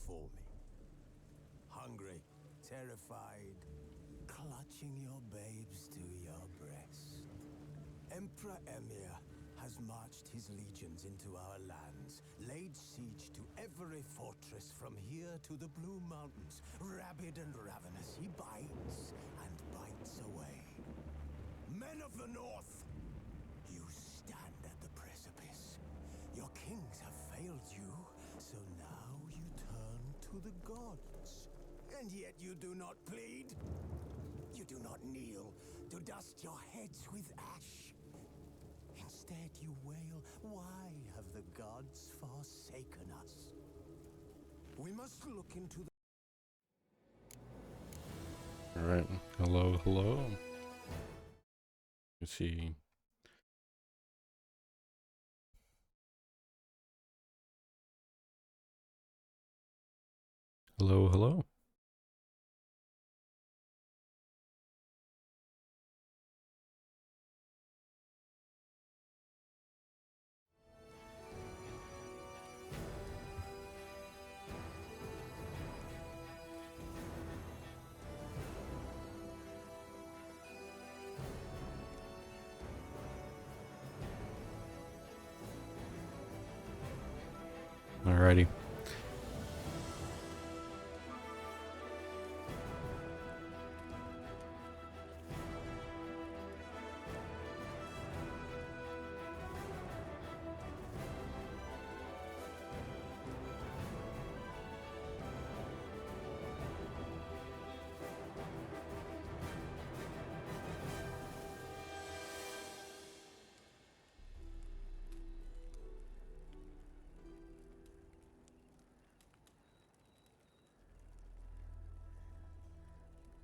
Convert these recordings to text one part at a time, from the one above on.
before me. Hungry, terrified, clutching your babes to your breast. Emperor Emir has marched his legions into our lands, laid siege to every fortress from here to the Blue Mountains. Rabid and ravenous, he bites and bites away. Men of the North, you stand at the precipice. Your kings have failed you, so now you turn to the gods. And yet you do not plead. You do not kneel to dust your heads with ash. Instead you wail, why have the gods forsaken us? We must look into the... Alright, hello, hello. Let's see. Hello, hello. Alrighty.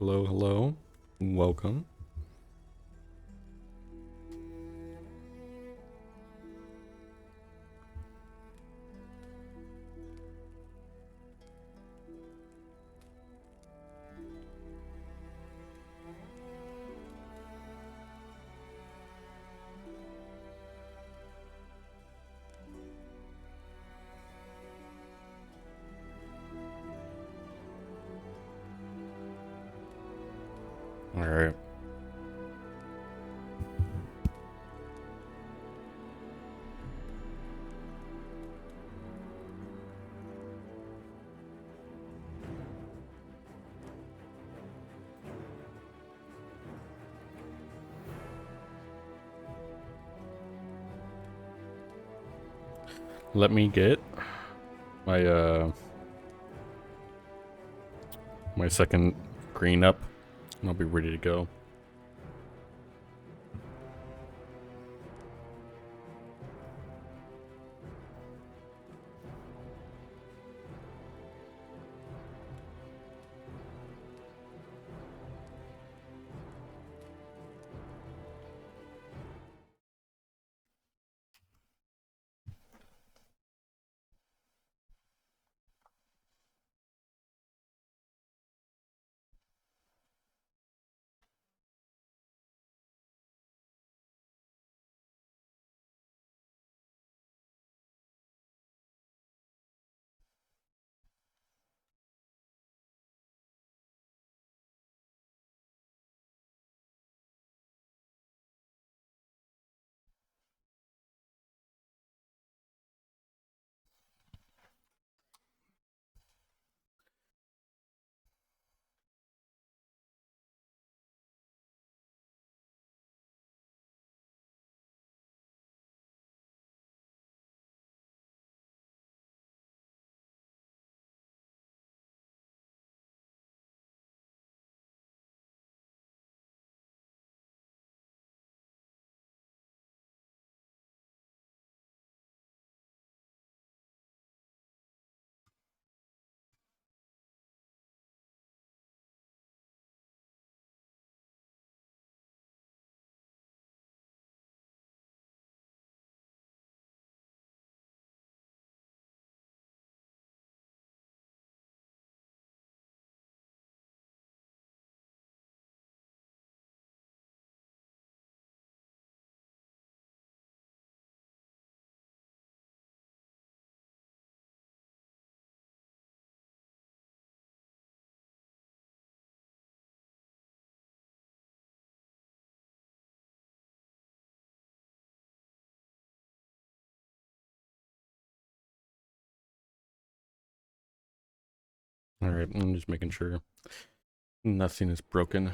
Hello, hello. Welcome. Alright. Let me get my my second green up and I'll be ready to go. Alright, I'm just making sure nothing is broken.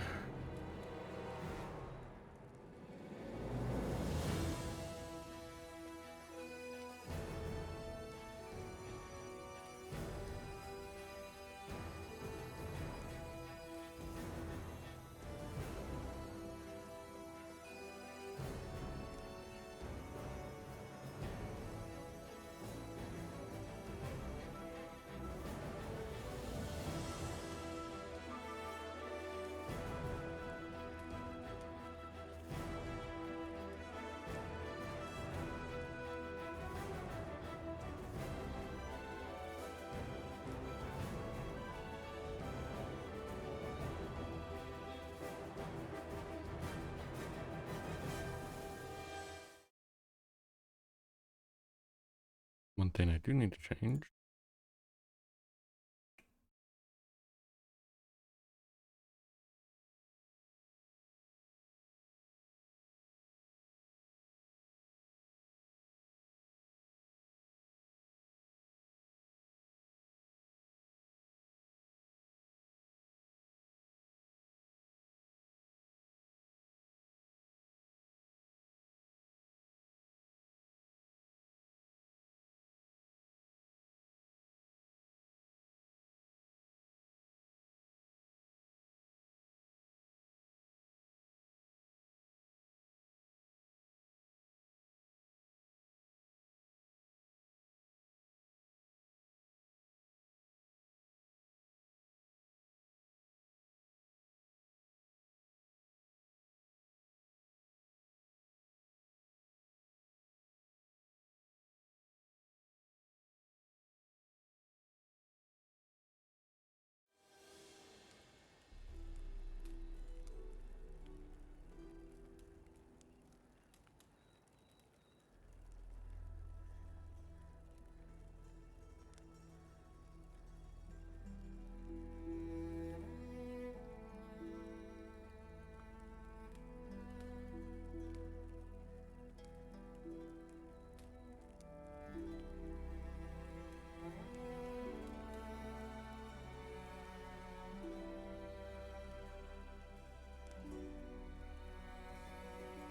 One thing I do need to change.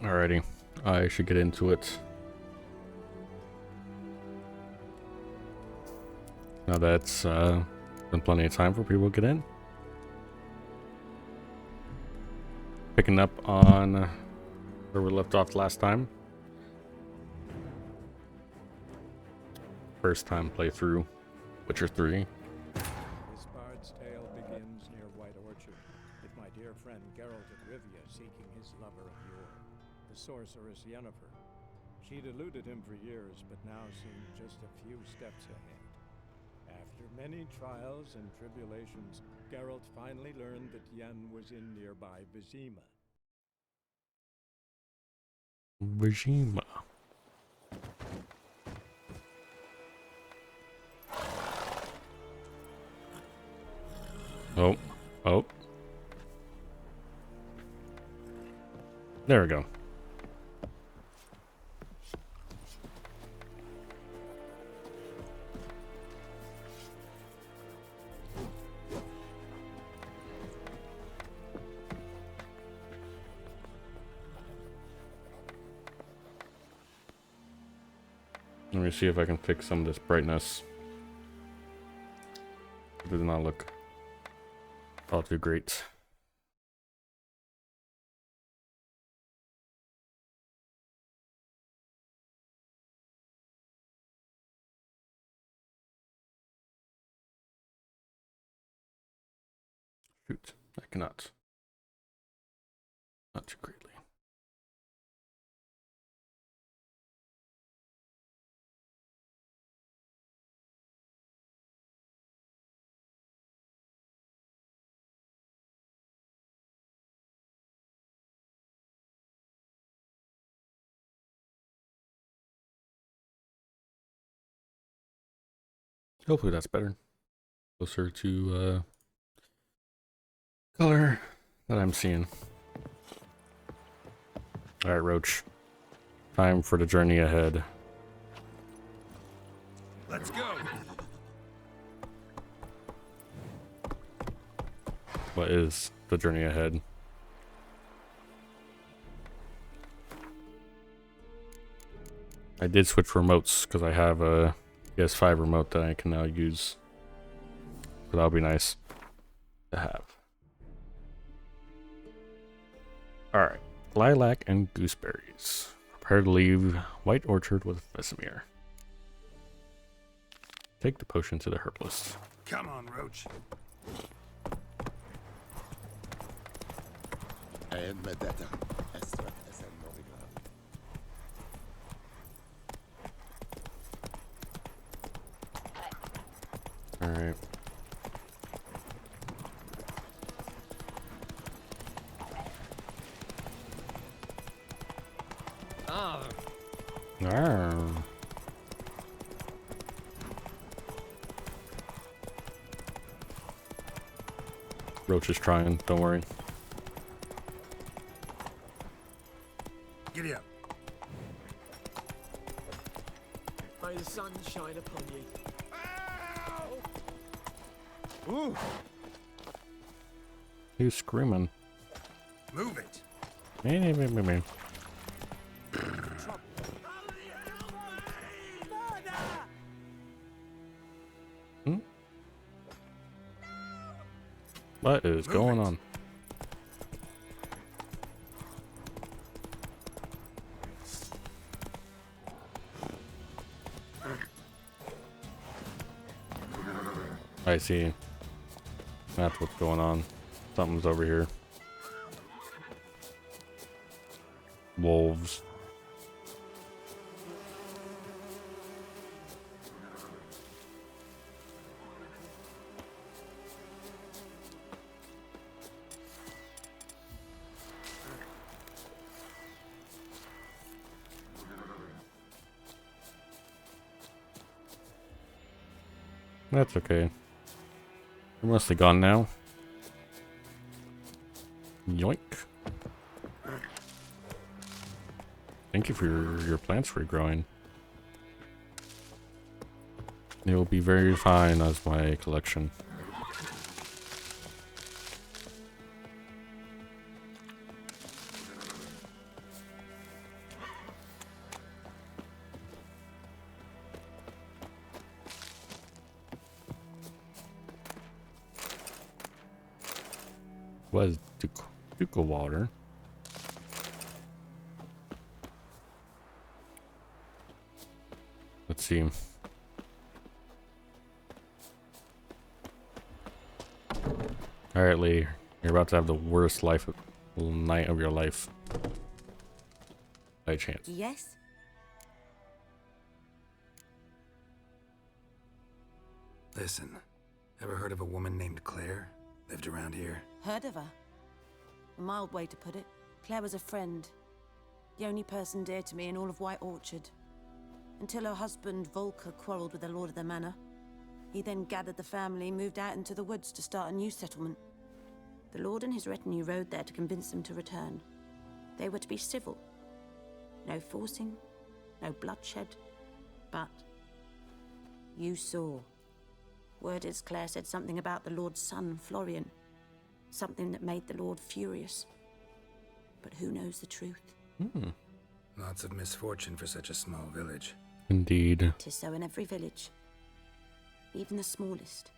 Alrighty, I should get into it. Now that's been plenty of time for people to get in. Picking up on where we left off last time. First time playthrough, Witcher 3. This bard's tale begins near White Orchard, with my dear friend Geralt of Rivia seeking his lover of yore, the sorceress Yennefer. She'd eluded him for years, but now seemed just a few steps ahead. After many trials and tribulations, Geralt finally learned that Yen was in nearby Vizima. Vizima. Oh, oh. There we go. Let me see if I can fix some of this brightness. It does not look all too great. Shoot, I cannot. Not too greatly. Hopefully that's better. Closer to color that I'm seeing. Alright, Roach. Time for the journey ahead. Let's go. what is the journey ahead. I did switch remotes because I have a PS5 remote that I can now use. So that'll be nice to have. Alright. Lilac and gooseberries. Prepare to leave White Orchard with Vesemir. Take the potion to the herbalist. Come on, Roach. Alright. Arr. Roach is trying, don't worry. Giddy up. May the sun shine upon you. Ooh, Who's screaming? move it. Me. What is going on? I see. That's what's going on. Something's over here. Wolves. That's okay. They're mostly gone now. Yoink. Thank you for your plants regrowing. They will be very fine as my collection. Was Duca water. Let's see. Alright, Lee. You're about to have the worst night of your life. By chance. Yes? Listen, ever heard of a woman named Claire? Lived around here? Heard of her? A mild way to put it. Claire was a friend. The only person dear to me in all of White Orchard. Until her husband, Volker, quarreled with the lord of the manor. He then gathered the family, moved out into the woods to start a new settlement. The lord and his retinue rode there to convince them to return. They were to be civil. No forcing, no bloodshed. But you saw. Word is Claire said something about the lord's son, Florian. Something that made the lord furious. But who knows the truth? Lots of misfortune for such a small village. Indeed. 'Tis so in every village. Even the smallest.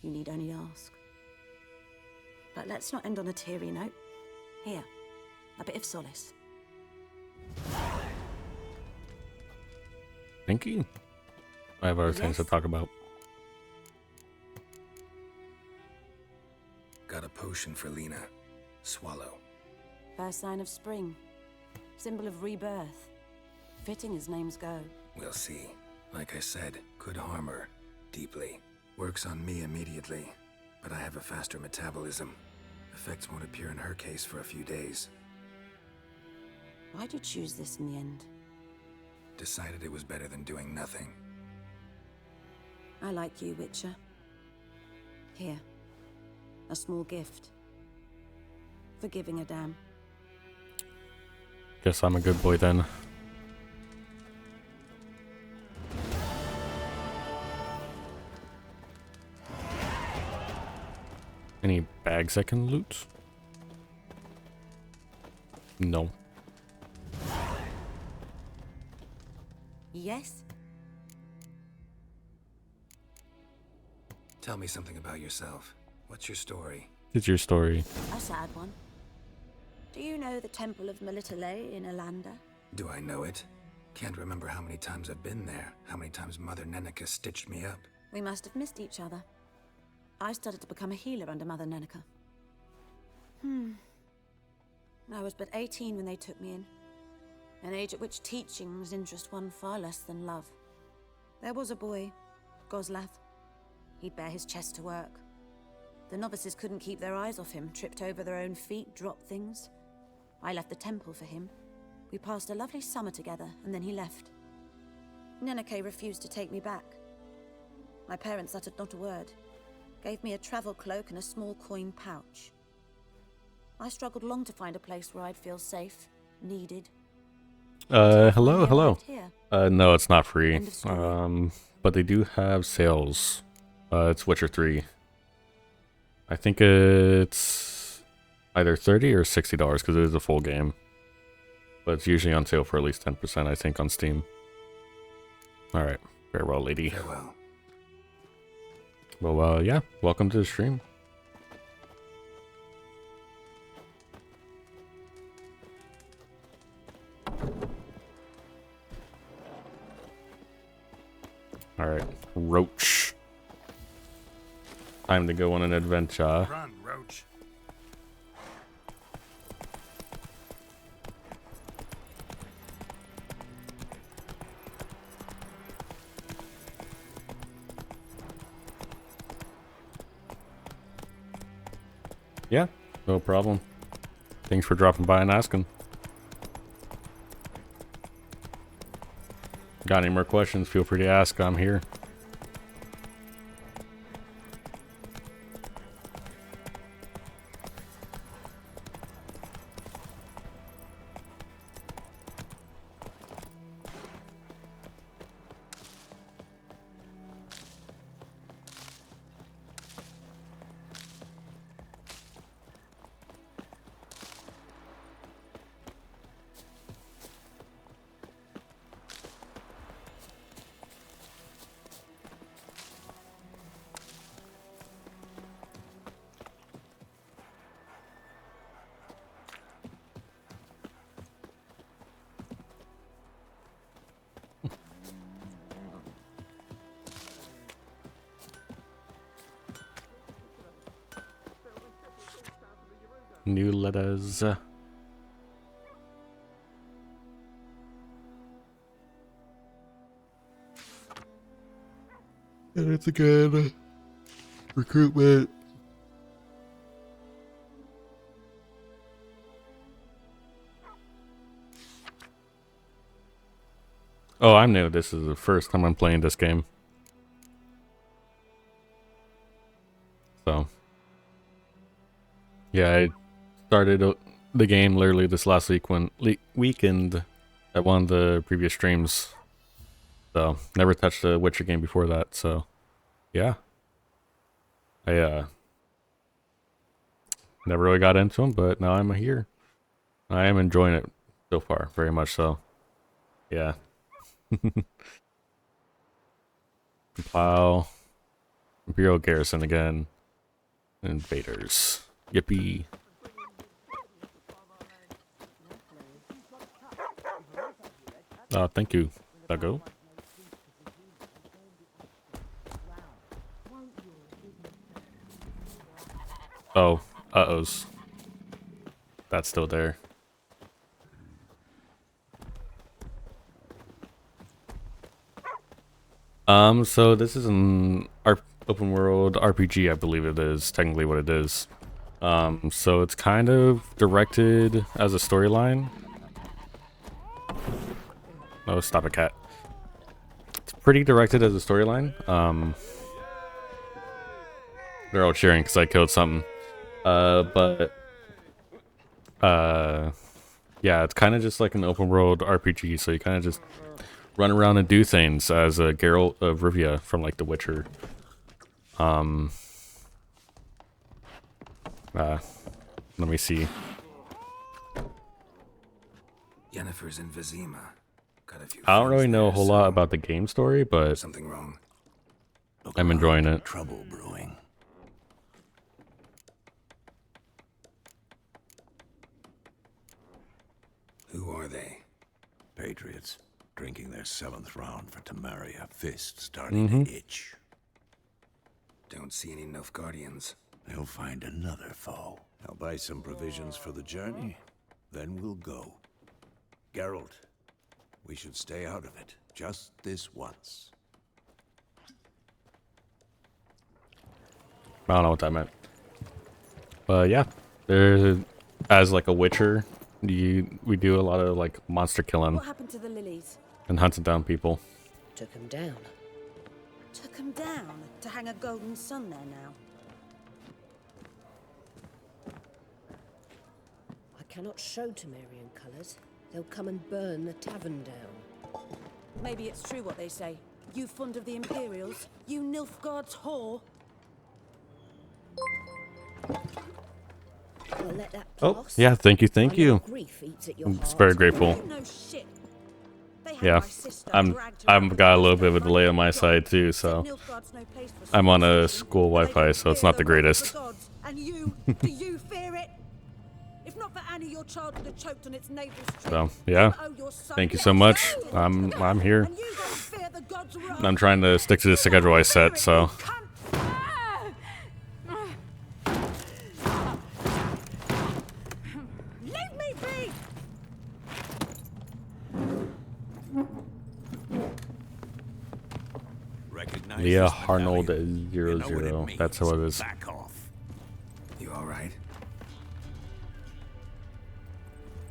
You need only ask. But let's not end on a teary note. Here, a bit of solace. Thank you. I have other things to Yes. talk about. Got a potion for Lena. Swallow. First sign of spring. Symbol of rebirth. Fitting as names go. We'll see. Like I said, could harm her. Deeply. Works on me immediately. But I have a faster metabolism. Effects won't appear in her case for a few days. Why'd you choose this in the end? Decided it was better than doing nothing. I like you, Witcher. Here. A small gift. For giving a damn. Guess I'm a good boy then. Any bags I can loot? No. Yes? Tell me something about yourself. What's your story? It's your story. A sad one. Do you know the Temple of Melitele in Alanda? Do I know it? Can't remember how many times I've been there, how many times Mother Nenica stitched me up. We must have missed each other. I started to become a healer under Mother Nenica. I was but 18 when they took me in. An age at which teachings interest one far less than love. There was a boy, Goslav. He'd bare his chest to work. The novices couldn't keep their eyes off him, tripped over their own feet, dropped things. I left the temple for him. We passed a lovely summer together, and then he left. Nenike refused to take me back. My parents uttered not a word. Gave me a travel cloak and a small coin pouch. I struggled long to find a place where I'd feel safe, needed. Hello. Here. No, it's not free. End of story. But they do have sales. It's Witcher 3. I think it's either $30 or $60 because it is a full game. But it's usually on sale for at least 10%, I think, on Steam. Alright. Farewell, lady. Farewell. Well, yeah. Welcome to the stream. Alright. Roach. Time to go on an adventure. Run, Roach. Yeah, no problem. Thanks for dropping by and asking. Got any more questions, feel free to ask. I'm here. New letters. And it's again recruitment. Oh, I'm new. This is the first time I'm playing this game. So, yeah, I started the game literally this last weekend at one of the previous streams. So, never touched a Witcher game before that. So, yeah, I never really got into them, but now I'm here. I am enjoying it so far, very much so. Yeah. Compile. Imperial Garrison again. Invaders. Yippee. Thank you, Dago. Oh, uh-ohs. That's still there. So this is an open world RPG, I believe it is, technically what it is. So it's kind of directed as a storyline. Oh, stop it, cat. It's pretty directed as a storyline. They're all cheering because I killed something. Yeah, it's kind of just like an open world RPG, so you kind of just run around and do things as a Geralt of Rivia from like The Witcher. Let me see. Yennefer's in Vizima. Got a few I don't friends really know a there, whole so- lot about the game story, but Something wrong? Look I'm around. enjoying it. Trouble brewing. Who are they? Patriots drinking their 7th round for Temeria. Fist starting to itch. Don't see any Nilfgaardians. They'll find another foe. I'll buy some provisions for the journey. Then we'll go. Geralt, we should stay out of it. Just this once. I don't know what that meant. But yeah, there's as like a Witcher, we do a lot of like monster killing What happened to the lilies? and hunting down people. Took him down. Took them down to hang a golden sun there now. I cannot show Temerian colours. They'll come and burn the tavern down. Maybe it's true what they say. You fond of the Imperials? You Nilfgaard's whore? I'll let that Oh, pass. yeah, thank you, I thank know you. grief eats at your I'm heart. very grateful. You know shit. They had Yeah, my sister I've dragged her out got a of little the bit of a delay on my front side door. too, Said so Nilfgaard's no place for I'm on a civilization, school and they Wi-Fi, don't so it's fear not the wrath of greatest. gods. And you, do you fear it? If not for Annie, your child would have choked on its navel string. So, yeah. Oh, your son Thank you was so much. killed. I'm here. And you don't fear the gods' wrath. I'm trying to stick to the schedule I set, so Leave me be! Recognize Leah this Harnold medallion? You know what it 00. means. That's how it is. Back off. You all right?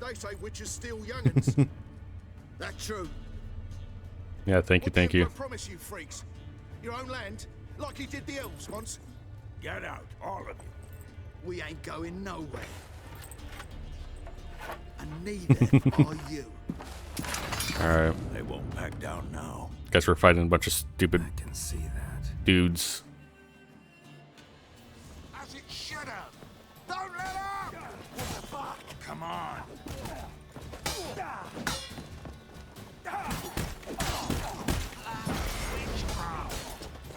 They say witches steal young'uns. That true? Yeah, thank you, thank you. I promise you, freaks. Your own land, like he did the elves once. Get out, all of you. We ain't going nowhere. And neither are you. Alright, They won't back down now. guess we're fighting a bunch of stupid I can see that. dudes. As it should have. Don't let up! What the fuck? Come on.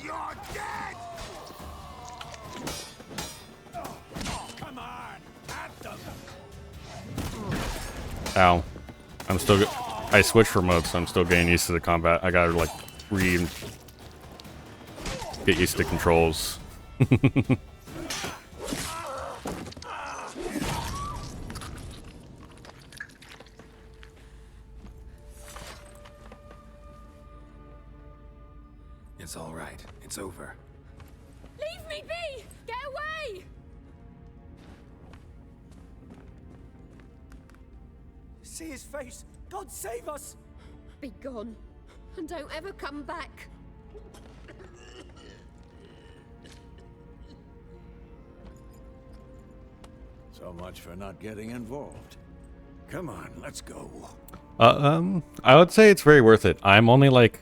You're dead! Come on. At them. Ow. I'm still I switched remotes, so I'm still getting used to the combat. I gotta like get used to controls. It's all right. It's over. Leave me be! Get away! See his face. God save us. Be gone. And don't ever come back. So much for not getting involved. Come on, let's go. I would say it's very worth it. I'm only like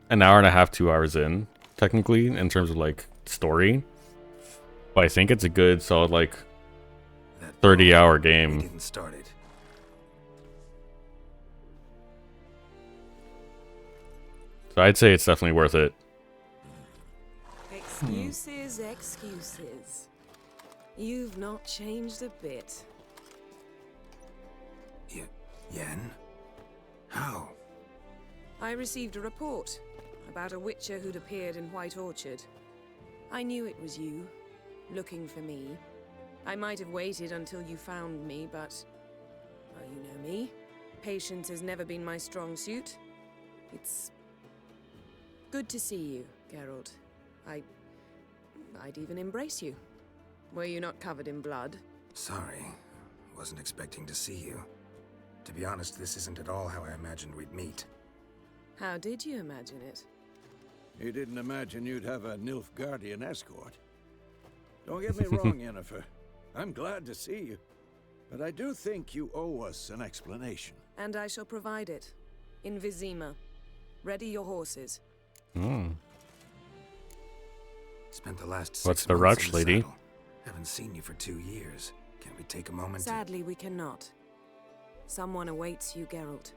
an hour and a half, 2 hours in, technically, in terms of like story. But I think it's a good, solid like That 30-hour we game. didn't start it. So I'd say it's definitely worth it. Excuses, excuses. You've not changed a bit. Yen? How? I received a report about a witcher who'd appeared in White Orchard. I knew it was you, looking for me. I might have waited until you found me, but... well, you know me. Patience has never been my strong suit. It's... good to see you, Geralt. I'd even embrace you. Were you not covered in blood? Sorry. Wasn't expecting to see you. To be honest, this isn't at all how I imagined we'd meet. How did you imagine it? You didn't imagine you'd have a Nilfgaardian escort. Don't get me wrong, Yennefer. I'm glad to see you. But I do think you owe us an explanation. And I shall provide it. In Vizima. Ready your horses. Hmm. Spent the last 6 What's the months rush, in the lady? saddle. Haven't seen you for 2 years. Can we take a moment to... Sadly, we cannot. Someone awaits you, Geralt.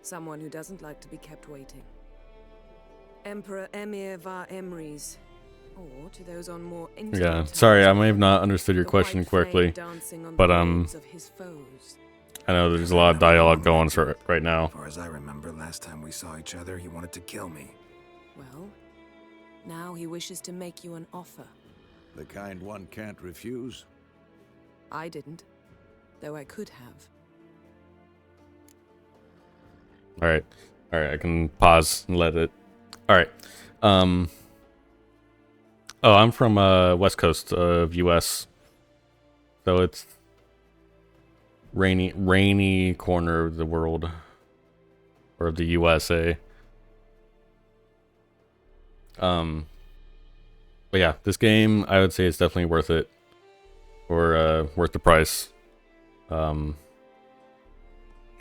Someone who doesn't like to be kept waiting. Emperor Emir var Emrys. Or, to those on more intimate Yeah, terms, sorry, I may have not understood your the question white flame correctly, dancing on but the graves of his foes. I know there's a lot of dialogue going on right now. As far as I remember, last time we saw each other, he wanted to kill me. Well, now he wishes to make you an offer. The kind one can't refuse. I didn't, though I could have. Alright, I can pause and let it... Alright, oh, I'm from west coast of US, so it's rainy corner of the world, or of the USA. But yeah, this game, I would say it's definitely worth it, or worth the price. Pretty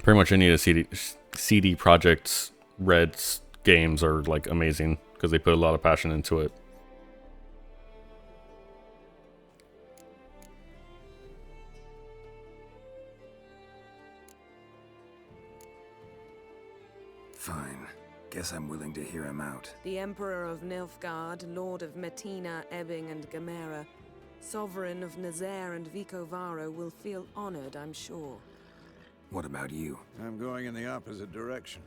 much any of the CD Projekt Red's games are like amazing because they put a lot of passion into it. Fine. Guess I'm willing to hear him out. The Emperor of Nilfgaard, Lord of Metina, Ebbing, and Gamera, Sovereign of Nazaire and Vicovaro will feel honored, I'm sure. What about you? I'm going in the opposite direction.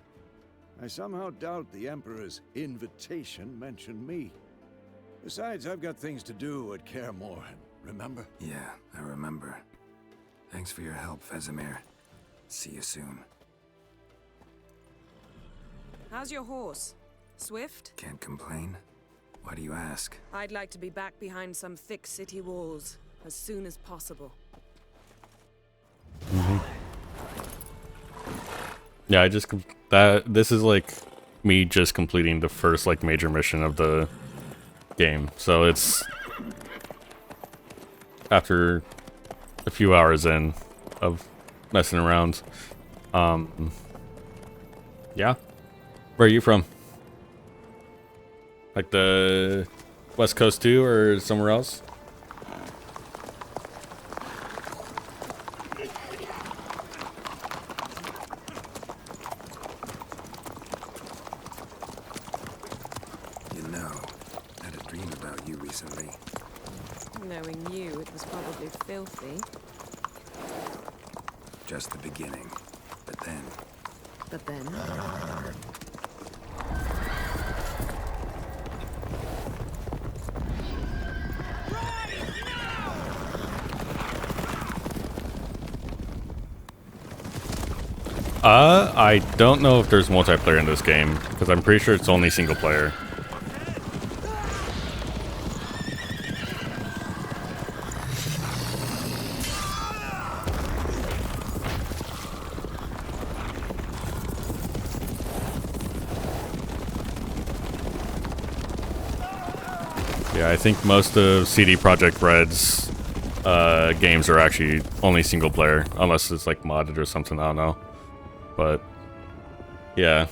I somehow doubt the Emperor's invitation mentioned me. Besides, I've got things to do at Kaer Morhen, remember? Yeah, I remember. Thanks for your help, Vesemir. See you soon. How's your horse? Swift? Can't complain. Why do you ask? I'd like to be back behind some thick city walls as soon as possible. Yeah, this is like me just completing the first like major mission of the game. So it's after a few hours in of messing around. Yeah. Where are you from? Like the West Coast too, or somewhere else? You know, I had a dream about you recently. Knowing you, it was probably filthy. Just the beginning. But then... But then... I don't know if there's multiplayer in this game, because I'm pretty sure it's only single player. Yeah, I think most of CD Projekt Red's games are actually only single player, unless it's like modded or something, I don't know. But yeah.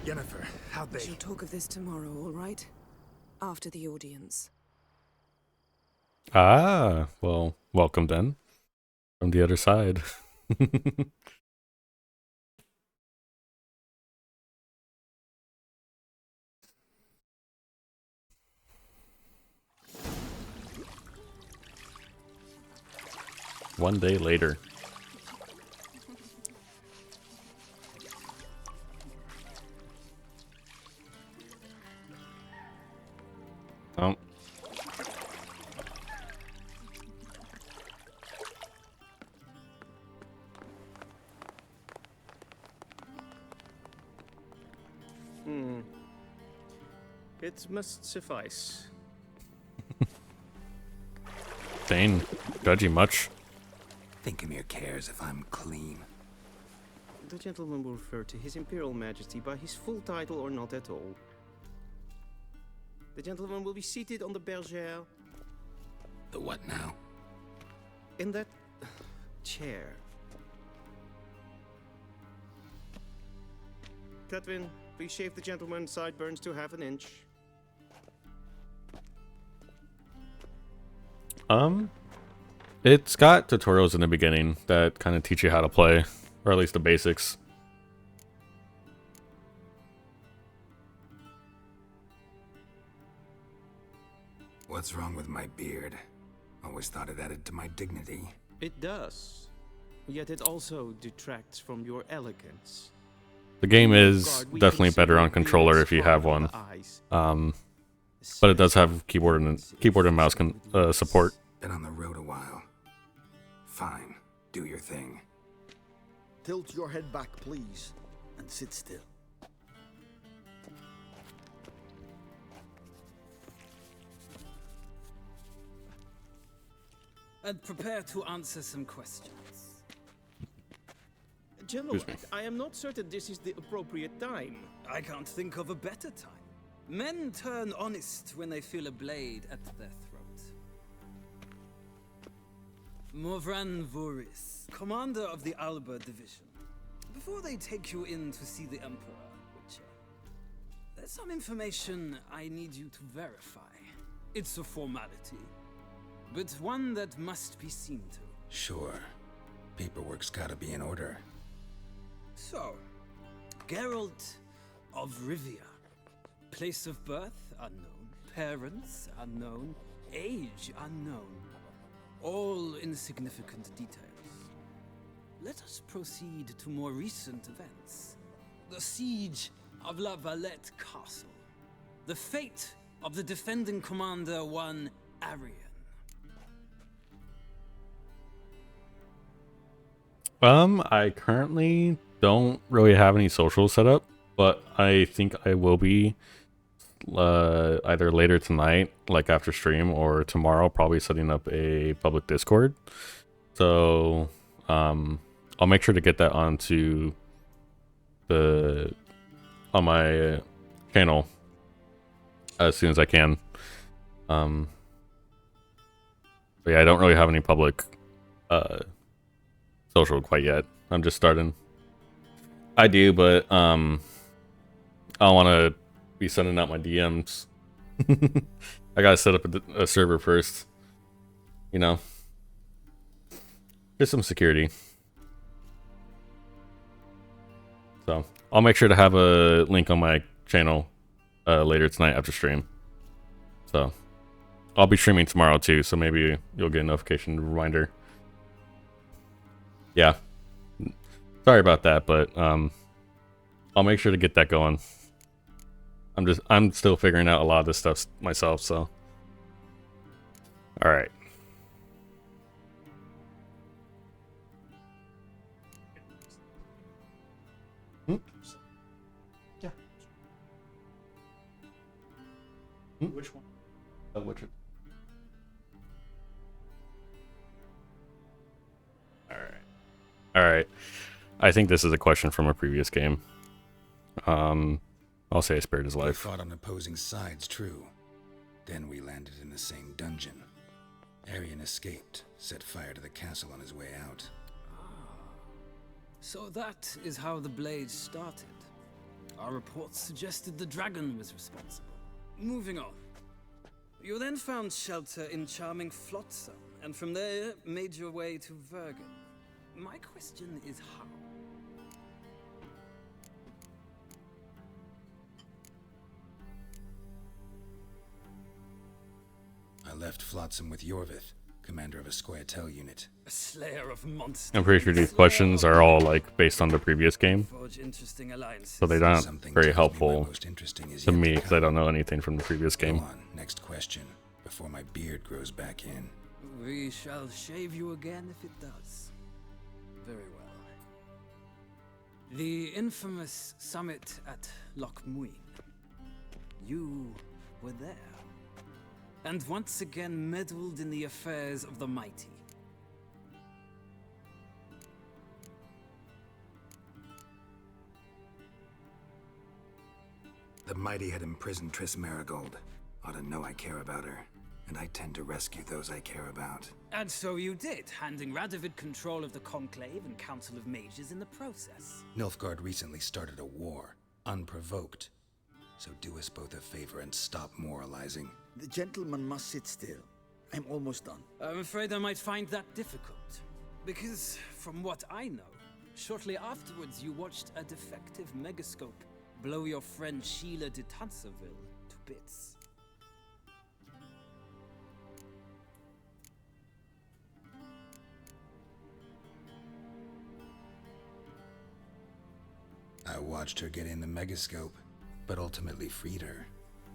Yennefer, how'd they... We'll talk of this tomorrow, all right? After the audience. Ah, well, welcome then. From the other side. One day later. Oh. It must suffice. Dane, judgy much? Think Emir cares if I'm clean. The gentleman will refer to His Imperial Majesty by his full title or not at all. The gentleman will be seated on the bergère. The what now? In that chair. Cletwin, please shave the gentleman's sideburns to half an inch. It's got tutorials in the beginning that kind of teach you how to play, or at least the basics. What's wrong with my beard? Always thought it added to my dignity. It does. Yet it also detracts from your elegance. The game is definitely better on controller if you have one. But it does have keyboard and mouse support. Been on the road a while. Fine, do your thing. Tilt your head back, please, and sit still. And prepare to answer some questions. Gentlemen, I am not certain this is the appropriate time. I can't think of a better time. Men turn honest when they feel a blade at their throat. Morvran Voris, commander of the Alba Division. Before they take you in to see the Emperor, Witcher, there's some information I need you to verify. It's a formality, but one that must be seen to. Sure. Paperwork's gotta be in order. So, Geralt of Rivia. Place of birth unknown, parents unknown, age unknown. All insignificant details. Let us proceed to more recent events. The siege of La Valette Castle. The fate of the defending commander, one Arian. I currently don't really have any socials set up, but I think I will be either later tonight, like after stream, or tomorrow, probably setting up a public Discord. So I'll make sure to get that onto on my channel as soon as I can. But yeah, I don't really have any public social quite yet. I'm just starting. I do, but I don't want to be sending out my DMs. I gotta set up a server first, you know, just some security. So I'll make sure to have a link on my channel later tonight after stream. So I'll be streaming tomorrow too, so maybe you'll get a notification reminder. Yeah, sorry about that, but I'll make sure to get that going. I'm still figuring out a lot of this stuff myself, so. All right. Yeah. Which one? Which one? All right. I think this is a question from a previous game. I'll say I spared his We life. fought on opposing sides, true. Then we landed in the same dungeon. Arian escaped, set fire to the castle on his way out. So that is how the Blade started. Our reports suggested the dragon was responsible. Moving on. You then found shelter in charming Flotsam, and from there made your way to Vergen. My question is how? I left Flotsam with Yorvith, commander of a Scoia'tael unit. A slayer of monsters. I'm pretty sure these questions are all like based on the previous game, Forge interesting alliances. so they're not Something very tells me helpful what most interesting is to yet me to because I come. don't know anything from the previous Go game. on, next question, before my beard grows back in. We shall shave you again if it does. Very well. The infamous summit at Loch Muin. You were there. And once again meddled in the affairs of the mighty. The mighty had imprisoned Triss Marigold. ought to know I care about her, and I tend to rescue those I care about. And so you did, handing Radovid control of the Conclave and Council of Mages in the process. Nilfgaard recently started a war, unprovoked. So do us both a favor and stop moralizing. The gentleman must sit still. I'm almost done. I'm afraid I might find that difficult. Because, from what I know, shortly afterwards you watched a defective megascope blow your friend Sheila de Tanserville to bits. I watched her get in the megascope, but ultimately freed her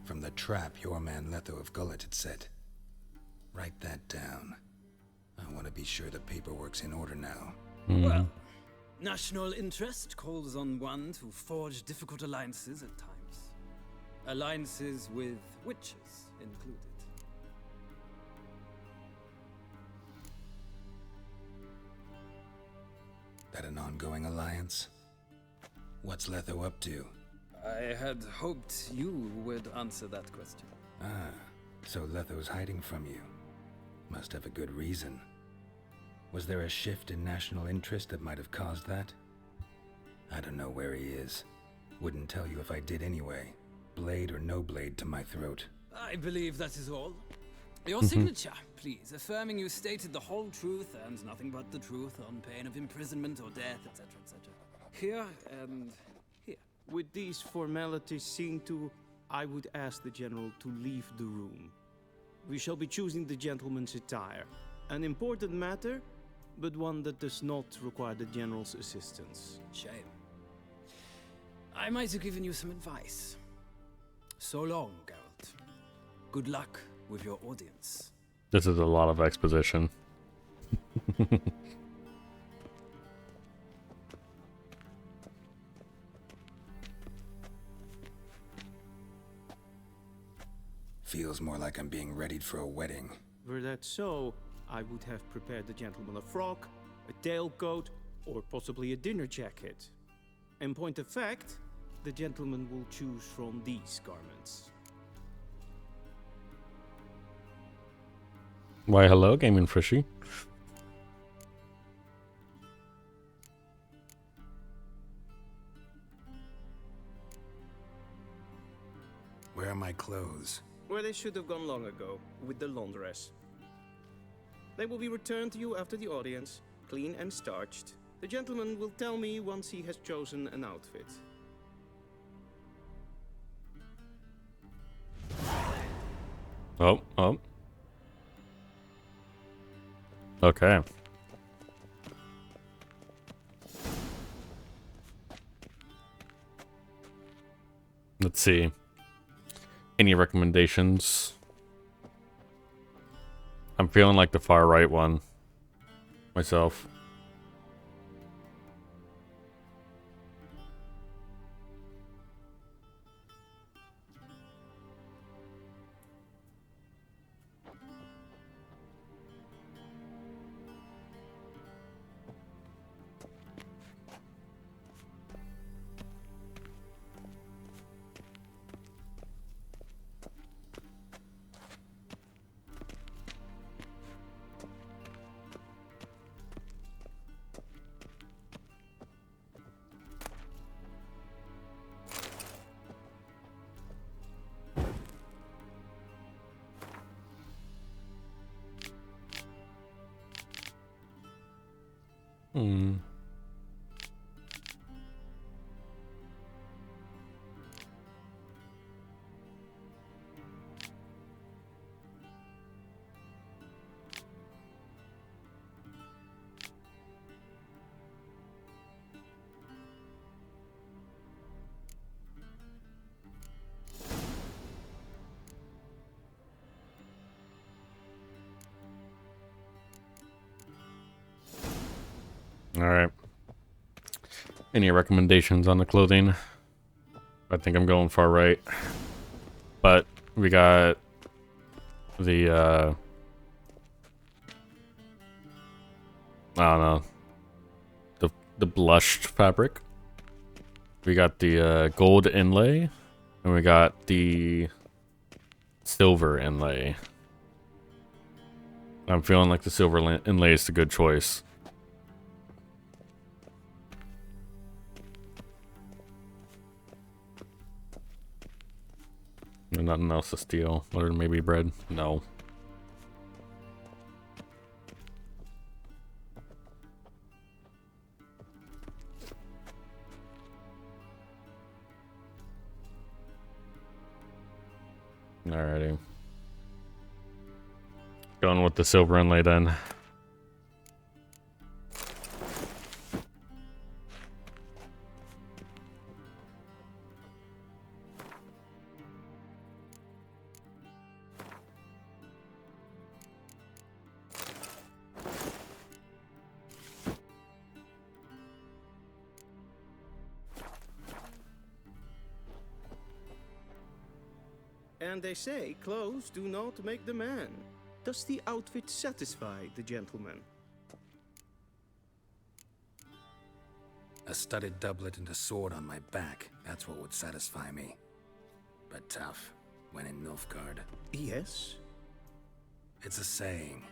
from the trap your man Letho of Gullet had set. Write that down. I want to be sure the paperwork's in order now. Well, national interest calls on one to forge difficult alliances at times. Alliances with witches included. That an ongoing alliance? What's Letho up to? I had hoped you would answer that question. Ah, so Letho's hiding from you. Must have a good reason. Was there a shift in national interest that might have caused that? I don't know where he is. Wouldn't tell you if I did anyway. Blade or no blade to my throat. I believe that is all. Your signature, please, affirming you stated the whole truth and nothing but the truth on pain of imprisonment or death, etc., etc. Here and here. With these formalities seen to, I would ask the General to leave the room. We shall be choosing the gentleman's attire. An important matter, but one that does not require the General's assistance. Shame. I might have given you some advice. So long, Geralt. Good luck with your audience. This is a lot of exposition. Feels more like I'm being readied for a wedding. Were that so, I would have prepared the gentleman a frock, a tailcoat, or possibly a dinner jacket. In point of fact, the gentleman will choose from these garments. Why, hello, Gaming Frishy. Where are my clothes? Where they should have gone long ago, with the laundress. They will be returned to you after the audience, clean and starched. The gentleman will tell me once he has chosen an outfit. Oh. Okay. Let's see. Any recommendations? I'm feeling like the far right one myself. Alright. Any recommendations on the clothing? I think I'm going far right. But we got the I don't know. The blushed fabric. We got the gold inlay. And we got the silver inlay. I'm feeling like the silver inlay is a good choice. And nothing else to steal. Or maybe bread? No. Alrighty. Going with the silver inlay then. And they say clothes do not make the man. Does the outfit satisfy the gentleman? A studded doublet and a sword on my back, that's what would satisfy me. But tough, when in Nilfgaard. Yes? It's a saying.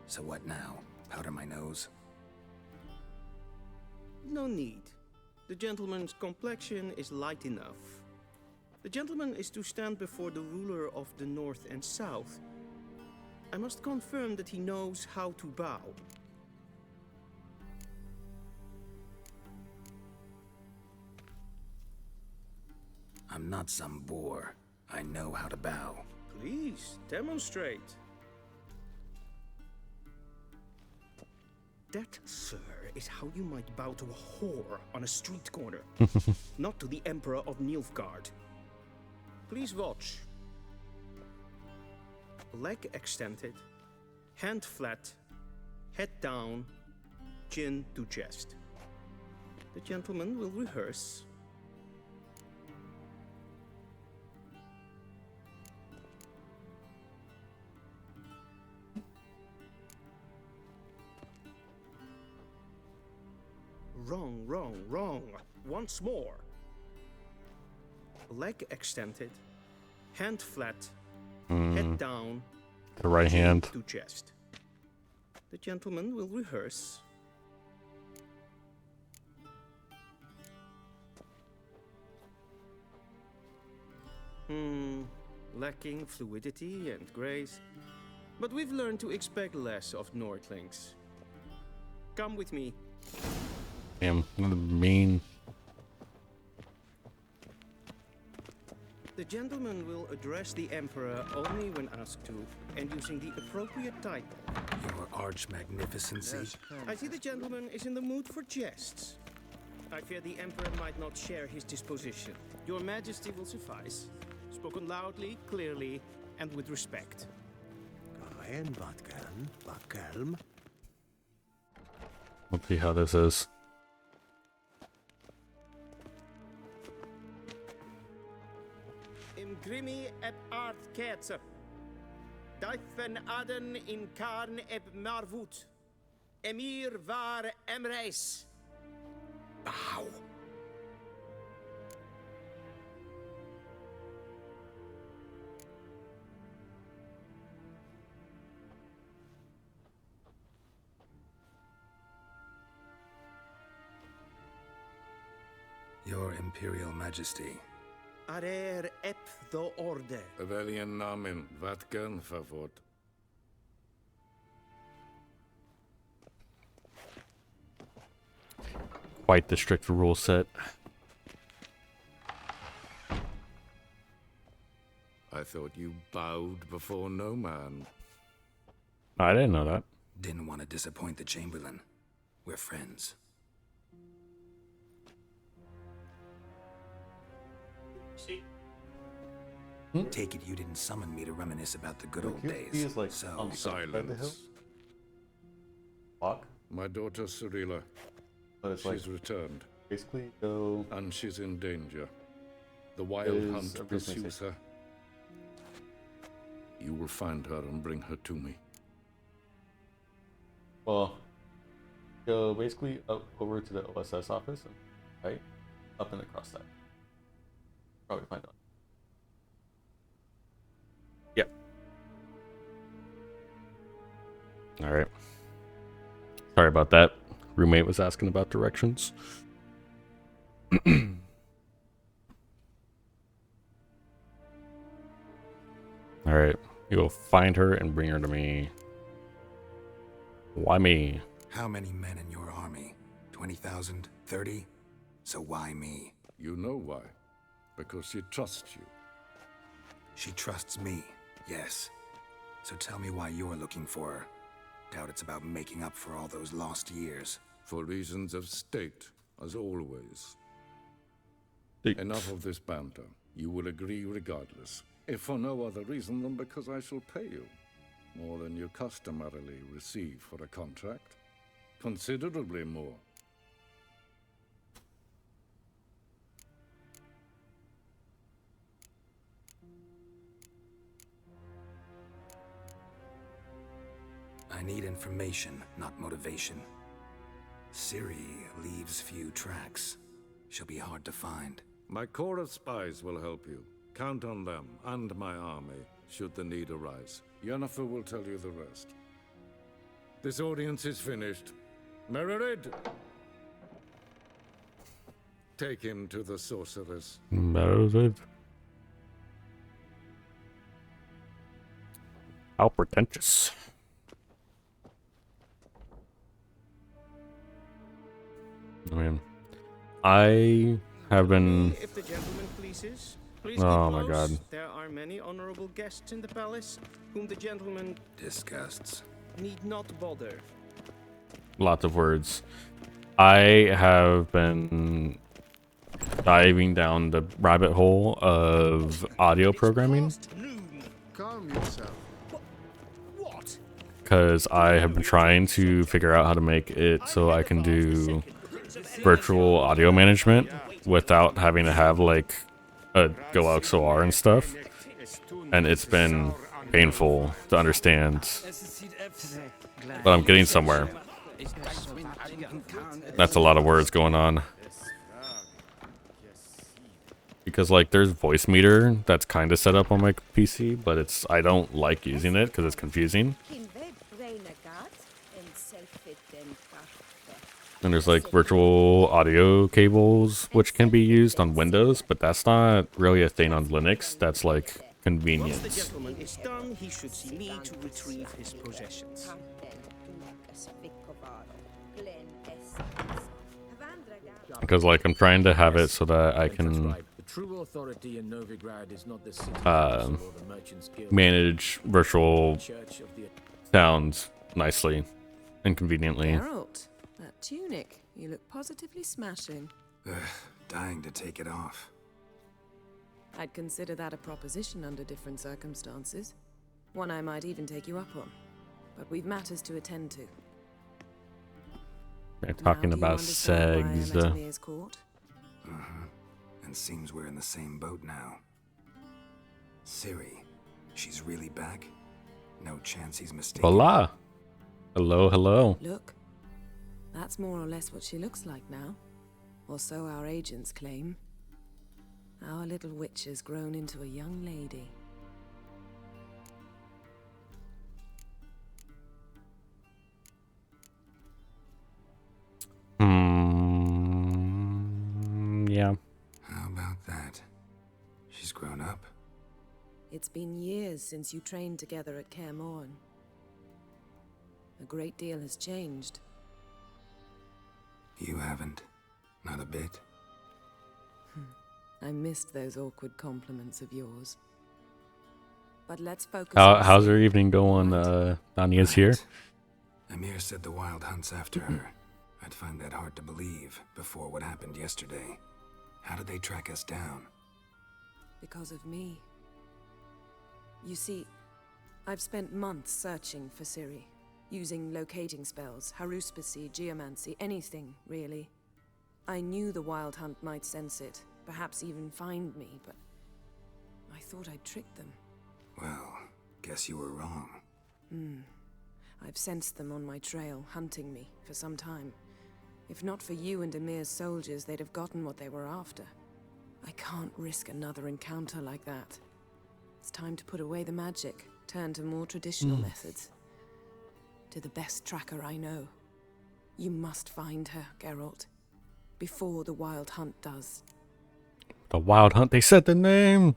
So what now? Powder my nose? No need. The gentleman's complexion is light enough. The gentleman is to stand before the ruler of the North and South. I must confirm that he knows how to bow. I'm not some boor. I know how to bow. Please, demonstrate. That, sir, is how you might bow to a whore on a street corner. Not to the Emperor of Nilfgaard. Please watch. Leg extended, hand flat, head down, chin to chest. The gentleman will rehearse. Wrong, wrong, wrong. Once more. Leg extended, hand flat, head down, The right hand. to chest. The gentleman will rehearse. Lacking fluidity and grace. But we've learned to expect less of Nordlings. Come with me. Damn, mean. The gentleman will address the Emperor only when asked to, and using the appropriate title. Your arch-magnificency. I see the gentleman is in the mood for jests. I fear the Emperor might not share his disposition. Your Majesty will suffice. Spoken loudly, clearly, and with respect. Ryan Vatkelm. Let's see how this is. Im grimi eb art ketzer. Daifen aden in karn eb marvut. Emir var emreis. Bow. Your Imperial Majesty. Arer ep the orde. Welchen Namen? Vatkan favor. Quite the strict rule set. I thought you bowed before no man. I didn't know that. Didn't want to disappoint the Chamberlain. We're friends. See? Take it you didn't summon me to reminisce about the good old days. He is like so on the side of the hill. Silence. Walk. My daughter Cyrilla. But it's She's like returned. basically go. And she's in danger. The wild Is hunt everything pursues her. You will find her and bring her to me. Well, go basically up over to the OSS office, and, right? Up and across that. Probably find out. Alright. Sorry about that. Roommate was asking about directions. Alright. You'll find her and bring her to me. Why me? How many men in your army? 20,000? 30? So why me? You know why? Because she trusts you. She trusts me, yes. So tell me why you're looking for her. Doubt it's about making up for all those lost years. For reasons of state, as always. State. Enough of this banter. You will agree regardless. If for no other reason than because I shall pay you. More than you customarily receive for a contract. Considerably more. I need information, not motivation. Ciri leaves few tracks. She'll be hard to find. My corps of spies will help you. Count on them and my army, should the need arise. Yennefer will tell you the rest. This audience is finished. Mererid! Take him to the sorceress. Mererid? How pretentious. I mean, I have been... If the gentleman pleases, please oh keep my close. god. There are many honorable guests in the palace, whom the gentleman disgusts. Need not bother. Lots of words. I have been diving down the rabbit hole of audio programming. Calm yourself. What? Because I have been trying to figure out how to make it so I can do virtual audio management without having to have like a Go XLR and stuff. And it's been painful to understand. But I'm getting somewhere. That's a lot of words going on. Because like there's voice meter that's kind of set up on my PC, but I don't like using it because it's confusing. And there's like virtual audio cables which can be used on Windows, but that's not really a thing on Linux. That's like convenience. Once the gentleman is done, he should see me to retrieve his possessions. Because like I'm trying to have it so that I can manage virtual sounds nicely and conveniently. Geralt, that tunic, you look positively smashing. Dying to take it off. I'd consider that a proposition under different circumstances. One I might even take you up on. But we've matters to attend to. They're talking about segs. And seems we're in the same boat now. Ciri, she's really back? No chance he's mistaken. Hola. Hello, hello. Look, that's more or less what she looks like now. Or so our agents claim. Our little witch has grown into a young lady. Yeah. How about that? She's grown up. It's been years since you trained together at Kaer Morhen. A great deal has changed. You haven't. Not a bit. I missed those awkward compliments of yours. But let's focus How's her evening going? Nania's here. Amir said the Wild hunts after her. I'd find that hard to believe before what happened yesterday. How did they track us down? Because of me. You see, I've spent months searching for Ciri, using locating spells, haruspicy, geomancy, anything, really. I knew the Wild Hunt might sense it, perhaps even find me, but I thought I'd tricked them. Well, guess you were wrong. I've sensed them on my trail, hunting me, for some time. If not for you and Amir's soldiers, they'd have gotten what they were after. I can't risk another encounter like that. It's time to put away the magic, turn to more traditional methods. to the best tracker I know. You must find her, Geralt, before the Wild Hunt does. The Wild Hunt, they said the name!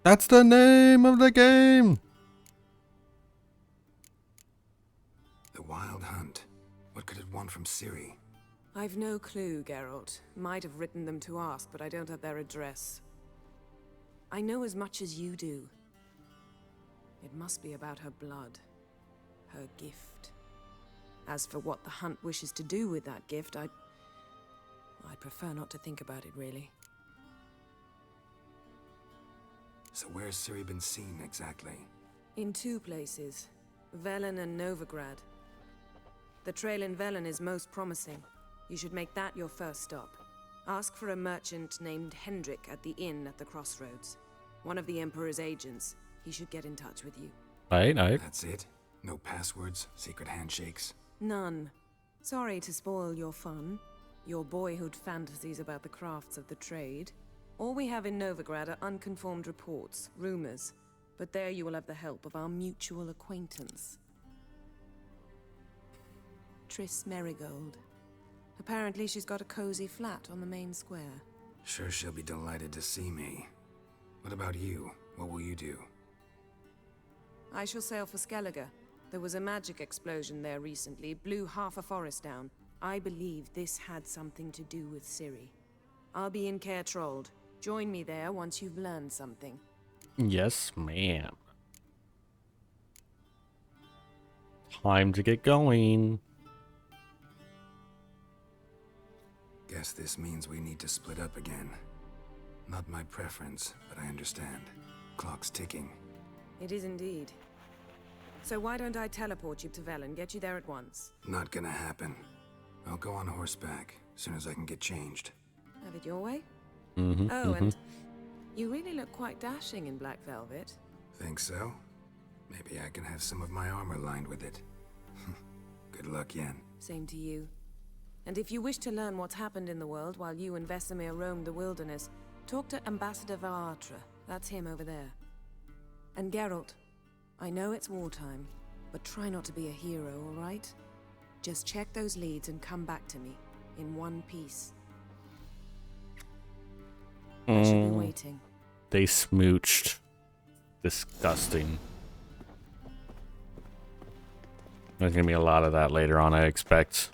That's the name of the game! The Wild Hunt. What could it want from Ciri? I've no clue, Geralt. Might have written them to ask, but I don't have their address. I know as much as you do. It must be about her blood. Her gift. As for what the Hunt wishes to do with that gift, I'd prefer not to think about it, really. So where's Ciri been seen, exactly? In 2 places. Velen and Novigrad. The trail in Velen is most promising. You should make that your first stop. Ask for a merchant named Hendrik at the inn at the crossroads. One of the Emperor's agents. He should get in touch with you. Aye. That's it? No passwords? Secret handshakes? None. Sorry to spoil your fun. Your boyhood fantasies about the crafts of the trade. All we have in Novigrad are unconfirmed reports, rumors. But there you will have the help of our mutual acquaintance. Triss Merigold. Apparently she's got a cozy flat on the main square. Sure she'll be delighted to see me. What about you? What will you do? I shall sail for Skellige. There was a magic explosion there recently, blew half a forest down. I believe this had something to do with Ciri. I'll be in Caer Trold. Join me there once you've learned something. Yes, ma'am. Time to get going. Guess this means we need to split up again. Not my preference, but I understand. Clock's ticking. It is indeed. So why don't I teleport you to Velen, get you there at once? Not gonna happen. I'll go on horseback, as soon as I can get changed. Have it your way? And you really look quite dashing in black velvet. Think so? Maybe I can have some of my armor lined with it. Good luck, Yen. Same to you. And if you wish to learn what's happened in the world while you and Vesemir roamed the wilderness, talk to Ambassador Varatra. That's him over there. And Geralt, I know it's wartime, but try not to be a hero, all right? Just check those leads and come back to me, in one piece. I shall be waiting. They smooched. Disgusting. There's gonna be a lot of that later on, I expect.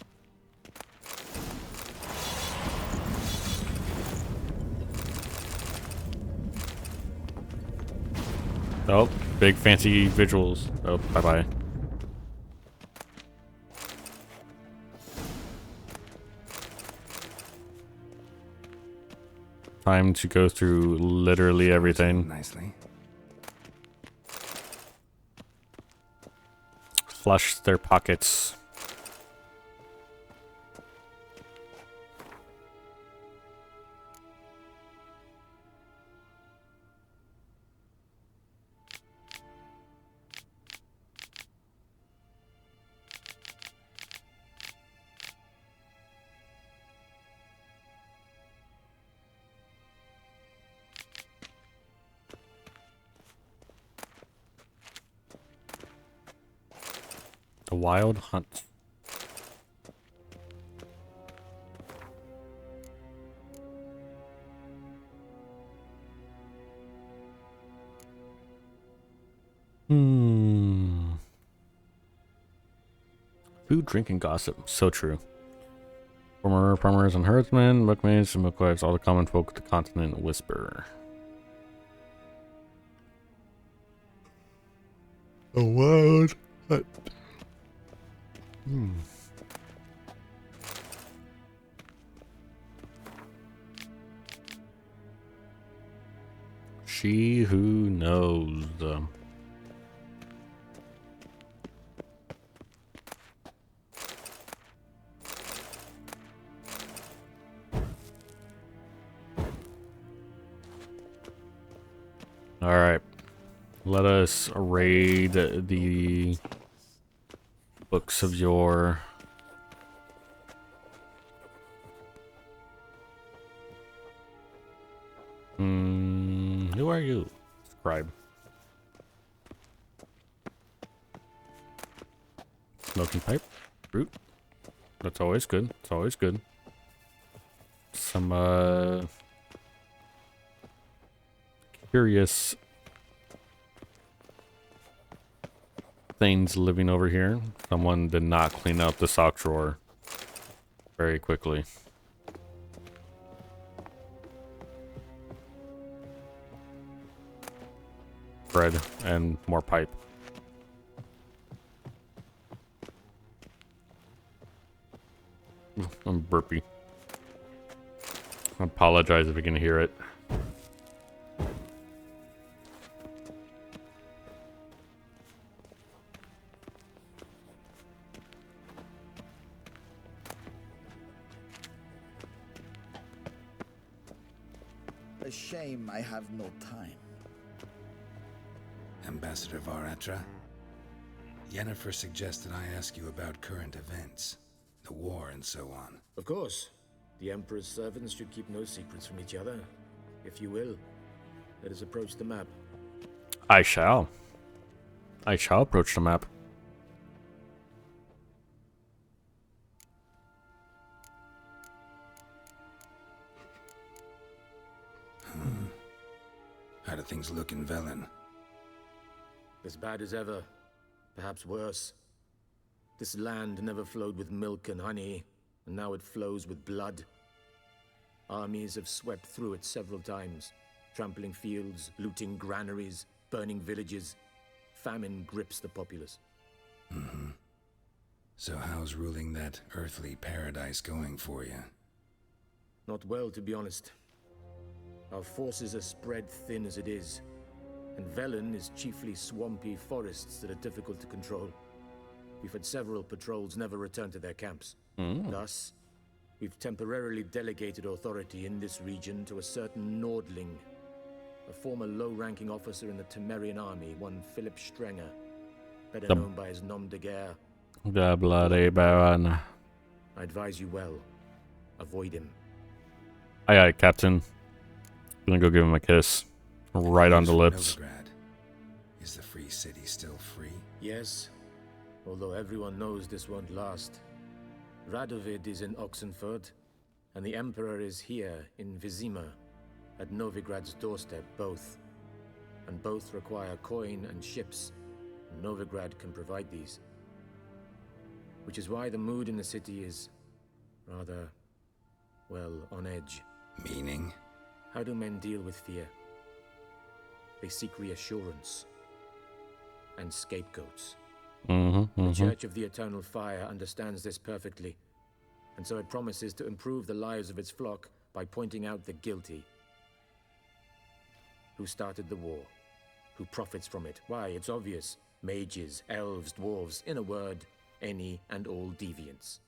Oh, big fancy visuals. Oh, bye-bye. Time to go through literally everything. Nicely. Flush their pockets. The Wild Hunt. Food, drink, and gossip. So true. Former farmers and herdsmen, milkmaids and milkwives, all the common folk of the continent whisper. The Wild Hunt. She who knows. All right, let us raid the books of yore. Who are you? Scribe. Smoking pipe. Fruit. That's always good. It's always good. Some, curious things living over here. Someone did not clean out the sock drawer very quickly. Bread and more pipe. I'm burpy. I apologize if you can hear it. A shame I have no time. Ambassador Varatra, Yennefer suggested I ask you about current events, the war and so on. Of course. The Emperor's servants should keep no secrets from each other. If you will, let us approach the map. I shall. I shall approach the map. How do things look in Velen? As bad as ever. Perhaps worse. This land never flowed with milk and honey, and now it flows with blood. Armies have swept through it several times, trampling fields, looting granaries, burning villages. Famine grips the populace. Mm-hmm. So how's ruling that earthly paradise going for you? Not well, to be honest. Our forces are spread thin as it is, and Velen is chiefly swampy forests that are difficult to control. We've had several patrols never return to their camps. Thus, we've temporarily delegated authority in this region to a certain Nordling, a former low-ranking officer in the Temerian army, one Philip Strenger, better known by his nom de guerre. The Bloody Baron. I advise you well. Avoid him. Aye, aye, Captain. Gonna go give him a kiss. Right on the lips. Novigrad. Is the free city still free? Yes, although everyone knows this won't last. Radovid is in Oxenfurt, and the Emperor is here in Vizima, at Novigrad's doorstep, both. And both require coin and ships. Novigrad can provide these. Which is why the mood in the city is rather, well, on edge. Meaning? How do men deal with fear? They seek reassurance and scapegoats. The Church of the Eternal Fire understands this perfectly, and so it promises to improve the lives of its flock by pointing out the guilty. Who started the war? Who profits from it? Why, it's obvious. Mages, elves, dwarves, in a word, any and all deviants.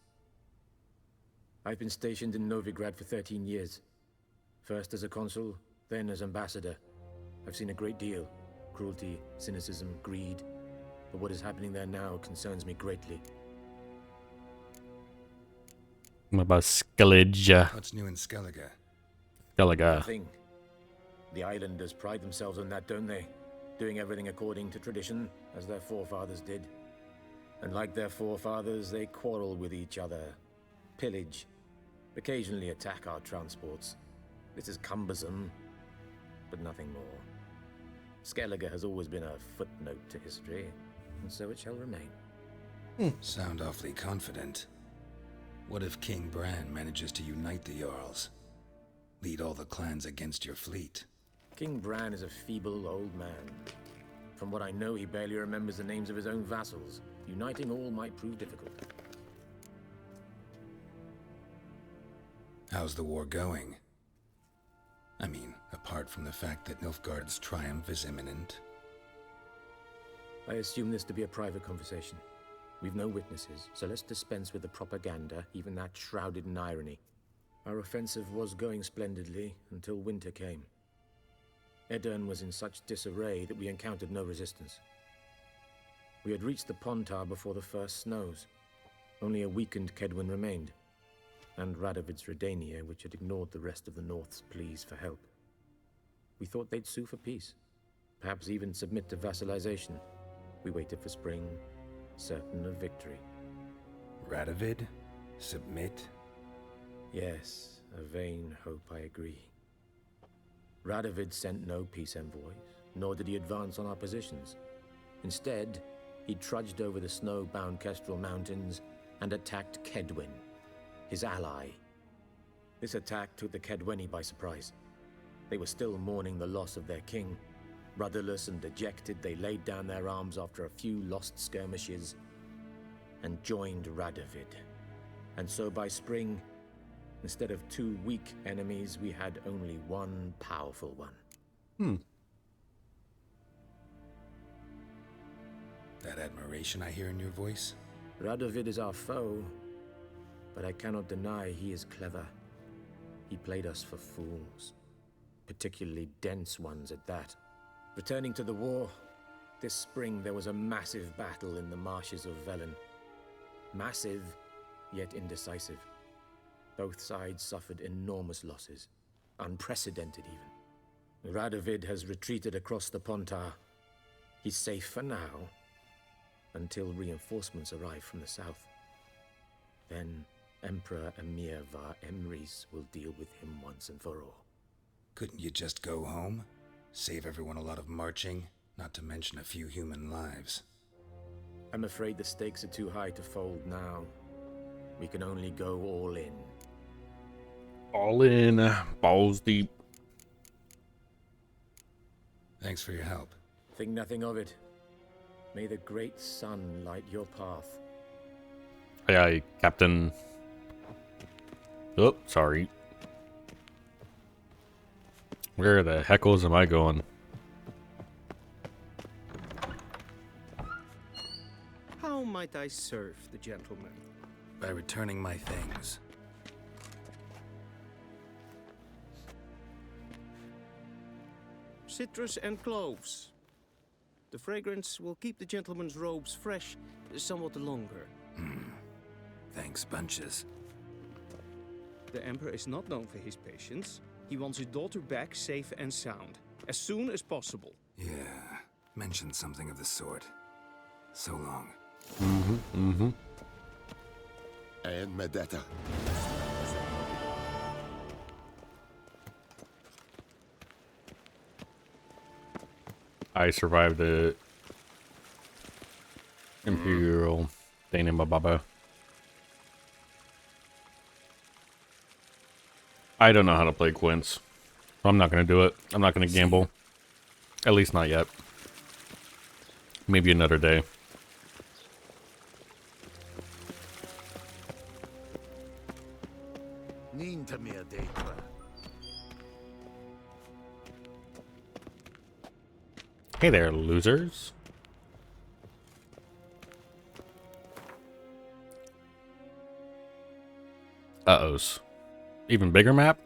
I've been stationed in Novigrad for 13 years. First as a consul, then as ambassador. I've seen a great deal. Cruelty, cynicism, greed. But what is happening there now concerns me greatly. What about Skellige? What's new in Skellige? Skellige. Nothing. The islanders pride themselves on that, don't they? Doing everything according to tradition, as their forefathers did. And like their forefathers, they quarrel with each other. Pillage. Occasionally attack our transports. This is cumbersome, but nothing more. Skellige has always been a footnote to history, and so it shall remain. Sound awfully confident. What if King Bran manages to unite the Jarls? Lead all the clans against your fleet? King Bran is a feeble old man. From what I know, he barely remembers the names of his own vassals. Uniting all might prove difficult. How's the war going? I mean, apart from the fact that Nilfgaard's triumph is imminent. I assume this to be a private conversation. We've no witnesses, so let's dispense with the propaganda, even that shrouded in irony. Our offensive was going splendidly until winter came. Edirn was in such disarray that we encountered no resistance. We had reached the Pontar before the first snows. Only a weakened Kedwin remained, and Radovid's Redania, which had ignored the rest of the North's pleas for help. We thought they'd sue for peace, perhaps even submit to vassalization. We waited for spring, certain of victory. Radovid? Submit? Yes, a vain hope, I agree. Radovid sent no peace envoys, nor did he advance on our positions. Instead, he trudged over the snow-bound Kestrel Mountains and attacked Kedwen, his ally. This attack took the Kedweni by surprise. They were still mourning the loss of their king. Rudderless and dejected, they laid down their arms after a few lost skirmishes and joined Radovid. And so by spring, instead of 2 weak enemies, we had only one powerful one. That admiration I hear in your voice? Radovid is our foe, but I cannot deny he is clever. He played us for fools, particularly dense ones at that. Returning to the war, this spring there was a massive battle in the marshes of Velen. Massive, yet indecisive. Both sides suffered enormous losses, unprecedented even. Radovid has retreated across the Pontar. He's safe for now, until reinforcements arrive from the south. Then Emperor Emir var Emrys will deal with him once and for all. Couldn't you just go home? Save everyone a lot of marching, not to mention a few human lives. I'm afraid the stakes are too high to fold now. We can only go all in. All in, balls deep. Thanks for your help. Think nothing of it. May the great sun light your path. Aye, aye, Captain. Oh, sorry. Where the heckles am I going? How might I serve the gentleman? By returning my things. Citrus and cloves. The fragrance will keep the gentleman's robes fresh somewhat longer. Thanks, bunches. The Emperor is not known for his patience. He wants his daughter back safe and sound, as soon as possible. Yeah, mentioned something of the sort. So long. And Medetta. I survived the Imperial Baba. I don't know how to play Quince. I'm not going to do it. I'm not going to gamble. At least not yet. Maybe another day. Hey there, losers. Uh-ohs. Even bigger map?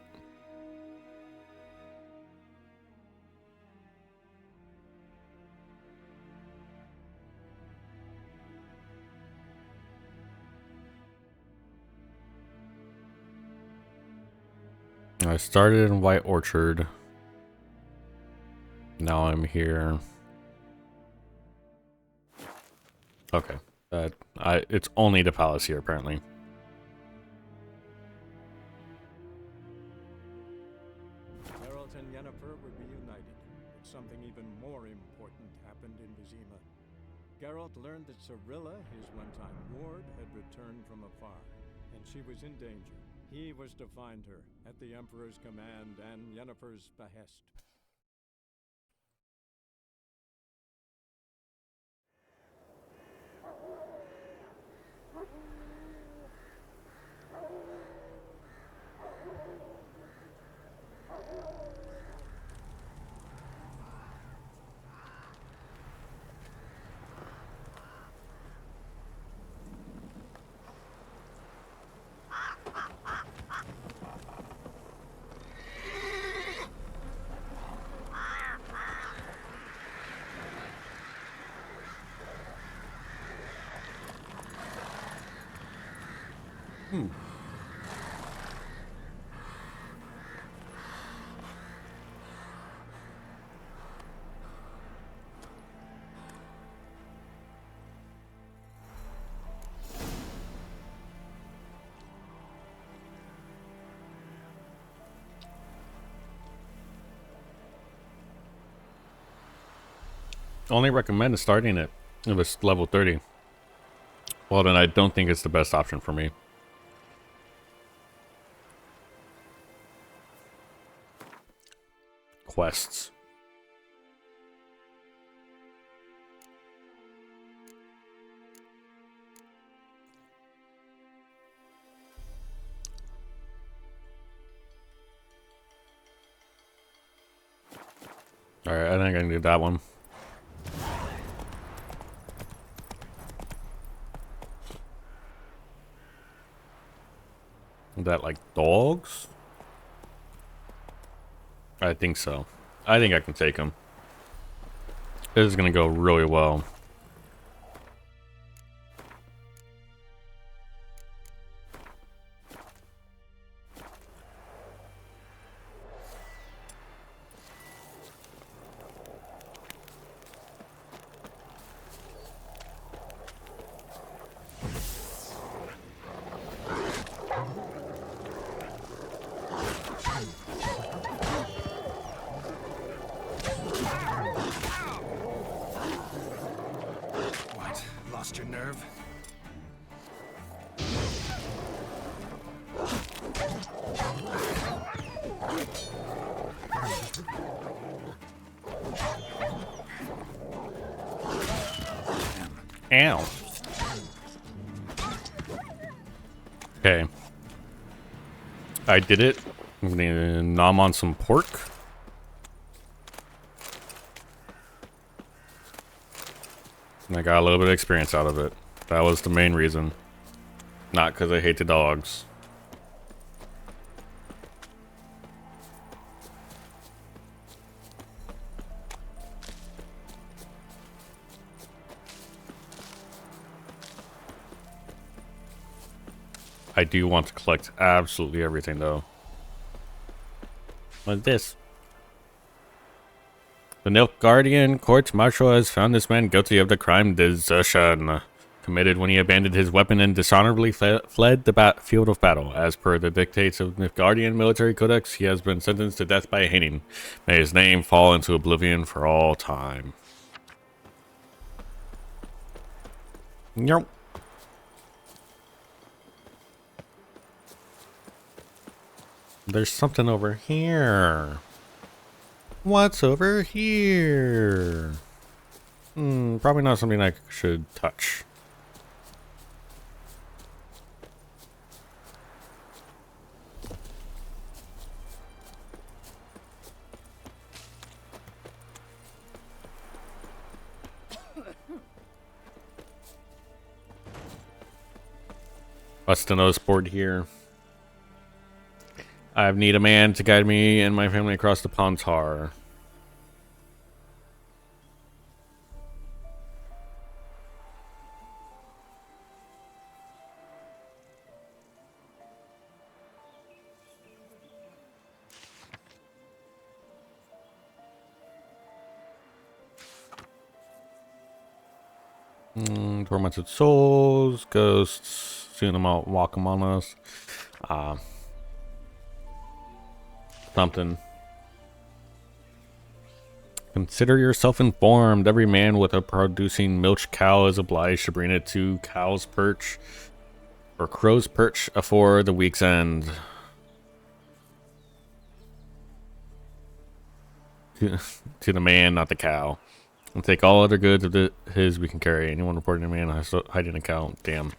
I started in White Orchard. Now I'm here. Okay. It's only the palace here, apparently. Geralt and Yennefer were reunited, but something even more important happened in Vizima. Geralt learned that Cirilla, his one-time ward, had returned from afar, and she was in danger. He was to find her, at the Emperor's command and Yennefer's behest. only recommend starting it if it's level 30. Well, then I don't think it's the best option for me. Quests. Alright, I think I can do that one. Is that like dogs? I think so. I think I can take them. This is gonna go really well. What? Lost your nerve? Ow. Okay. I did it. I'm gonna nom on some pork. And I got a little bit of experience out of it. That was the main reason. Not because I hate the dogs. I do want to collect absolutely everything, though. What's this? The Nilk Guardian Court-Martial has found this man guilty of the crime desertion, committed when he abandoned his weapon and dishonorably fled the field of battle. As per the dictates of the Guardian Military Codex, he has been sentenced to death by hanging. May his name fall into oblivion for all time. Nope. There's something over here. What's over here? Probably not something I should touch. What's the nose board here? I need a man to guide me and my family across the Pontar. Tormented souls, ghosts, soon them out, walk among us. Something. Consider yourself informed. Every man with a producing milch cow is obliged to bring it to Cow's Perch or Crow's Perch afore the week's end. To the man, not the cow. And take all other goods of his we can carry. Anyone reporting a man hiding a cow. Damn.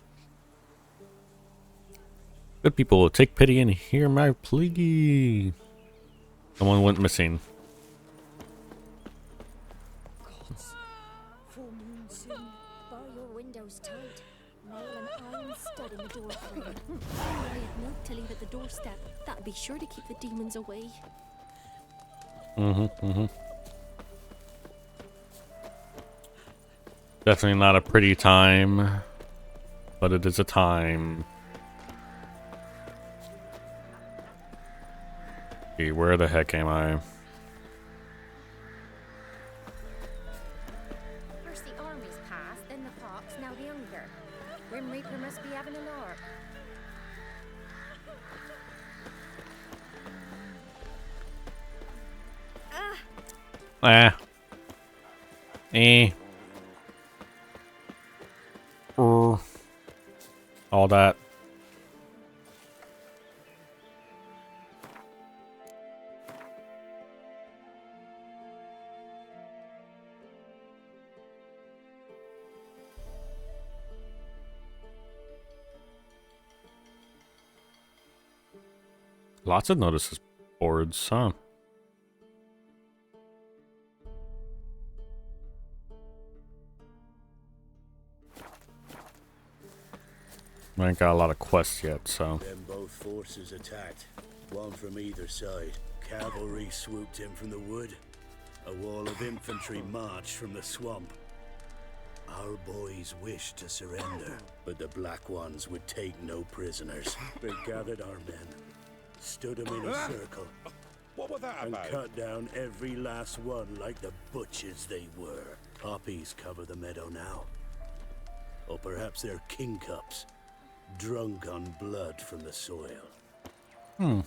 Good people, take pity and hear my plea. Someone went missing. Full moon soon. Bar your windows tight. Nail an iron stud in the door frame. I had milk to leave at the doorstep. That'd be sure to keep the demons away. Definitely not a pretty time, but it is a time. Okay, where the heck am I? First the army's passed, then the pox, now the hunger. Grim Reaper must be having a lark. All that. Lots of notices boards, huh? I ain't got a lot of quests yet, so. Then both forces attacked, one from either side. Cavalry swooped in from the wood. A wall of infantry marched from the swamp. Our boys wished to surrender, but the Black Ones would take no prisoners. They gathered our men, stood them in a circle, What was that and about? cut down every last one like the butchers they were. Poppies cover the meadow now. Or perhaps they're kingcups, drunk on blood from the soil. Hmm.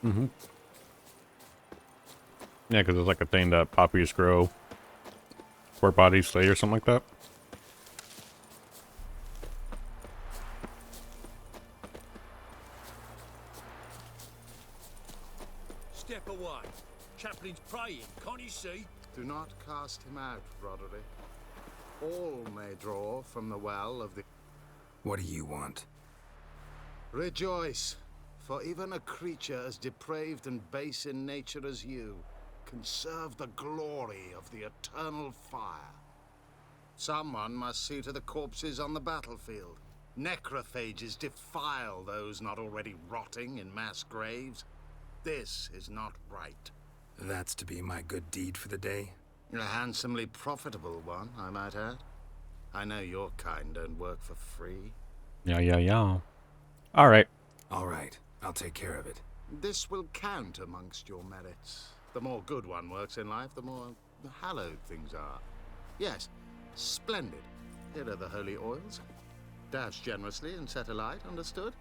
Mm-hmm. Yeah, because it's like a thing that poppies grow where bodies lay or something like that. Step away. Chaplain's praying, can't you see? Do not cast him out, Roderick. All may draw from the well of the... What do you want? Rejoice, for even a creature as depraved and base in nature as you can serve the glory of the eternal fire. Someone must see to the corpses on the battlefield. Necrophages defile those not already rotting in mass graves. This is not right. That's to be my good deed for the day? A handsomely profitable one, I might add. I know your kind don't work for free. Yeah. Alright. Alright, I'll take care of it. This will count amongst your merits. The more good one works in life, the more hallowed things are. Yes, splendid. Here are the holy oils. Dash generously and set alight, understood?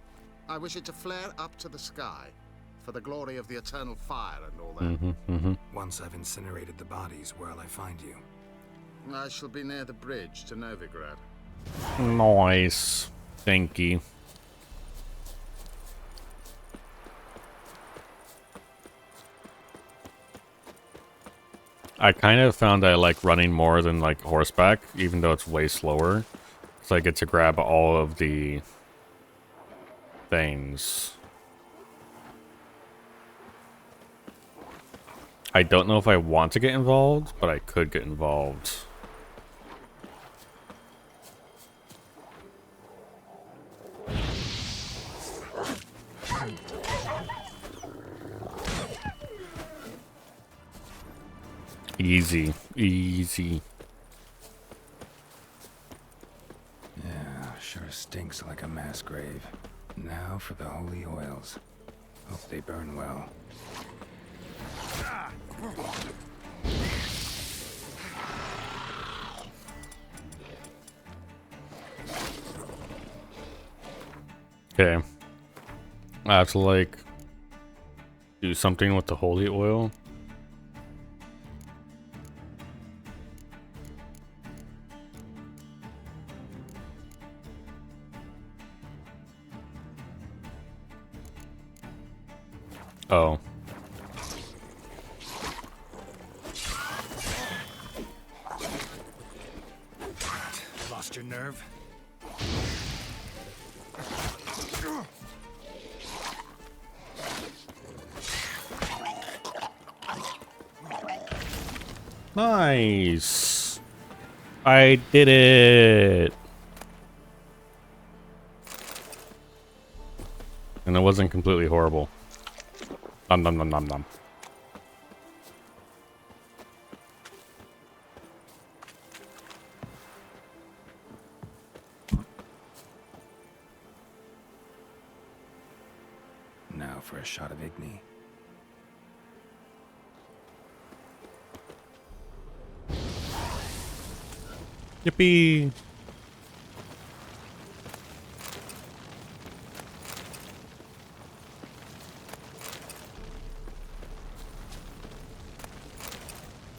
I wish it to flare up to the sky, for the glory of the eternal fire and all that. Once I've incinerated the bodies, where'll I find you? I shall be near the bridge to Novigrad. Nice. Thank you. I kind of found I like running more than like horseback, even though it's way slower. So I get to grab all of the things. I don't know if I want to get involved, but I could get involved. Easy. Yeah, sure stinks like a mass grave. Now for the holy oils. Hope they burn well. Okay. I have to like do something with the holy oil. Oh. Lost your nerve? Nice. I did it. And it wasn't completely horrible. Nom nom nom nom nom. Now for a shot of Igni. Yippee.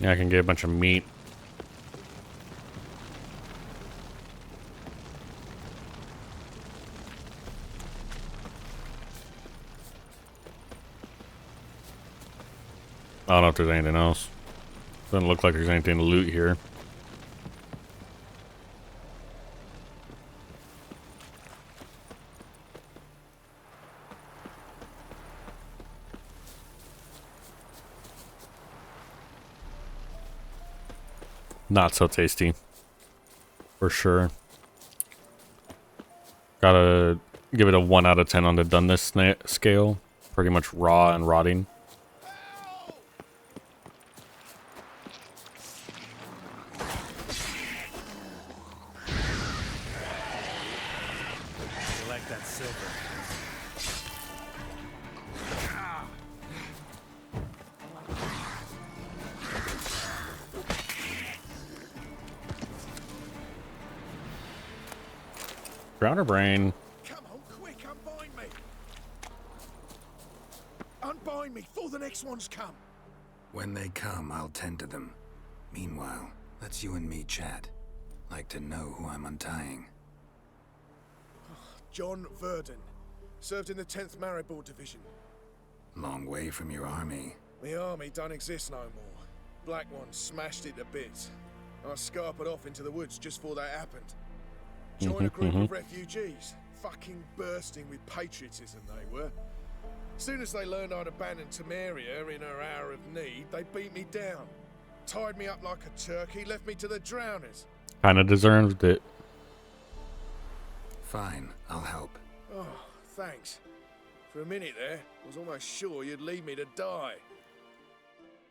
Yeah, I can get a bunch of meat. I don't know if there's anything else. Doesn't look like there's anything to loot here. Not so tasty. For sure. Gotta give it a 1 out of 10 on the doneness scale. Pretty much raw and rotting. You like that silver? Grounder brain. Come on, quick, unbind me! Unbind me before the next ones come! When they come, I'll tend to them. Meanwhile, let's you and me chat. Like to know who I'm untying. John Verdon. Served in the 10th Maribor Division. Long way from your army. My army don't exist no more. Black One smashed it to bits. I scarpered off into the woods just before that happened. Joined a group of refugees. Fucking bursting with patriotism they were. Soon as they learned I'd abandoned Temeria in her hour of need, they beat me down. Tied me up like a turkey, left me to the drowners. Kinda deserved it. Fine, I'll help. Oh, thanks. For a minute there, I was almost sure you'd leave me to die.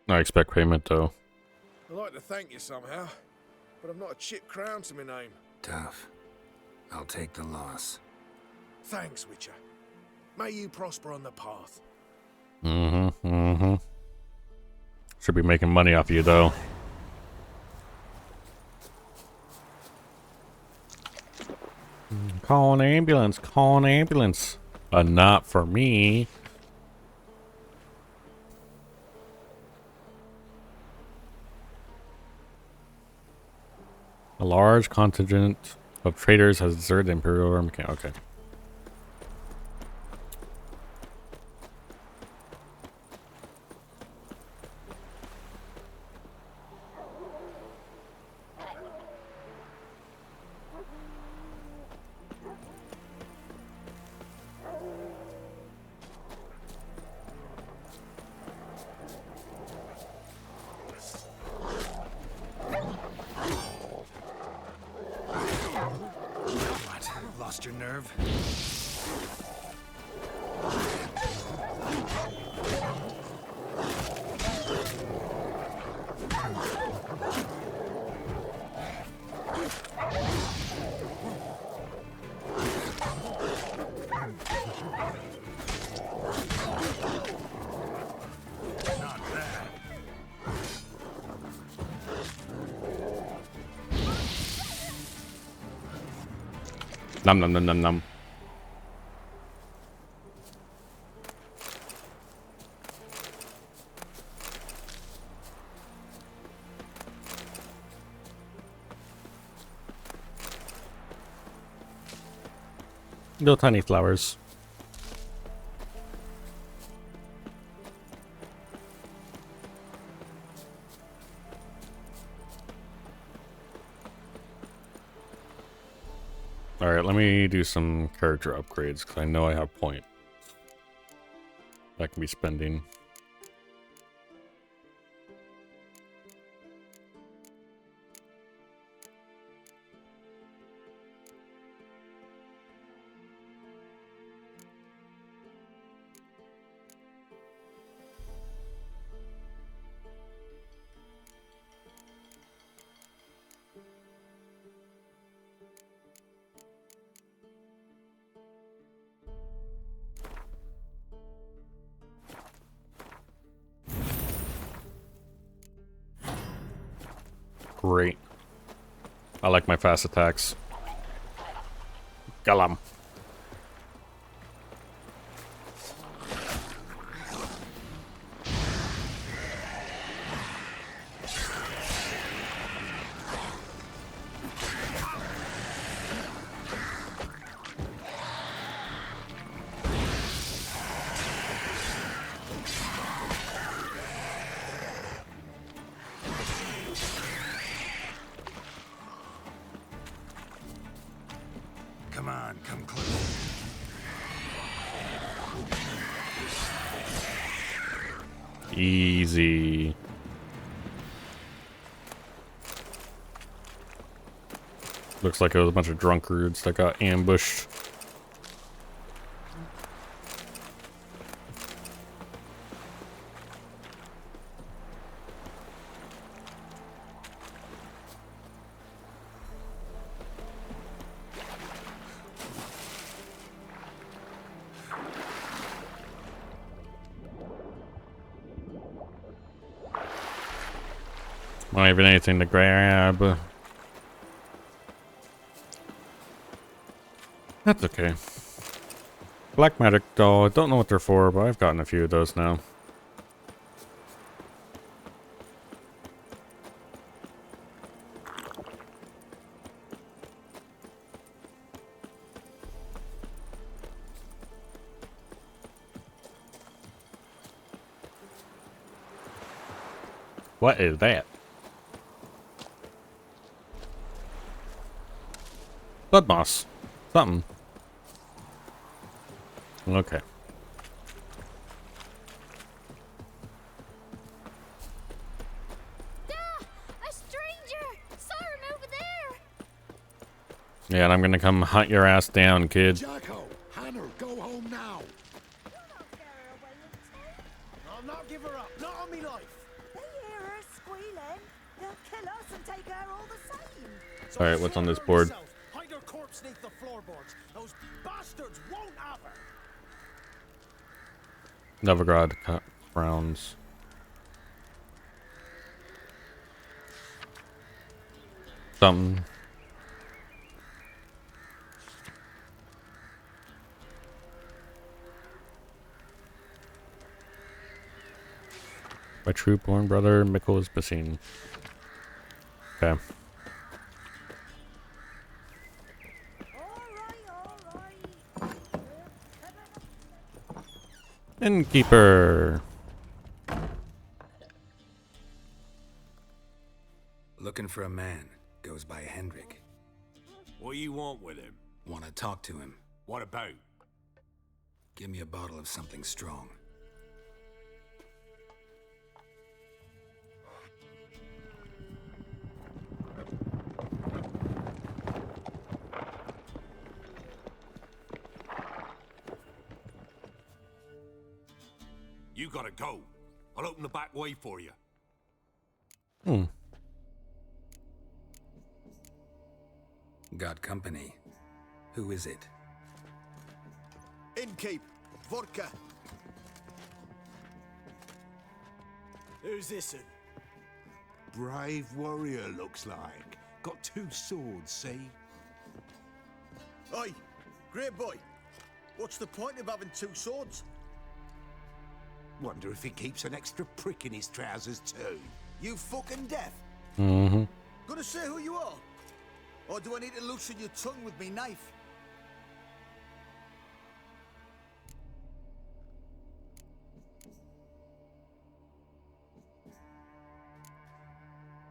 I expect payment though. I'd like to thank you somehow, but I've not a chip crown to my name. Tough. I'll take the loss. Thanks, Witcher. May you prosper on the path. Should be making money off you though. Call an ambulance, call an ambulance. Not for me. A large contingent of traders has deserted the Imperial Army. Okay. Lost your nerve? Not bad. Num num num num num. Little tiny flowers. Alright, let me do some character upgrades because I know I have points I can be spending. Great. I like my fast attacks. Galam. Easy. Looks like it was a bunch of drunkards that got ambushed. Not even anything to grab. That's okay. Black magic doll. I don't know what they're for, but I've gotten a few of those now. What is that? Blood moss. Something. Okay. A stranger! Saw him over there! Yeah, and I'm gonna come hunt your ass down, kid. Jacko, Hannah, go home now. I'll not give her up. Not on me life. They hear her squealing. They'll kill us and take her all the same. So Alright, what's on this slaughter her board? yourself. Hide her corpse beneath the floorboards. Those bastards won't have her. Novigrad frowns. Something. My true born brother, Mikkel, is missing. Okay. Innkeeper. Looking for a man. Goes by Hendrik. What do you want with him? Want to talk to him. What about? Give me a bottle of something strong. You gotta go. I'll open the back way for you. Got company. Who is it? Innkeep. Vodka. Who's this one? Brave warrior, looks like. Got 2 swords, see? Oi, great boy. What's the point of having 2 swords? Wonder if he keeps an extra prick in his trousers too. You fucking deaf? Mm-hmm. Gonna say who you are? Or do I need to loosen your tongue with me knife?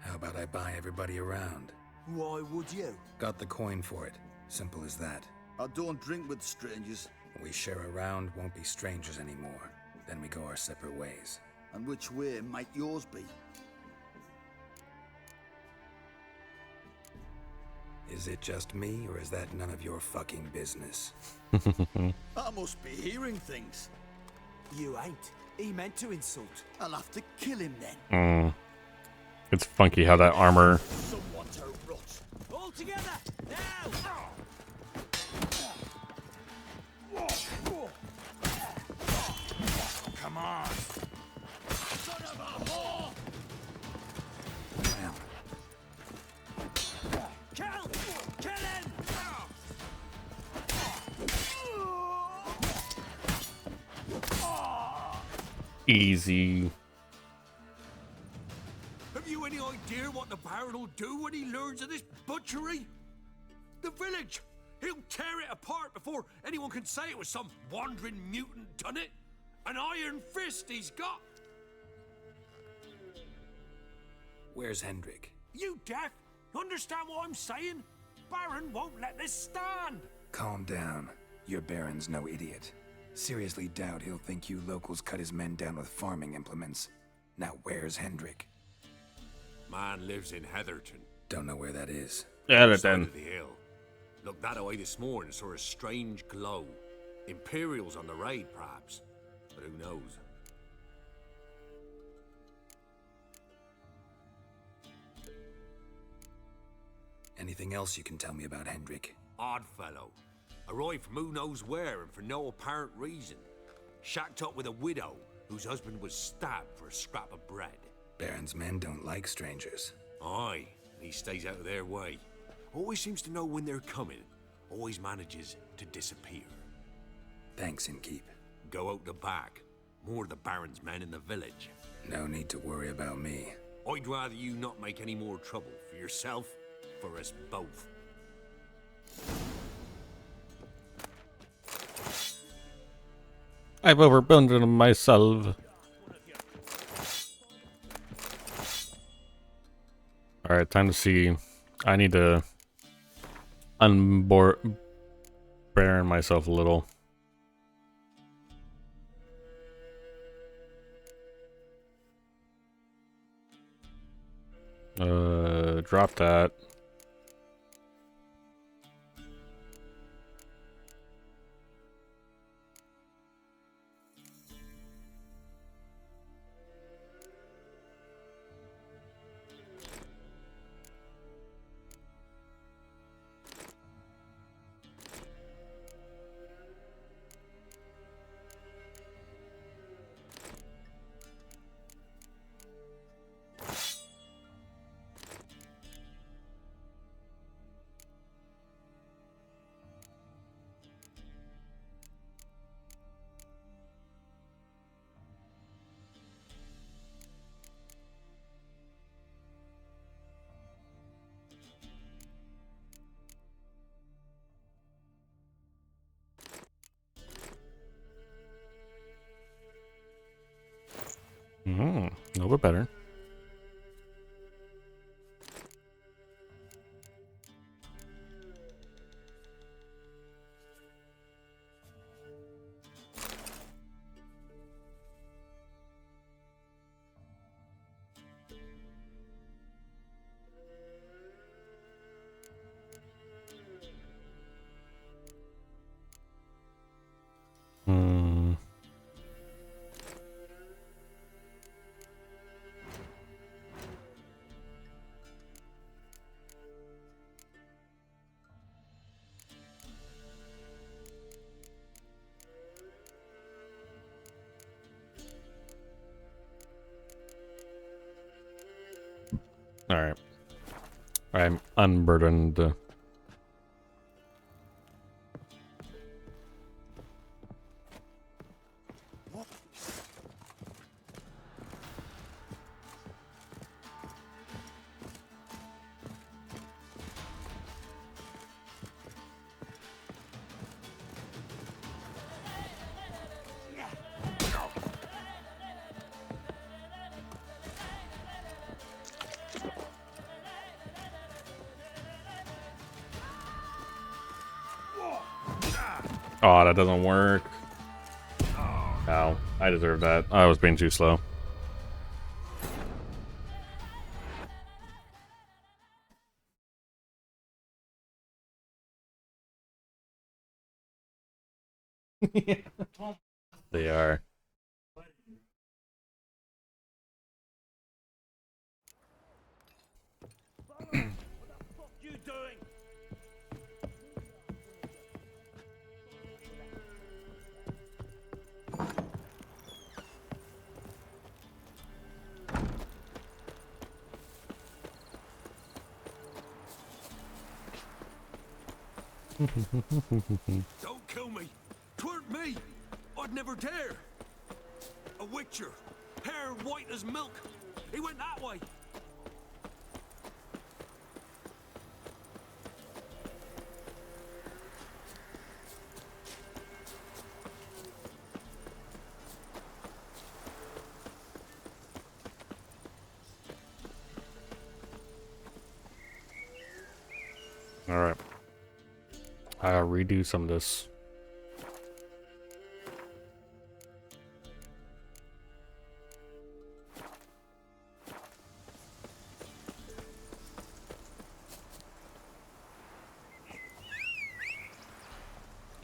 How about I buy everybody around? Why would you? Got the coin for it. Simple as that. I don't drink with strangers. We share a round, won't be strangers anymore. Then we go our separate ways. And which way might yours be? Is it just me, or is that none of your fucking business? I must be hearing things. You ain't. He meant to insult. I'll have to kill him then. It's funky how that armor. Someone to rot. All together, now! Come on. Son of a whore! Kill! Kill him! Easy. Have you any idea what the Baron will do when he learns of this butchery? The village! He'll tear it apart before anyone can say it was some wandering mutant done it. An iron fist he's got. Where's Hendrik? You deaf? Understand what I'm saying? Baron won't let this stand. Calm down. Your Baron's no idiot. Seriously doubt he'll think you locals cut his men down with farming implements. Now where's Hendrik? Man lives in Heatherton. Don't know where that is. Yeah, Side then. of the hill. Looked that away this morning, saw a strange glow. Imperials on the raid, perhaps. But who knows? Anything else you can tell me about Hendrik? Odd fellow. Arrived from who knows where and for no apparent reason. Shacked up with a widow whose husband was stabbed for a scrap of bread. Baron's men don't like strangers. Aye, and he stays out of their way. Always seems to know when they're coming. Always manages to disappear. Thanks, Innkeep. Go out the back. More of the Baron's men in the village. No need to worry about me. I'd rather you not make any more trouble for yourself, for us both. I've overburdened myself. Alright, time to see. I need to unburden myself a little. Drop that. A little bit better. Alright. I'm unburdened. Oh, that doesn't work. Ow. I deserve that. I was being too slow. They are. Don't kill me! 'Tweren't me! I'd never dare! A witcher, hair white as milk. He went that way. Alright. I'll redo some of this.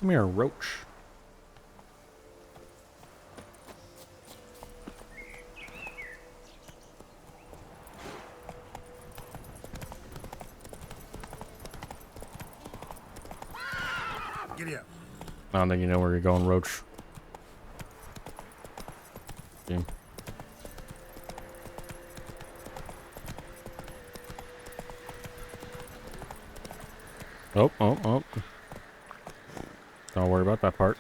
Come here, roach. Giddy up. I don't think you know where you're going, roach. Okay. Oh. Don't worry about that part.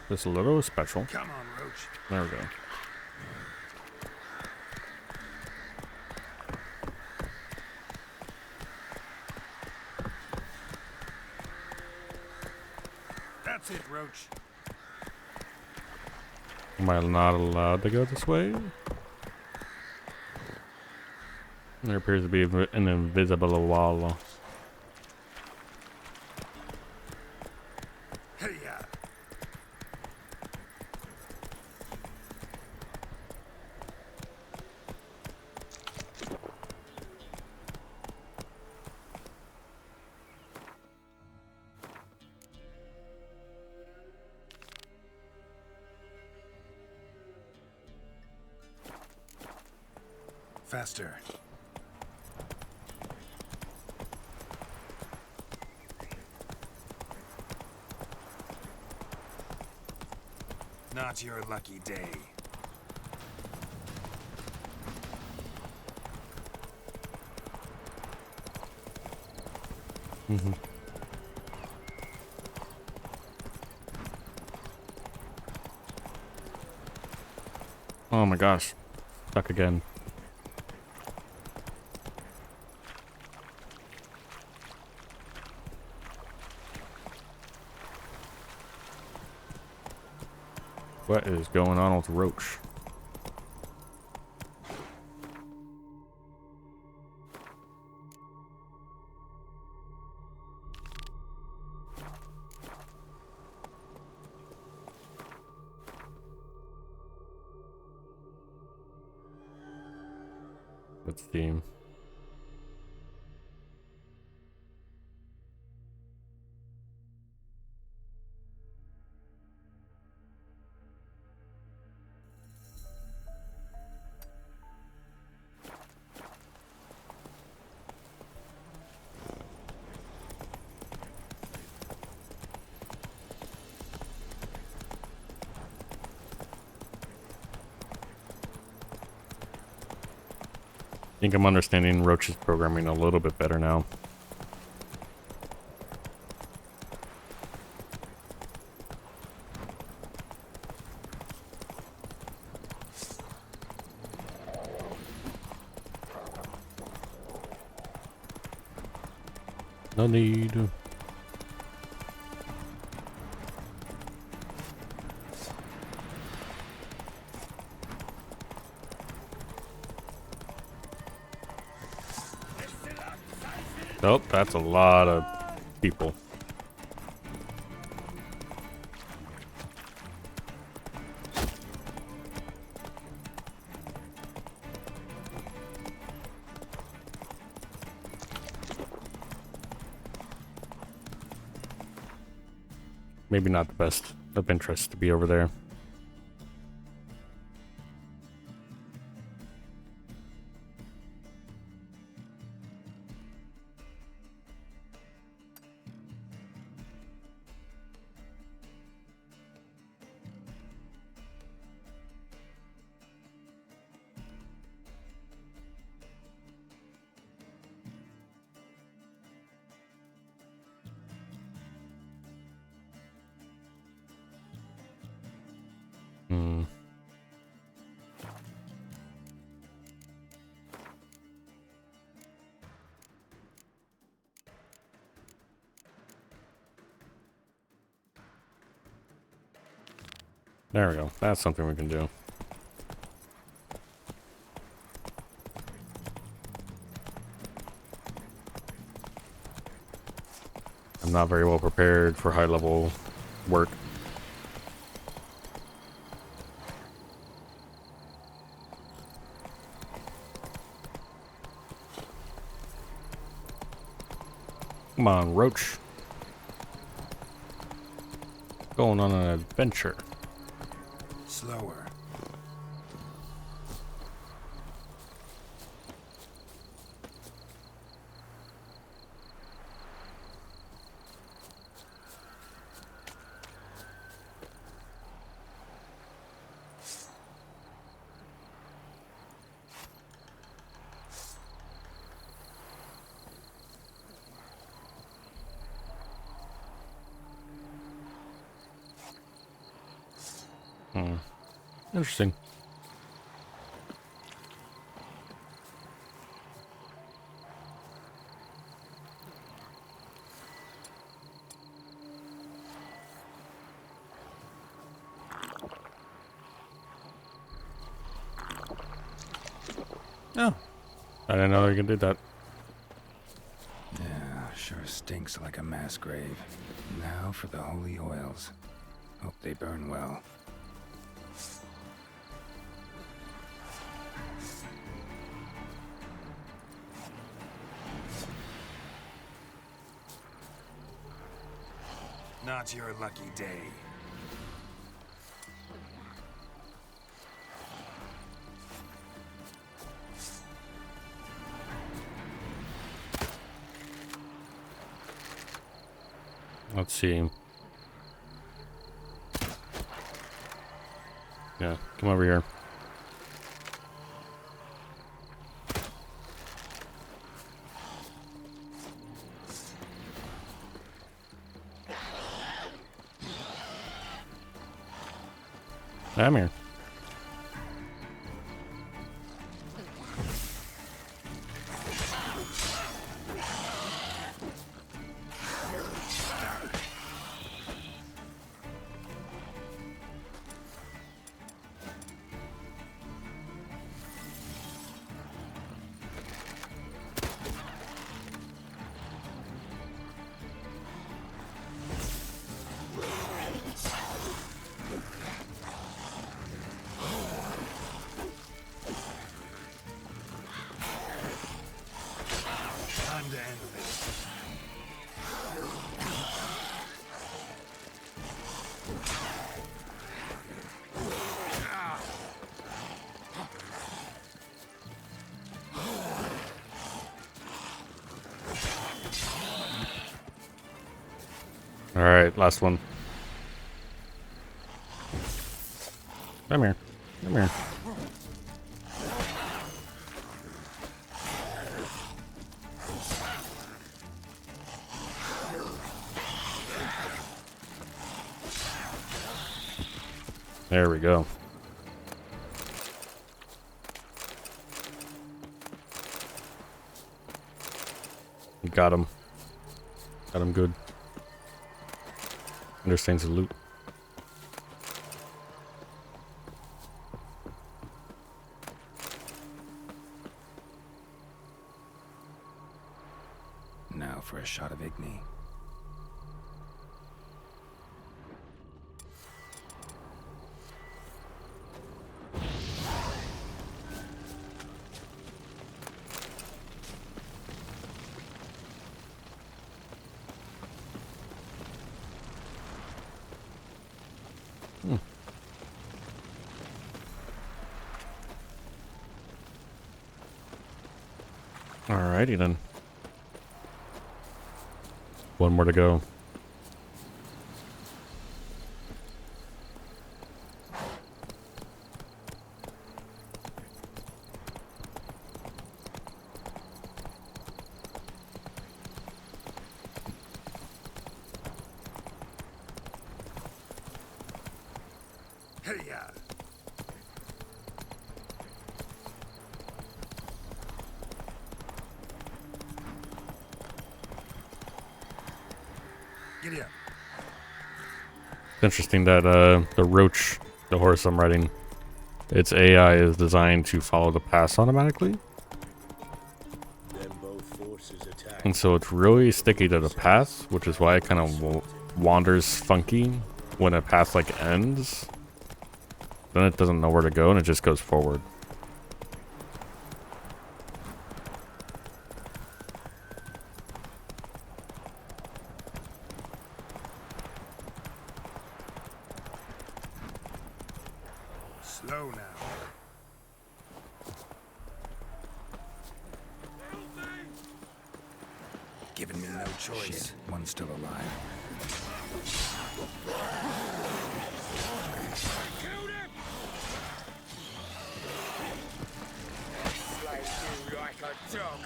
Just a little special. Come on, roach. There we go. That's it, roach. Am I not allowed to go this way? There appears to be an invisible wall. Hey-ya. Faster. Not your lucky day. Mm-hmm. Oh my gosh. Stuck again. What is going on with Roach? What's the theme? I think I'm understanding Roach's programming a little bit better now. No need. Nope, that's a lot of people. Maybe not the best of interest to be over there. There we go. That's something we can do. I'm not very well prepared for high level work. Come on, Roach. going on an adventure. Slower. Interesting. Oh. I didn't know you could do that. Yeah, sure stinks like a mass grave. Now for the holy oils. Hope they burn well. Not your lucky day. Let's see. Yeah, come over here. I'm here. Time to end this. All right, last one. Come here. Come here. There we go. Got him. Got him good. Understands the loot. Now for a shot of Igni. Alrighty then. One more to go. Hey-ya. Giddy up. It's interesting that the roach, the horse I'm riding, its AI is designed to follow the paths automatically. And so it's really sticky to the path, which is why it kind of wanders funky when a path like ends. Then it doesn't know where to go and it just goes forward. choice. Shit, one's still alive. Killed him! Slay you like a dog.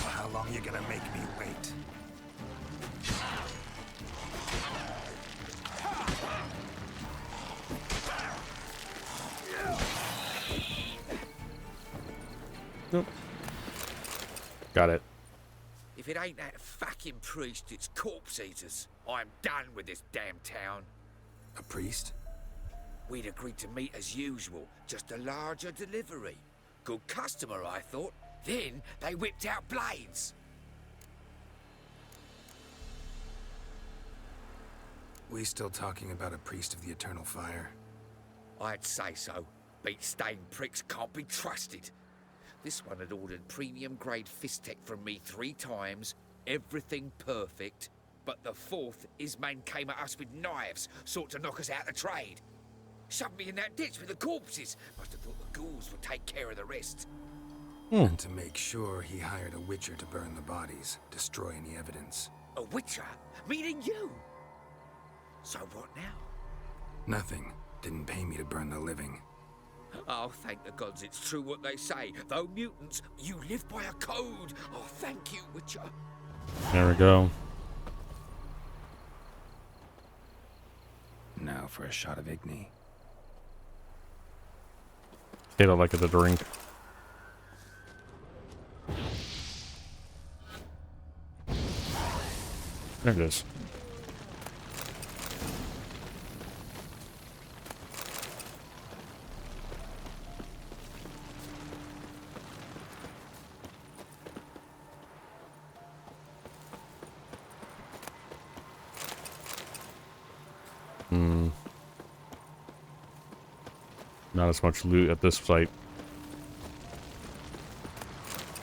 How long you gonna make me wait? Nope. Got it. If it ain't that fucking priest, it's corpse eaters. I'm done with this damn town. A priest? We'd agreed to meet as usual, just a larger delivery. Good customer, I thought. Then they whipped out blades. We still talking about a priest of the eternal fire? I'd say so. Beat-stained pricks can't be trusted. This one had ordered premium-grade fist tech from me 3 times, everything perfect, but the 4th, his men came at us with knives, sought to knock us out of trade. Shoved me in that ditch with the corpses. Must have thought the ghouls would take care of the rest. And to make sure, he hired a witcher to burn the bodies, destroy any evidence. A witcher? Meaning you? So what now? Nothing. Didn't pay me to burn the living. Oh, thank the gods it's true what they say. Though mutants, you live by a code. Oh, thank you, Witcher. There we go. Now for a shot of Igni. Taste like it's a drink. There it is. Not as much loot at this site.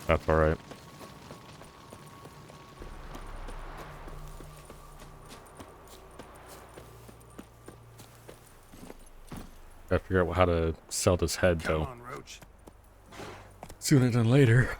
That's alright. Gotta figure out how to sell this head, though. Come on, Roach. Sooner than later.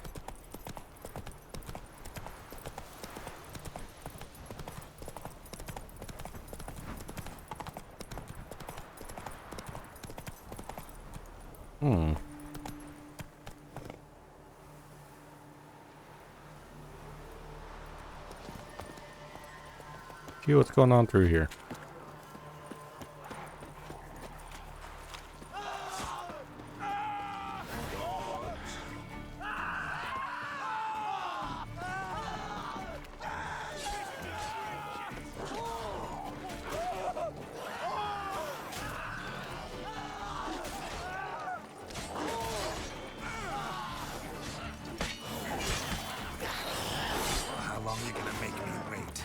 See what's going on through here. How long you gonna make me wait?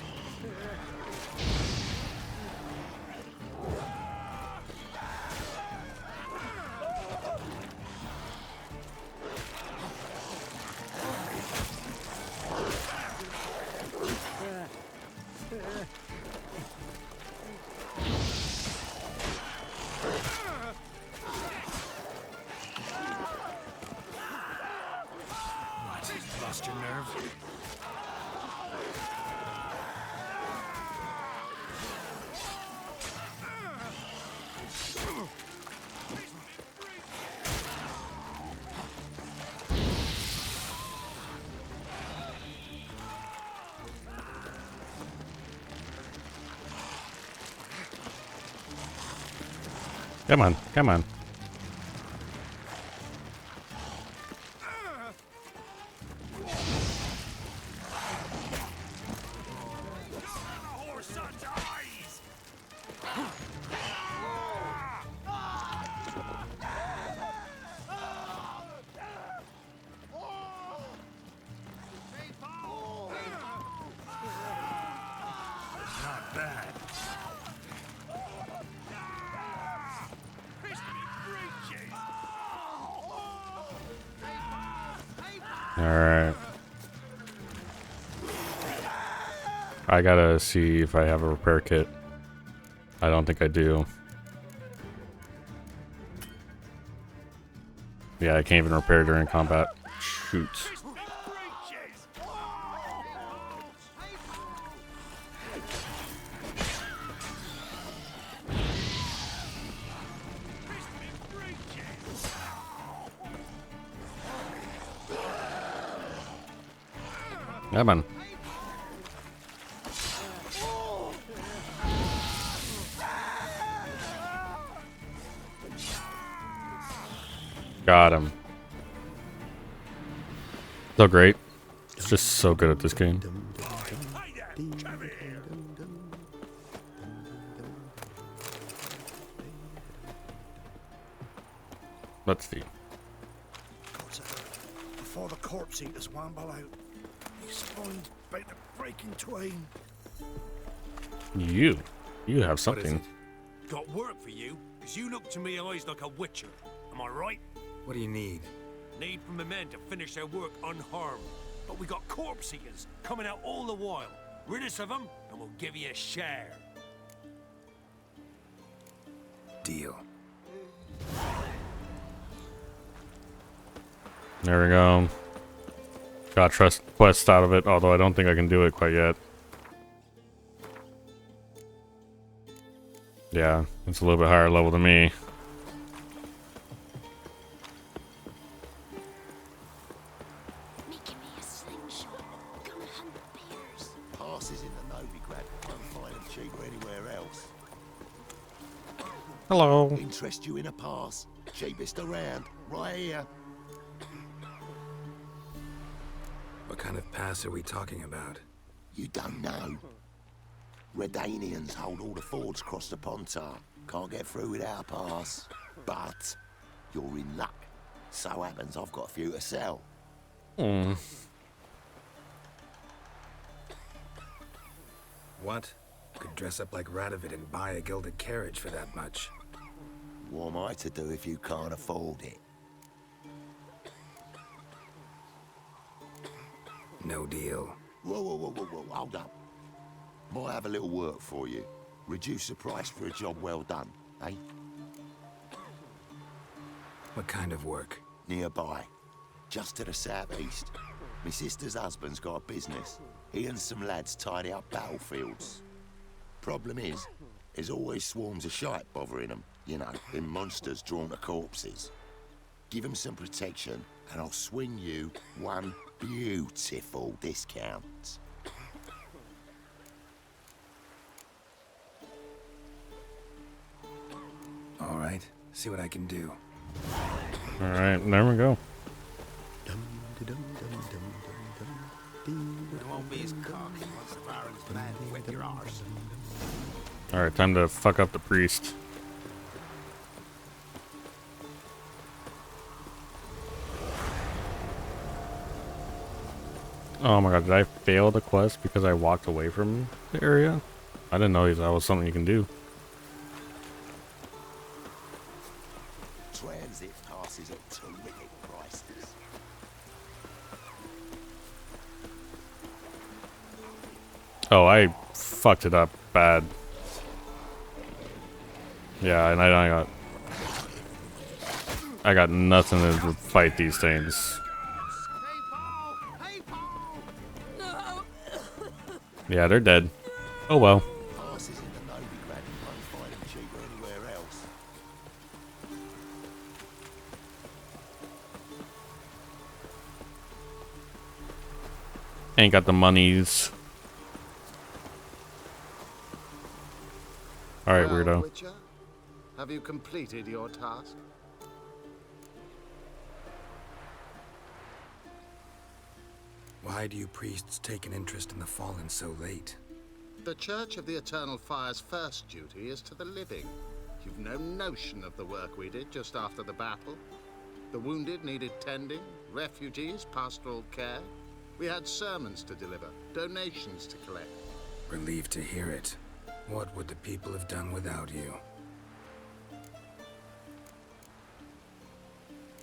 What? Lost your nerve? Come on, come on. Not bad. Alright. I gotta see if I have a repair kit. I don't think I do. Yeah, I can't even repair during combat. Shoot. Yeah, man. Got him. So great. It's just so good at this game. Let's see. Before the corpse eaters wamble out, you spined about to break in twain. You have something. Got work for you, because you look to me eyes like a witcher. Am I right? What do you need? Need from the men to finish their work unharmed. But we got corpse eaters coming out all the while. Rid us of them, and we'll give you a share. Deal. There we go. Got trust quest out of it, although I don't think I can do it quite yet. Yeah, it's a little bit higher level than me. Making me a slingshot. Gonna hunt bears. Passes in the Novigrad. Won't find them cheaper anywhere else. Hello. Interest you in a pass? Cheapest around. Right here. What kind of pass are we talking about? You don't know. Redanians hold all the fords across the Pontar. Can't get through without a pass. But you're in luck. So happens I've got a few to sell. What? Could dress up like Radovid and buy a gilded carriage for that much. What am I to do if you can't afford it? No deal. Whoa, hold up. Might have a little work for you. Reduce the price for a job well done, eh? What kind of work? Nearby. Just to the southeast. My sister's husband's got a business. He and some lads tidy up battlefields. Problem is, there's always swarms of shite bothering them. You know, them monsters drawn to corpses. Give them some protection, and I'll swing you one beautiful discount. All right, see what I can do. All right, there we go. It won't be as cocky once the Baron's mad and whip your arse. All right, time to fuck up the priest. Oh my god, did I fail the quest because I walked away from the area? I didn't know that was something you can do. Transit passes at terrific prices. Oh, I fucked it up bad. Yeah, and I got nothing to fight these things. Yeah, they're dead. Oh well. Passes in the Novigrad, won't find them cheaper anywhere else. Ain't got the monies. Alright, Well, weirdo. Witcher, have you completed your task? Why do you priests take an interest in the fallen so late? The Church of the Eternal Fire's first duty is to the living. You've no notion of the work we did just after the battle. The wounded needed tending, refugees, pastoral care. We had sermons to deliver, donations to collect. Relieved to hear it. What would the people have done without you?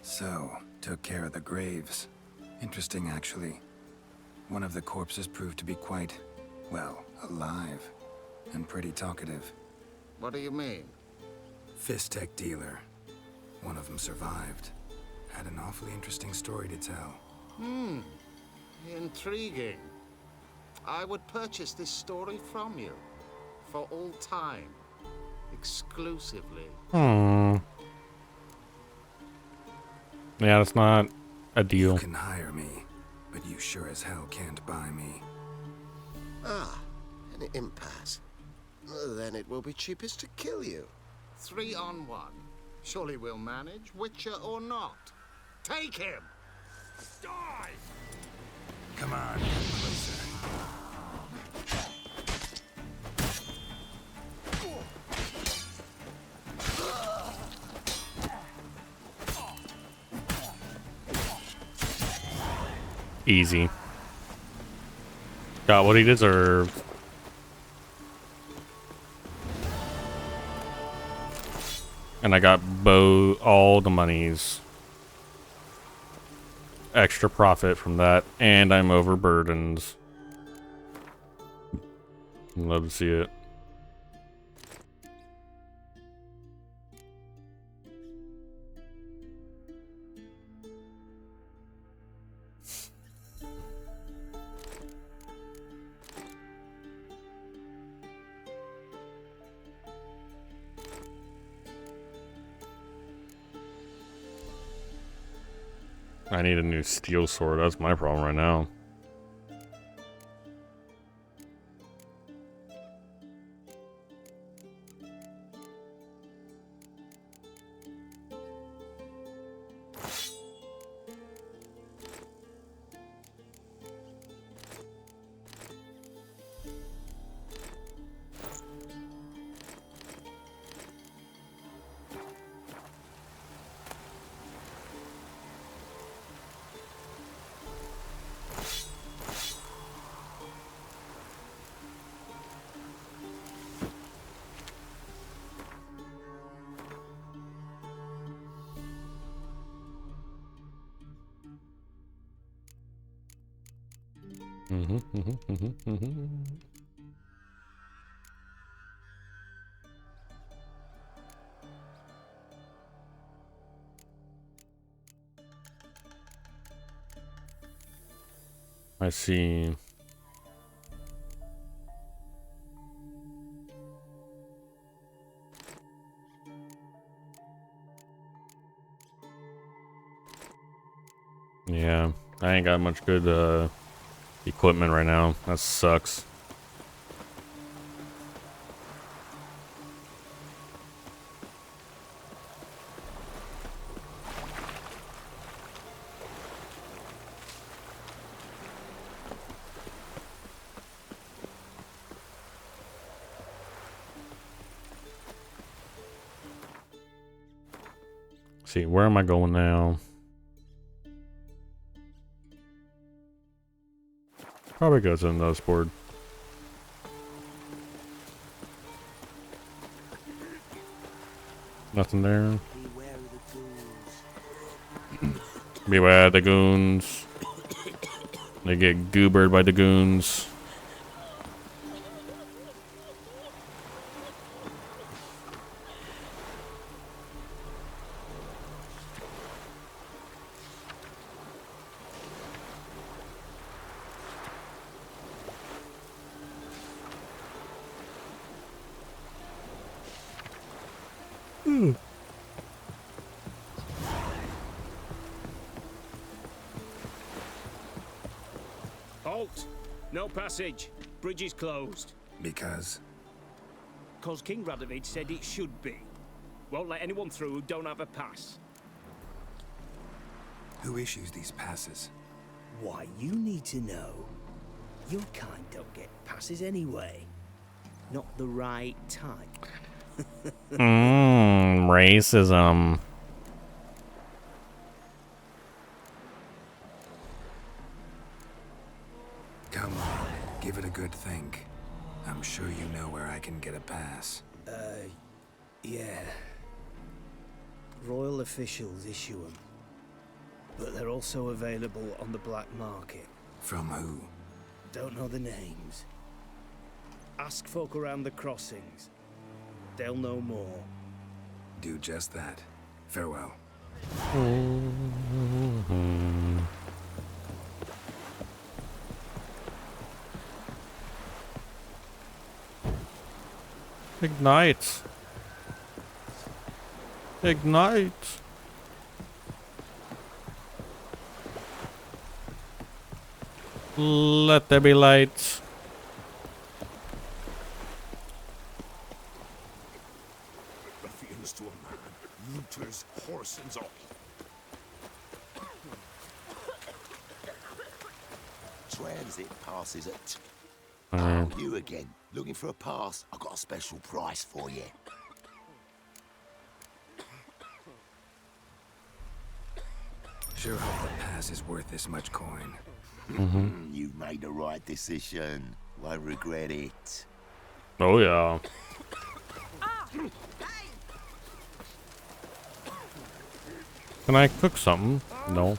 So, took care of the graves. Interesting, actually. One of the corpses proved to be quite, well, alive. And pretty talkative. What do you mean? Fist tech dealer. One of them survived. Had an awfully interesting story to tell. Intriguing. I would purchase this story from you. For all time. Exclusively. Yeah, that's not a deal. You can hire me, but you sure as hell can't buy me. Ah, an impasse. Then it will be cheapest to kill you. 3 on 1. Surely we'll manage, Witcher or not. Take him! Die! Come on, get closer. Easy. Got what he deserved. And I got all the monies. Extra profit from that. And I'm overburdened. Love to see it. I need a new steel sword. That's my problem right now. I see. Yeah, I ain't got much good equipment right now. That sucks. See, where am I going now? Probably goes to another board. Nothing there. Beware the goons. They get goobered by the goons. Halt! No passage. Bridge is closed. Because? Cause King Radovid said it should be. Won't let anyone through who don't have a pass. Who issues these passes? Why, you need to know. Your kind don't get passes anyway. Not the right type. Racism. Come on, give it a good think. I'm sure you know where I can get a pass. Yeah. Royal officials issue them. But they're also available on the black market. From who? Don't know the names. Ask folk around the crossings. they'll know more. Do just that. Farewell. Ignite. Ignite. Let there be light. Ruffians to a man, looters, horsens all. Transit passes at... Alright. Oh, you again. Looking for a pass? I got a special price for you. Sure hope the pass is worth this much coin. You've made the right decision. Won't regret it. Oh yeah. Can I cook something? No.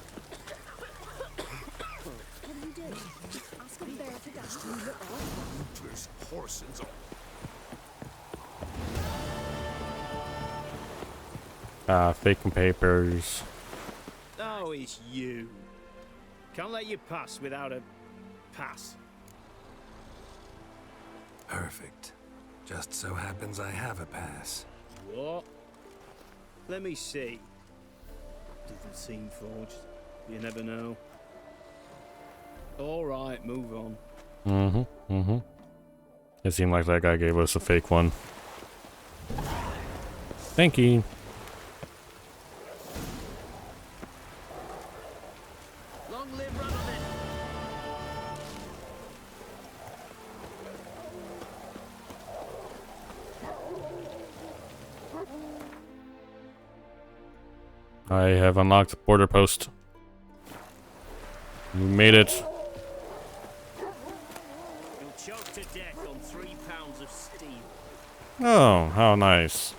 Looters, horsens all. Faking papers. Oh, it's you. Can't let you pass without a pass. Perfect. Just so happens I have a pass. What? Let me see. Doesn't seem forged. You never know. Alright, move on. It seemed like that guy gave us a fake one. Thank you. Long live Ramadan. I have unlocked the border post. We made it. You'll choke to death on 3 pounds of steel. Oh, how nice.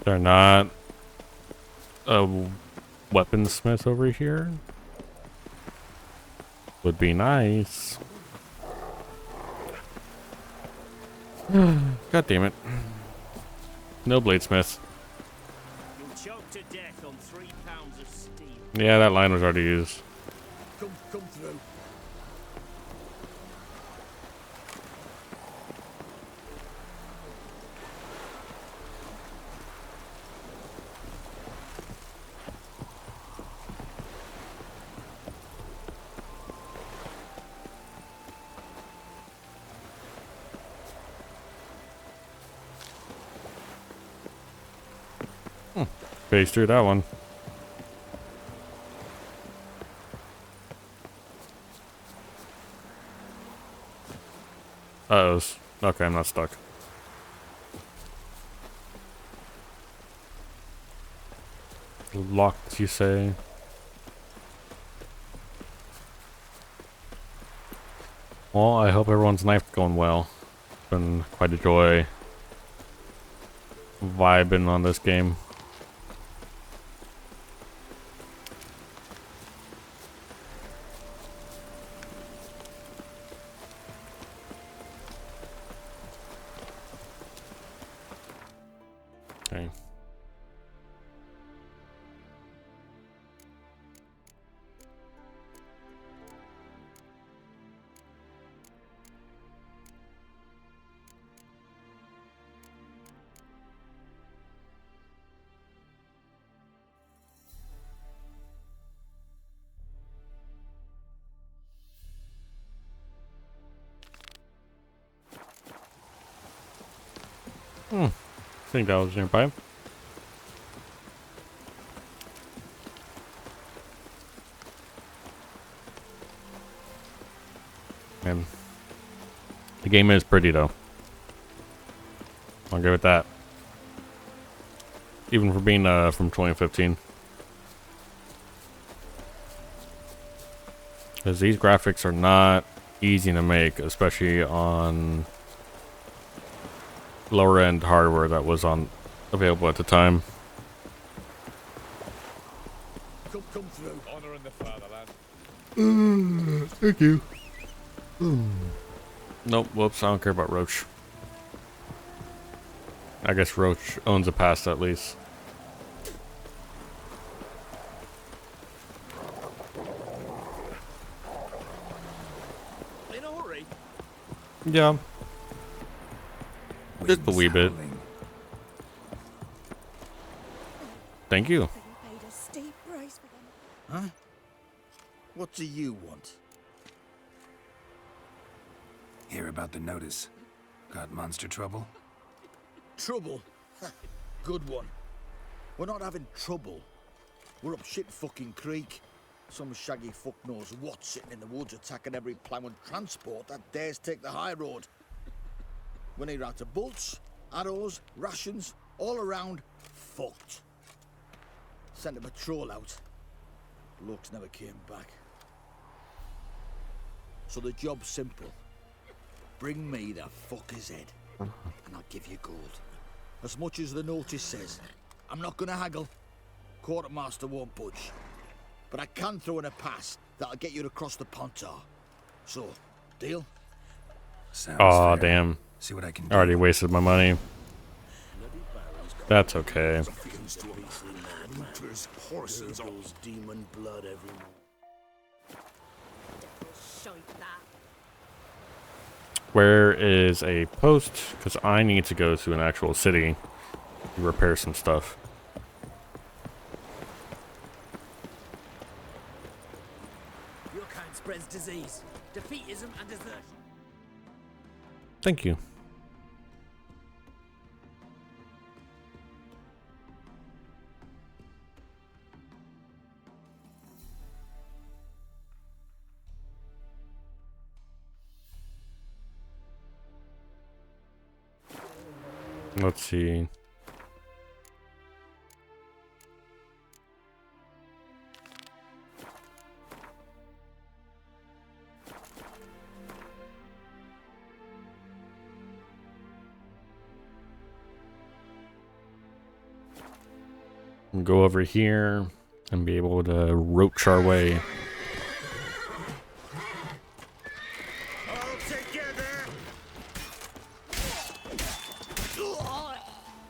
They're not a weaponsmith over here. Would be nice. God damn it. No bladesmith. You'll choke to death on 3 pounds of steel. Yeah, that line was already used. Come through. Phase through that one. Okay, I'm not stuck. Locked, you say? Well, I hope everyone's night's going well. It's been quite a joy vibing on this game. Okay. I think that was nearby. And the game is pretty though. I'll give it that. Even for being from 2015. Because these graphics are not easy to make, especially on lower end hardware that was on available at the time. Come through. Honor in the fatherland. Thank you. Nope, whoops, I don't care about Roach. I guess Roach owns a past at least. In a hurry. Yeah. Just a wee bit. Thank you. Paid a steep price for them. Huh? What do you want? Hear about the notice? Got monster trouble? Trouble? Good one. We're not having trouble. We're up shit fucking creek. Some shaggy fuck knows what sitting in the woods attacking every plough and transport that dares take the high road. We need out of bolts, arrows, rations, all around fucked. Sent a patrol out. Blokes never came back. So the job's simple. Bring me the fucker's head, and I'll give you gold. As much as the notice says. I'm not gonna haggle. Quartermaster won't budge. But I can throw in a pass that'll get you across the Pontar. So, deal? Aw, damn. See what I can I already wasted my money. That's okay. Horses, demon blood everywhere. Where is a post? Because I need to go to an actual city to repair some stuff. Your kind spreads disease, defeatism, and desertion. Thank you. Let's see. Go over here and be able to roach our way.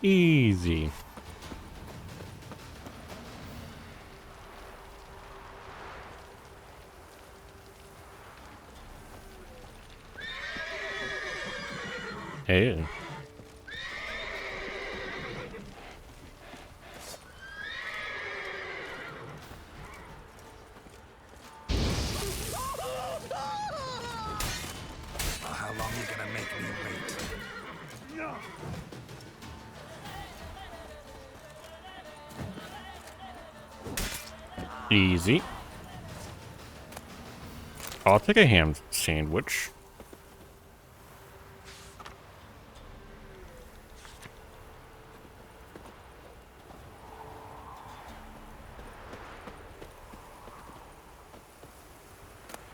Easy. Hey. How long you gonna make me wait? Easy. I'll take a ham sandwich.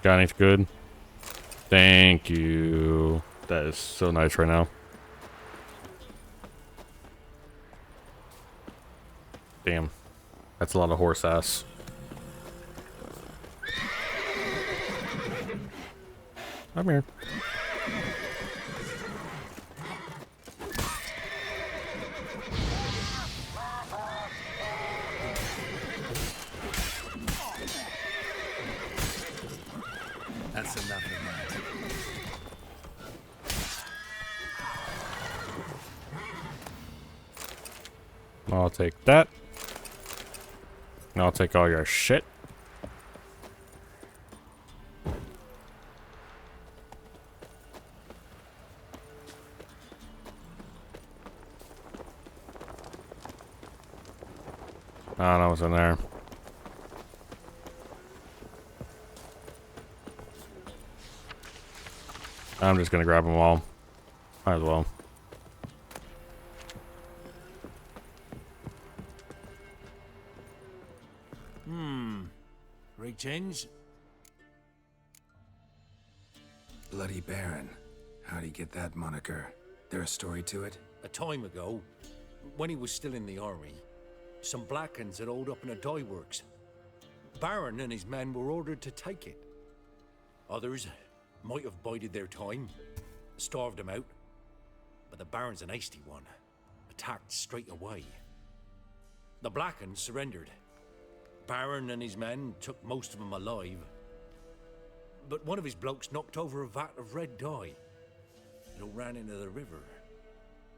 Got anything good? Thank you. That is so nice right now. Damn. That's a lot of horse ass. I'm here. That's enough of that. I'll take that. And I'll take all your shit. I don't know what's in there. I'm just gonna grab them all. Might as well. Rig change? Bloody Baron. How'd he get that moniker? There a story to it? A time ago, when he was still in the army, some Blackens had holed up in a dye works. Baron and his men were ordered to take it. Others might have bided their time, starved them out, but the Baron's an hasty one, attacked straight away. The Blackens surrendered. Baron and his men took most of them alive, but one of his blokes knocked over a vat of red dye. It all ran into the river.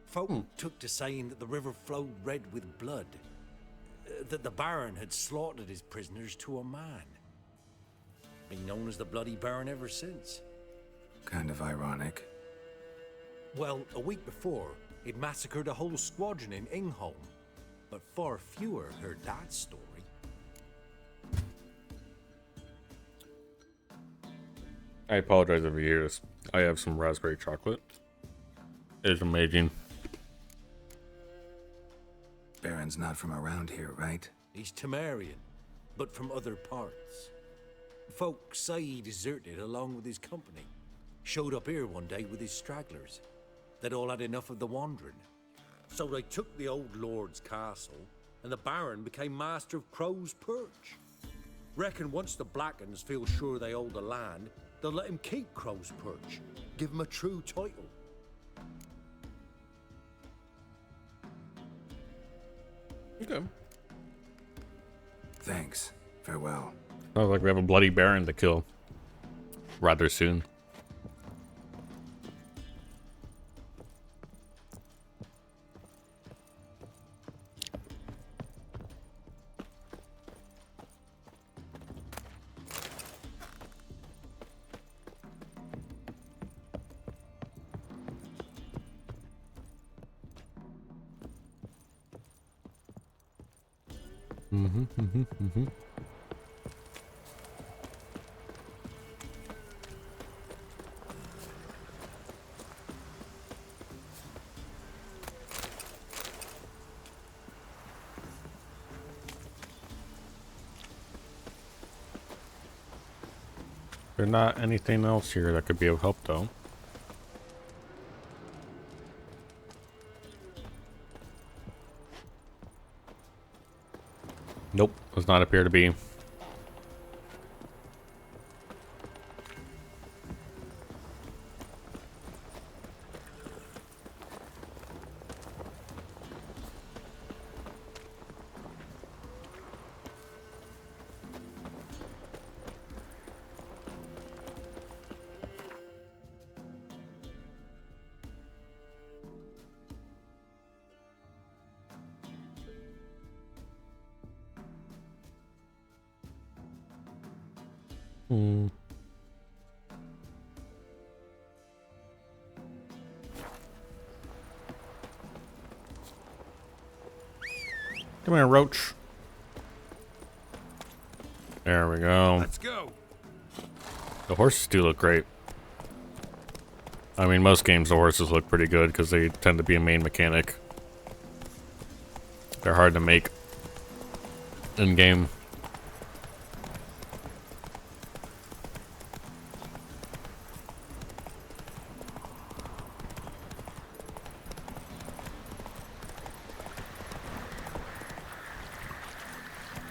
Folk took to saying that the river flowed red with blood, that the Baron had slaughtered his prisoners to a man. Been known as the Bloody Baron ever since. Kind of ironic. Well, a week before, he'd massacred a whole squadron in Ingholm, but far fewer heard that story. I apologize if you hear this. I have some raspberry chocolate. It's amazing. Baron's not from around here, right? He's Temerian, but from other parts. Folk say he deserted along with his company. Showed up here one day with his stragglers. They'd all had enough of the wandering. So they took the old lord's castle, and the Baron became master of Crow's Perch. Reckon once the Blackens feel sure they hold the land, they'll let him keep Crow's Perch. Give him a true title. Okay. Thanks. Farewell. Sounds like we have a bloody Baron to kill. Rather soon. There's not anything else here that could be of help, though. Nope, does not appear to be. Come here, Roach. There we go. Let's go. The horses do look great. I mean, most games the horses look pretty good because they tend to be a main mechanic. They're hard to make in game.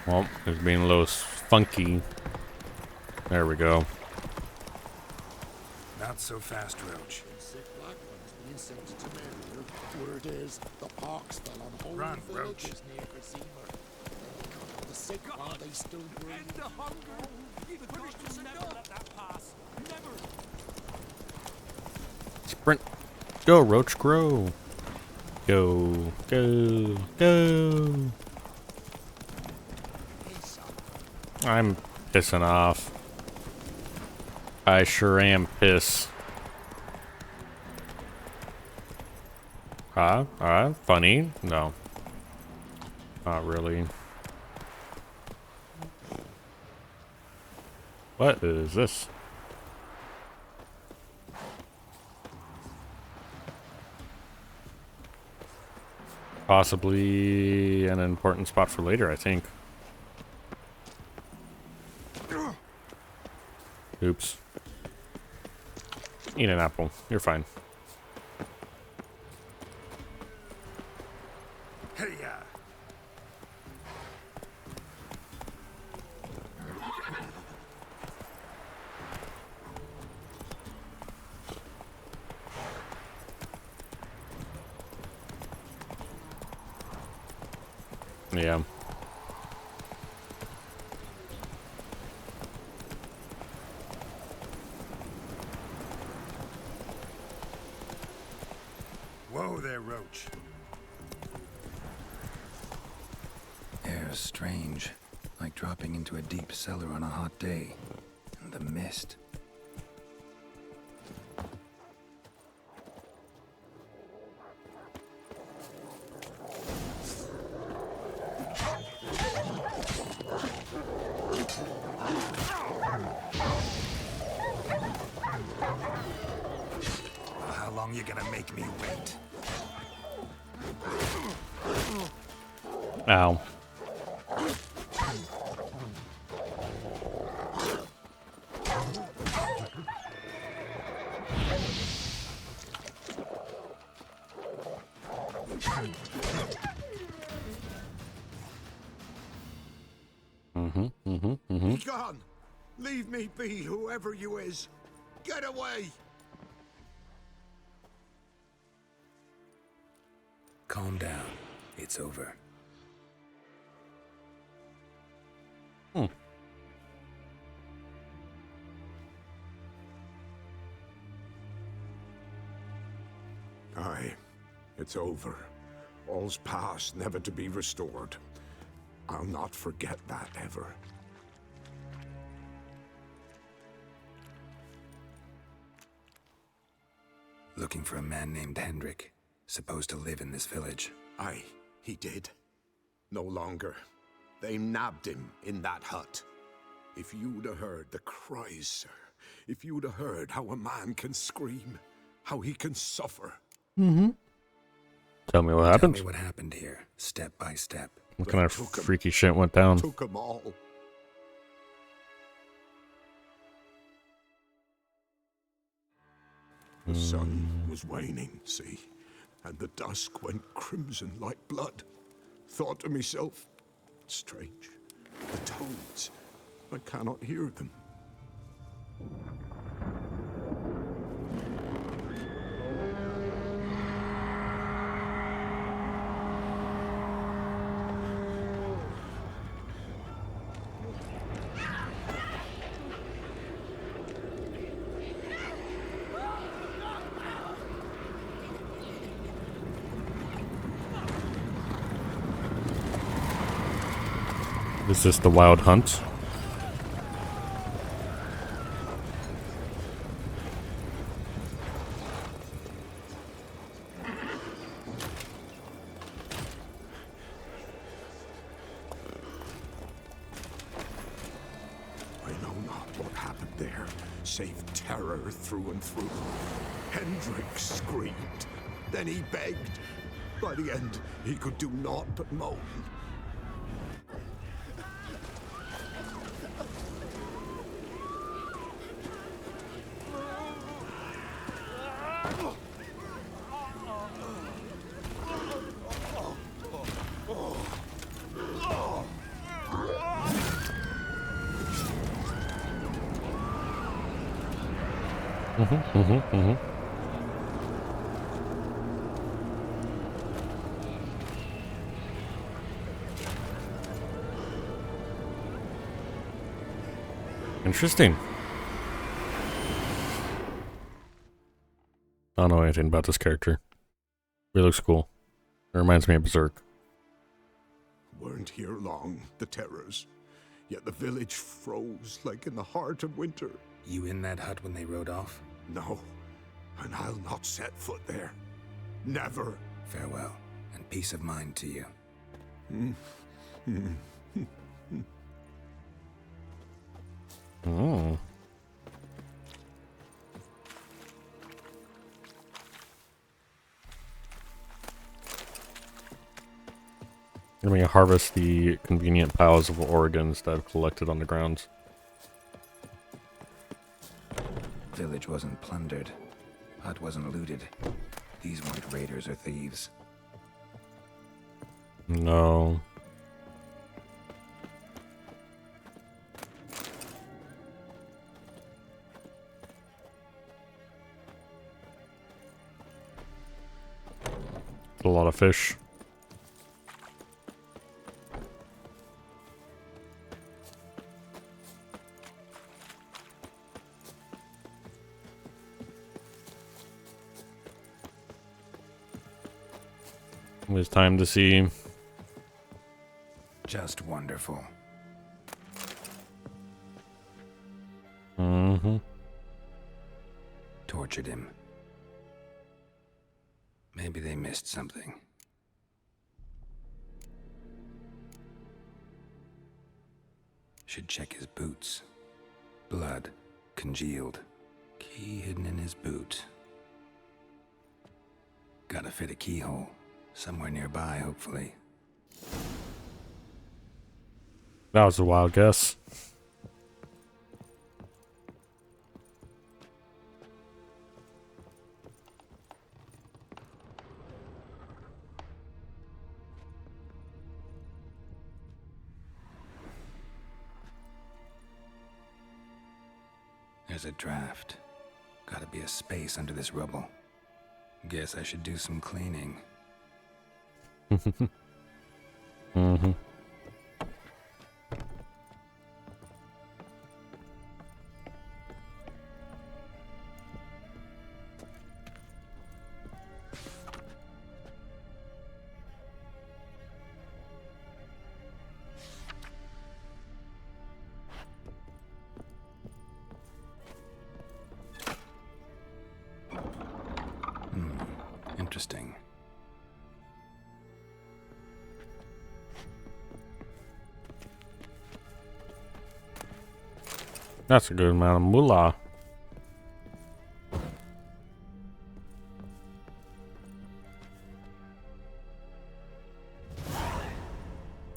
Well, it's being a little funky. There we go. Not so fast, Roach. Word is, the parks fell on whole Run, villages near Kazima. The sick while they still breathe. End the hunger. The British will never let that pass. Never. Sprint. Go, Roach, grow. Go, go, go. I'm pissing off. I sure am pissed. Funny? No. Not really. What is this? Possibly an important spot for later, I think. Oops. Eat an apple. You're fine. Yeah. Whoa there, Roach. Air's strange, like dropping into a deep cellar on a hot day. And the mist. How long you gonna make me wait? Ow. Be gone! Leave me be, whoever you is! Get away! Calm down. It's over. Aye, it's over. All's past, never to be restored. I'll not forget that ever. Looking for a man named Hendrik, supposed to live in this village. Aye, he did. No longer. They nabbed him in that hut. If you'd have heard the cries, sir. If you'd have heard how a man can scream, how he can suffer. Tell me what happened. Tell me what happened here, step by step. What kind of freaky shit went down? Took 'em all. The sun was waning, see, and the dusk went crimson like blood. Thought to myself, strange, the toads, I cannot hear them. Is this the Wild Hunt? I know not what happened there, save terror through and through. Hendrik screamed, then he begged. By the end, he could do naught but moan. Interesting. I don't know anything about this character. He looks cool. It reminds me of Berserk. Weren't here long, the terrors. Yet the village froze like in the heart of winter. You in that hut when they rode off? No, and I'll not set foot there. Never. Farewell, and peace of mind to you. Oh. Let me harvest the convenient piles of organs that I've collected on the grounds. Village wasn't plundered. Hut wasn't looted. These weren't raiders or thieves. No. A lot of fish. It was time to see. Just wonderful. Mm-hmm. Tortured him. Maybe they missed something. Should check his boots. Blood. Congealed. Key hidden in his boot. Gotta fit a keyhole. Somewhere nearby, hopefully. That was a wild guess. There's a draft. Gotta be a space under this rubble. Guess I should do some cleaning. Mm-hmm. Interesting. That's a good amount of moolah.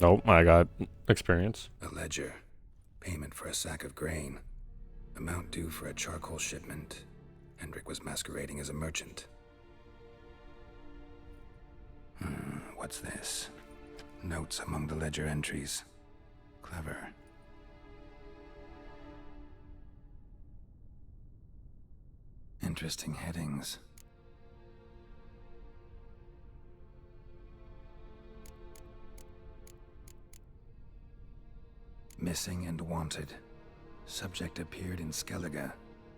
Nope, I got experience. A ledger. Payment for a sack of grain. Amount due for a charcoal shipment. Hendrik was masquerading as a merchant. What's this? Notes among the ledger entries. Clever. Interesting headings. Missing and wanted. Subject appeared in Skellige.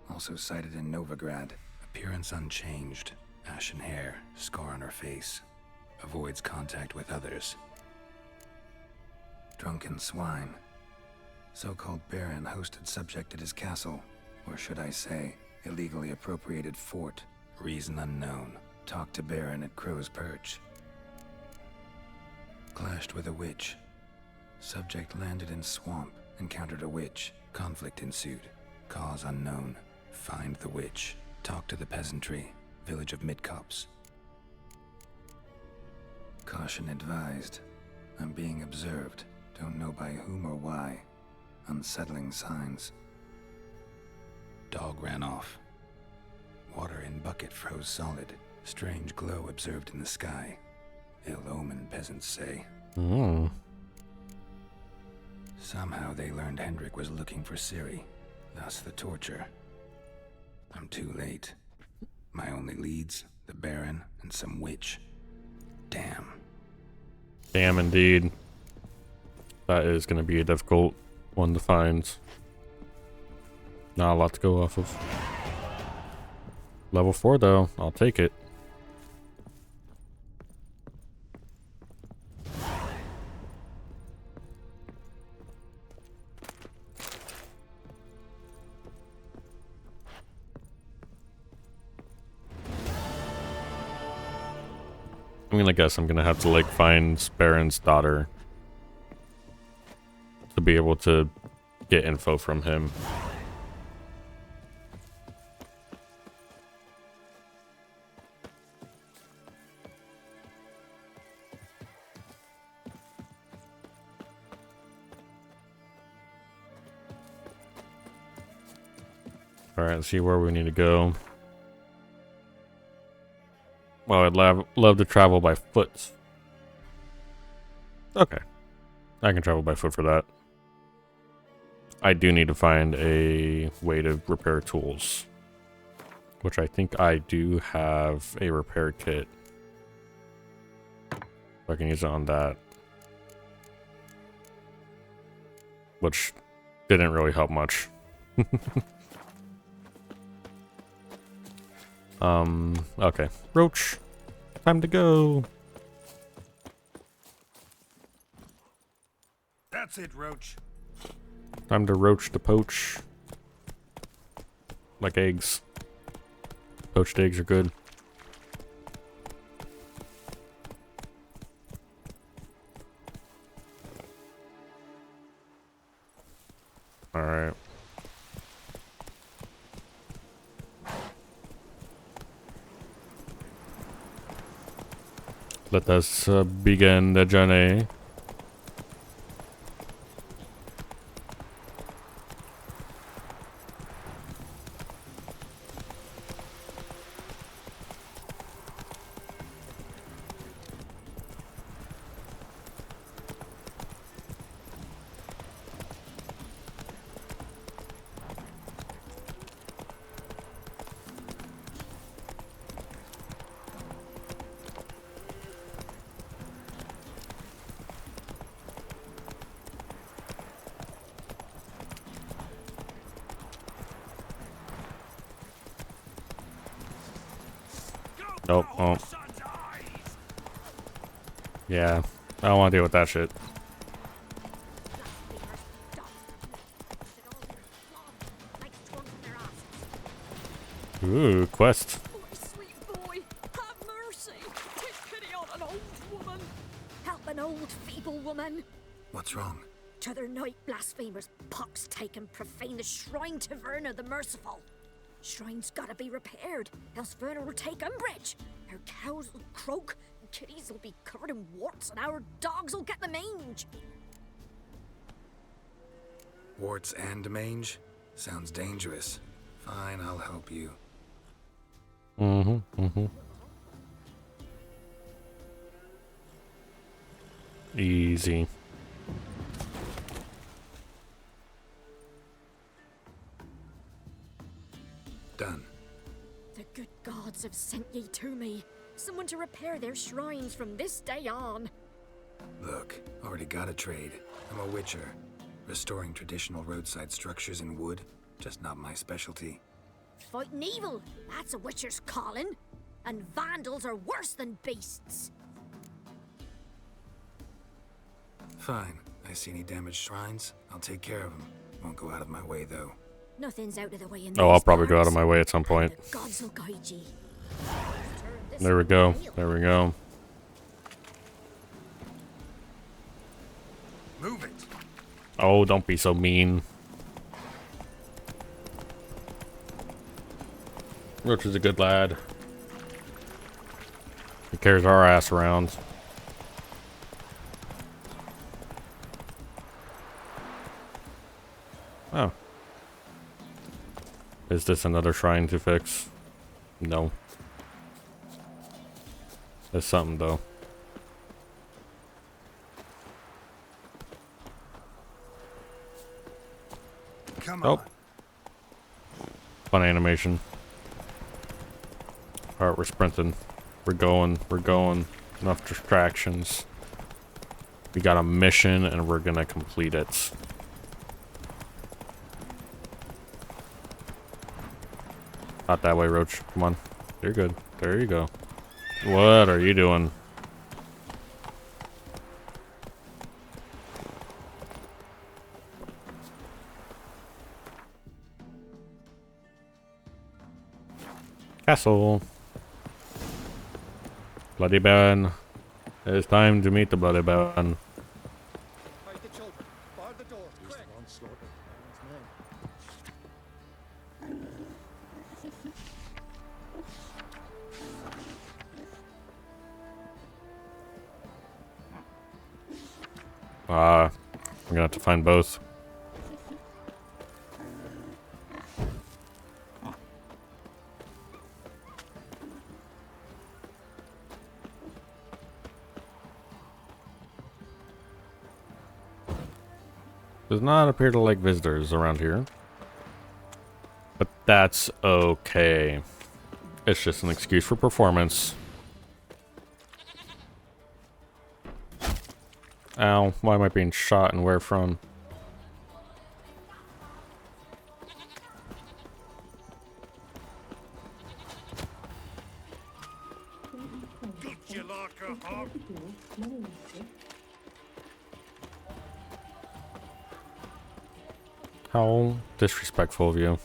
Also cited in Novigrad. Appearance unchanged. Ashen hair. Scar on her face. Avoids contact with others. Drunken swine. So-called Baron hosted subject at his castle. Or should I say, illegally appropriated fort. Reason unknown. Talked to Baron at Crow's Perch. Clashed with a witch. Subject landed in swamp. Encountered a witch. Conflict ensued. Cause unknown. Find the witch. Talk to the peasantry. Village of Midcopse. Caution advised. I'm being observed. Don't know by whom or why. Unsettling signs. Dog ran off. Water in bucket froze solid. Strange glow observed in the sky. Ill omen, peasants say. Somehow they learned Hendrik was looking for Ciri. Thus the torture. I'm too late. My only leads, the Baron and some witch. Damn. Damn indeed. That is going to be a difficult one to find. Not a lot to go off of. Level 4 though, I'll take it. I'm gonna guess I'm gonna have to like find Baron's daughter to be able to get info from him. Alright, let's see where we need to go. Well, I'd love to travel by foot. Okay. I can travel by foot for that. I do need to find a way to repair tools. Which I think I do have a repair kit. So I can use it on that. Which didn't really help much. Okay. Roach. Time to go. That's it, Roach. Time to roach to poach. Like eggs. Poached eggs are good. Alright. Let us begin the journey. Nope. Oh. Yeah. I don't want to deal with that shit. Ooh, quest. Sweet boy, have mercy. Take pity on an old woman. Help an old, feeble woman. What's wrong? T'other night, blasphemers pox take and profane the shrine to Verna the Merciful. Shrine's gotta be repaired, else Verna will take umbrage. Our cows will croak, and kitties will be covered in warts, and our dogs will get the mange. Warts and mange? Sounds dangerous. Fine, I'll help you. Easy. Done. The good gods have sent ye to me. Someone to repair their shrines from this day on. Look, already got a trade. I'm a witcher. Restoring traditional roadside structures in wood, just not my specialty. Fighting evil, that's a witcher's calling. And vandals are worse than beasts. Fine. I see any damaged shrines, I'll take care of them. Won't go out of my way, though. Nothing's out of the way in Oh, I'll these probably go out parts. of my way at some point. The gods will guide ye. There we go. There we go. Move it. Oh, don't be so mean. Roach is a good lad. He carries our ass around. Oh. Is this another shrine to fix? No. There's something though. Come Oh. on. Fun animation. Alright, we're sprinting. We're going. We're going. Enough distractions. We got a mission and we're gonna complete it. Not that way, Roach. Come on. You're good. There you go. What are you doing? Castle. Bloody Baron. It's time to meet the Bloody Baron. I'm gonna have to find both. Does not appear to like visitors around here. But that's okay. It's just an excuse for performance. Ow, why am I being shot and where from? How disrespectful of you.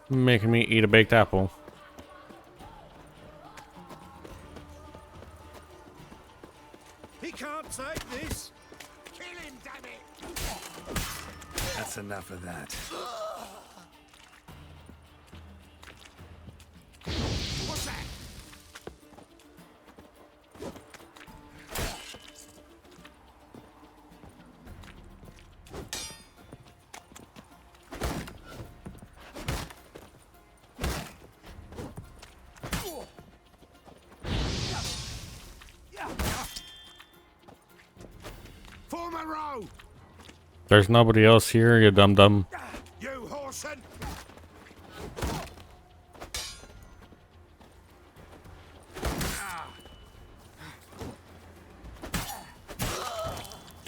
Making me eat a baked apple. He can't take this. Kill him, damn it! That's enough of that. What's that? Form a row! There's nobody else here, you dum-dum. You whoreson!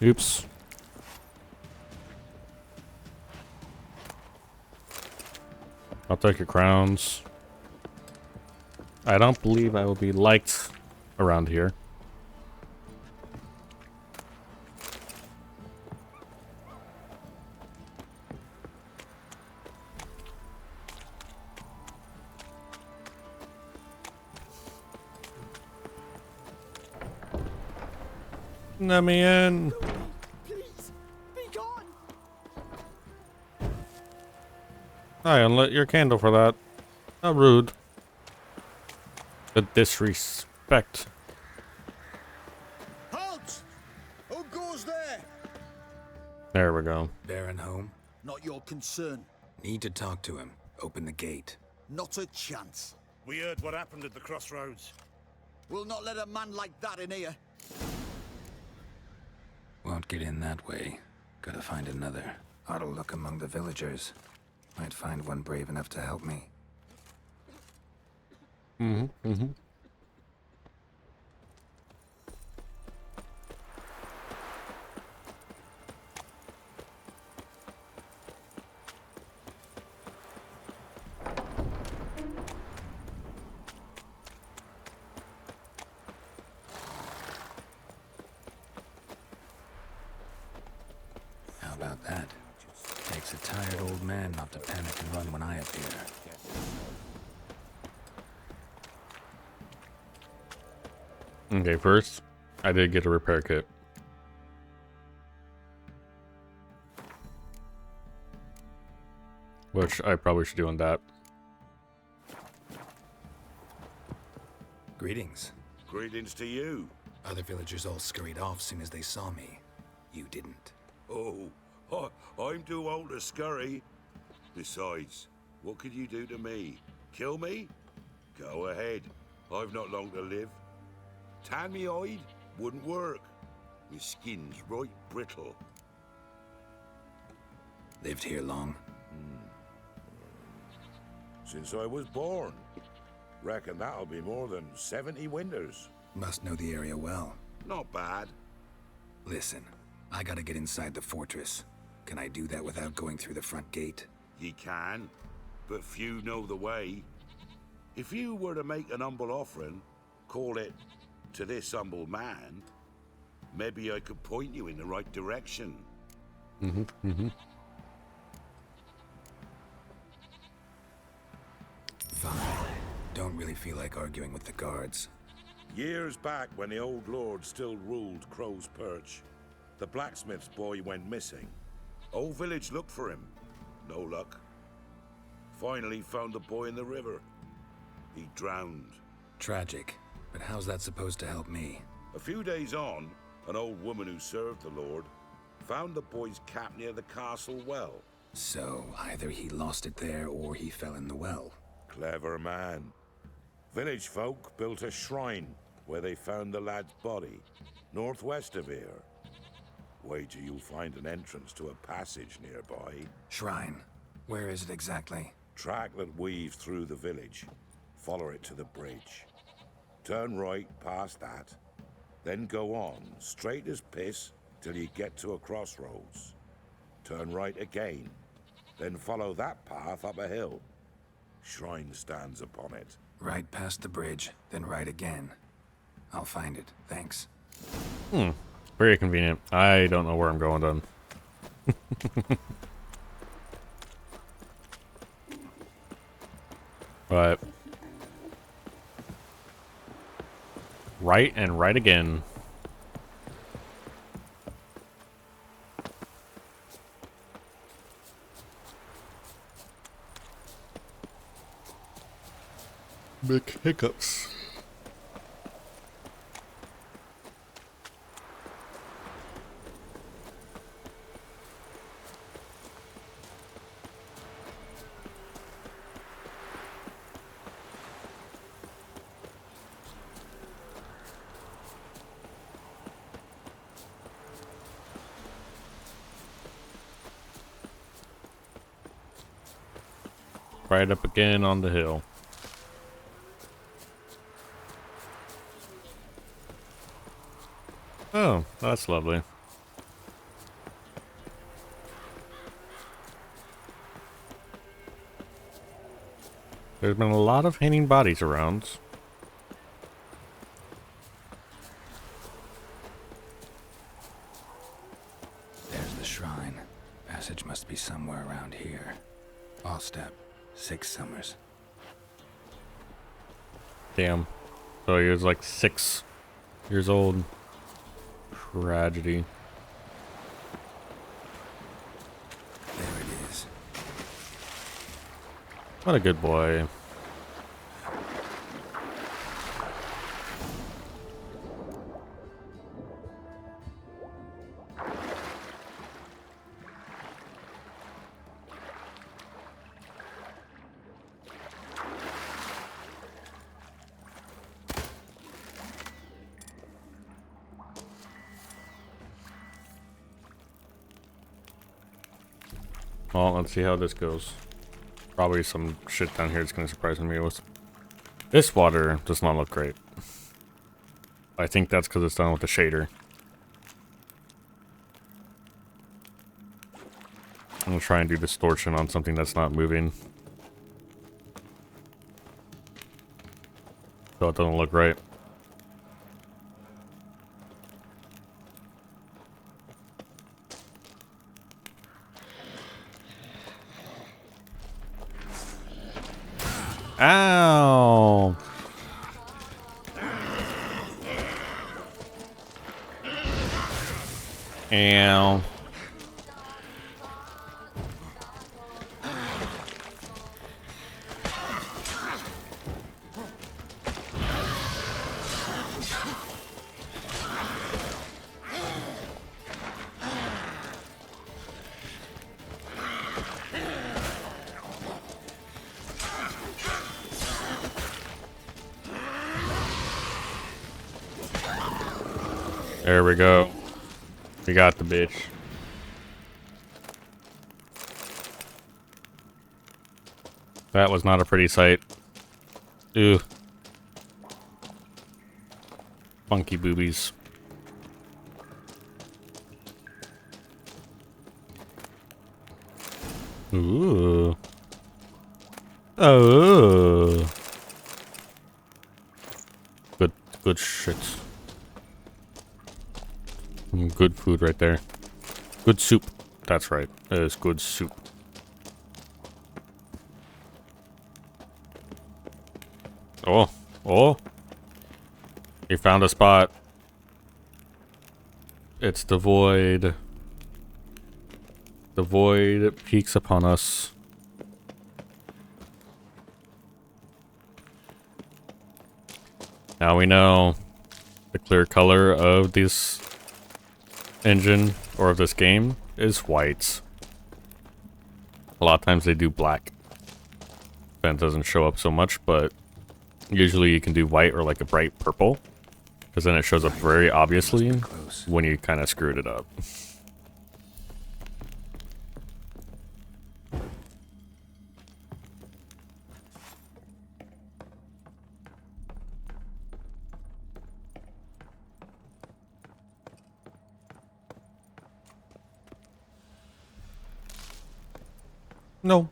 Oops. I'll take your crowns. I don't believe I will be liked around here. Let me in. Please, be gone. I unlit your candle for that. How rude. The disrespect. Halt! Who goes there? There we go. Baron home? Not your concern. Need to talk to him. Open the gate. Not a chance. We heard what happened at the crossroads. We'll not let a man like that in here. Won't get in that way. Gotta find another. Ought to look among the villagers. Might find one brave enough to help me. How about that? Takes a tired old man not to panic and run when I appear. Okay, first, I did get a repair kit. Which I probably should do on that. Greetings. Greetings to you. Other villagers all scurried off soon as they saw me. You didn't. Oh, I'm too old to scurry. Besides, what could you do to me? Kill me? Go ahead. I've not long to live. Tan me hide? Wouldn't work. My skin's right brittle. Lived here long? Since I was born. Reckon that'll be more than 70 winters. Must know the area well. Not bad. Listen, I gotta get inside the fortress. Can I do that without going through the front gate? Ye can, but few know the way. If you were to make an humble offering, call it to this humble man, maybe I could point you in the right direction. Fine. Don't really feel like arguing with the guards. Years back, when the old lord still ruled Crow's Perch, the blacksmith's boy went missing. Whole village looked for him. No luck. Finally found the boy in the river. He drowned. Tragic. But how's that supposed to help me? A few days on, an old woman who served the lord found the boy's cap near the castle well. So, either he lost it there or he fell in the well. Clever man. Village folk built a shrine where they found the lad's body, northwest of here. Wait till you'll find an entrance to a passage nearby. Shrine? Where is it exactly? Track that weaves through the village. Follow it to the bridge. Turn right past that. Then go on, straight as piss, till you get to a crossroads. Turn right again. Then follow that path up a hill. Shrine stands upon it. Right past the bridge, then right again. I'll find it, thanks. Very convenient. I don't know where I'm going then. But right and right again. Big hiccups. Right up again on the hill. Oh, that's lovely. There's been a lot of hanging bodies around. There's the shrine. Passage must be somewhere around here. All step. 6 summers. Damn. So he was like 6 years old. Tragedy. There it is. What a good boy. Well, let's see how this goes. Probably some shit down here is going to surprise me with. This water does not look great. I think that's because it's done with the shader. I'm going to try and do distortion on something that's not moving. So it doesn't look right. Ow! Ow. There we go. We got the bitch. That was not a pretty sight. Ew. Funky boobies. Ooh. Oh. Good shit. Good food right there. Good soup. That's right. It is good soup. Oh. Oh. He found a spot. It's the void. The void peeks upon us. Now we know the clear color of this engine or of this game is white. A lot of times they do black. Then it doesn't show up so much, but usually you can do white or like a bright purple, because then it shows up very obviously when you kind of screwed it up. No.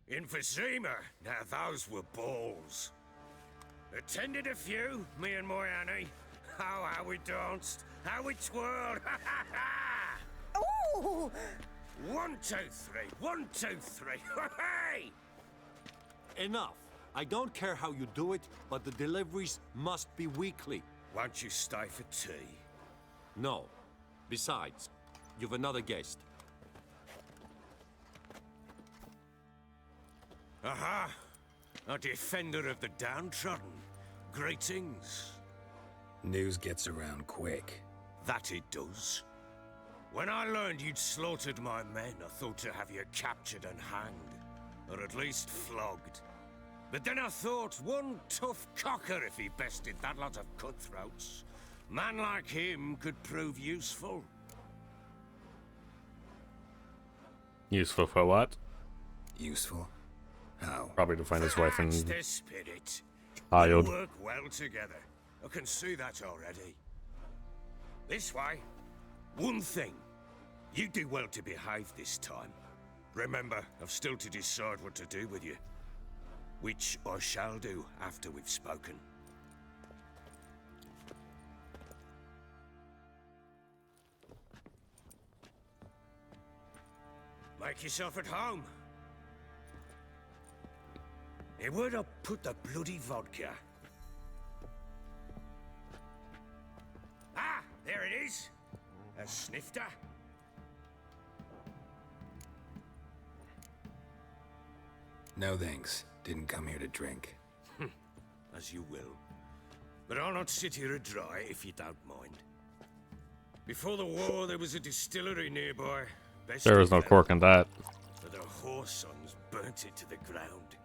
Emphysema. Now those were balls. Attended a few, me and my Annie. Oh, how we danced, how we twirled. Ooh! 1, 2, 3. 1, 2, 3. Hey! Enough. I don't care how you do it, but the deliveries must be weekly. Won't you stay for tea? No. Besides, you've another guest. Aha! A defender of the downtrodden. Greetings. News gets around quick. That it does. When I learned you'd slaughtered my men, I thought to have you captured and hanged. Or at least flogged. But then I thought, one tough cocker if he bested that lot of cutthroats. Man like him could prove useful. Useful for what? Useful? How? Probably to find his wife in That's the spirit. Hild. We work well together. I can see that already. This way. One thing. You do well to behave this time. Remember, I've still to decide what to do with you. Which I shall do after we've spoken. Make yourself at home. Hey, where'd I put the bloody vodka? Ah, there it is. A snifter. No thanks. Didn't come here to drink. As you will. But I'll not sit here and dry if you don't mind. Before the war, there was a distillery nearby. Best There was no cork in that. But the horse sons burnt it to the ground.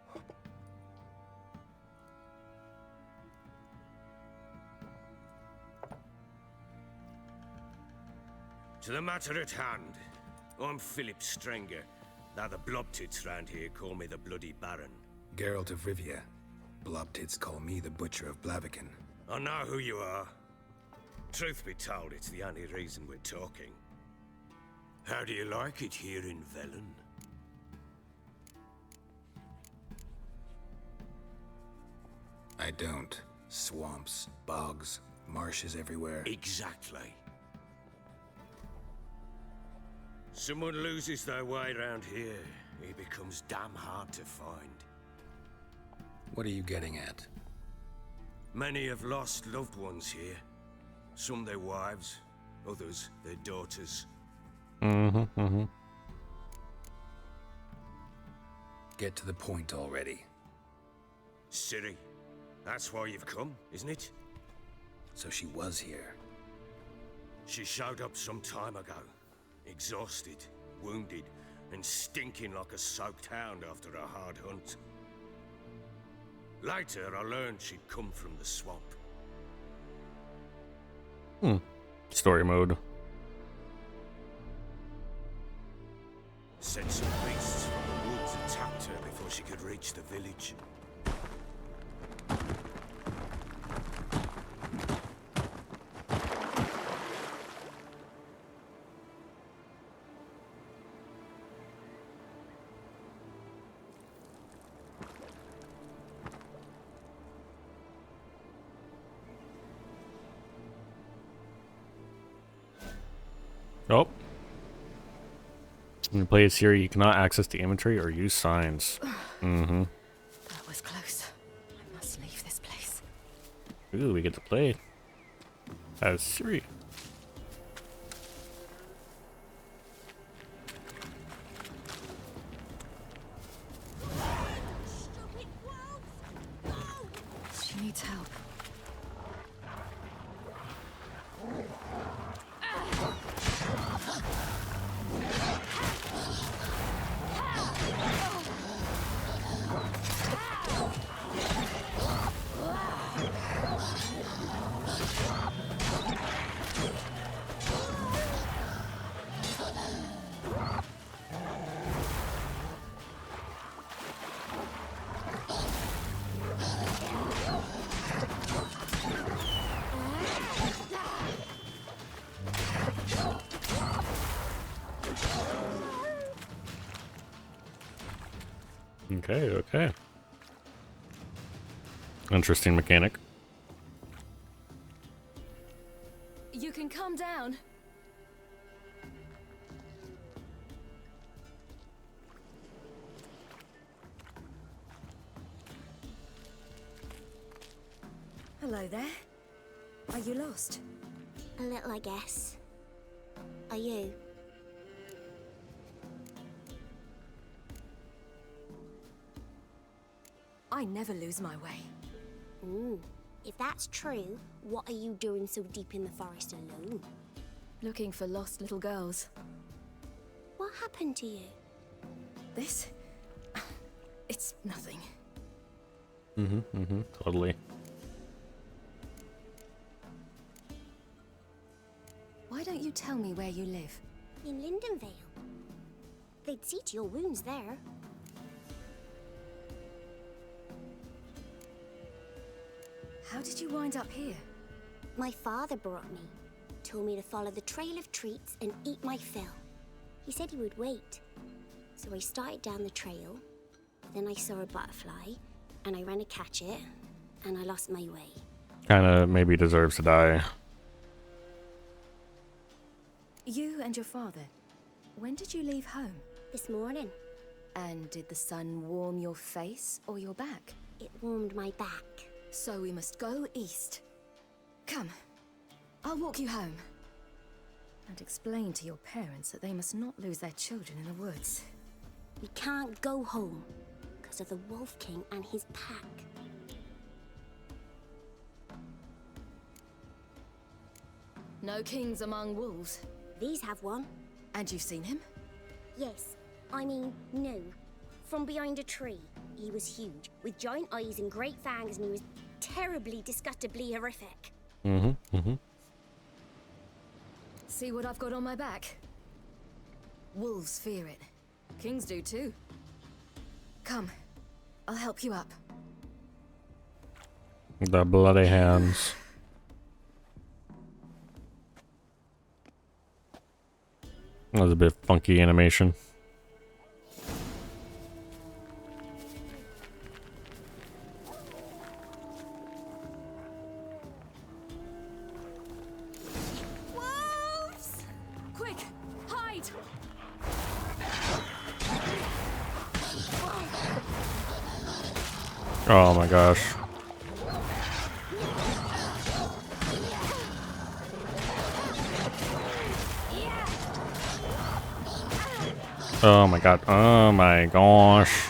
To the matter at hand, I'm Philip Strenger. Now the blobtits round here call me the Bloody Baron. Geralt of Rivia. Blobtits call me the Butcher of Blaviken. I know who you are. Truth be told, it's the only reason we're talking. How do you like it here in Velen? I don't. Swamps, bogs, marshes everywhere. Exactly. Someone loses their way around here, he becomes damn hard to find. What are you getting at? Many have lost loved ones here. Some their wives, others their daughters. Get to the point already. Ciri, that's why you've come, isn't it? So she was here. She showed up some time ago. Exhausted, wounded, and stinking like a soaked hound after a hard hunt. Later, I learned she'd come from the swamp. Story mode. Said some beasts from the woods attacked her before she could reach the village. Oh. When you play a Ciri, you cannot access the inventory or use signs. That was close. I must leave this place. Ooh, we get to play as Ciri. She needs help. Okay, okay. Interesting mechanic. You can calm down. Hello there. Are you lost? A little, I guess. Are you? I never lose my way. Ooh. If that's true, what are you doing so deep in the forest alone? Looking for lost little girls. What happened to you? This? It's nothing. Totally. Why don't you tell me where you live? In Lindenvale. They'd see to your wounds there. How did you wind up here? My father brought me. Told me to follow the trail of treats and eat my fill. He said he would wait. So I started down the trail. Then I saw a butterfly, and I ran to catch it, and I lost my way. Kinda maybe deserves to die. You and your father, when did you leave home? This morning. And did the sun warm your face or your back? It warmed my back. So we must go east. Come, I'll walk you home. And explain to your parents that they must not lose their children in the woods. We can't go home, because of the Wolf King and his pack. No kings among wolves. These have one. And you've seen him? Yes. I mean, no. From behind a tree. He was huge, with giant eyes and great fangs, and he was terribly, disgustingly horrific. See what I've got on my back? Wolves fear it. Kings do too. Come, I'll help you up. The bloody hands. That was a bit funky animation. Wolves! Quick, hide! Oh my gosh. Oh my god. Oh my gosh.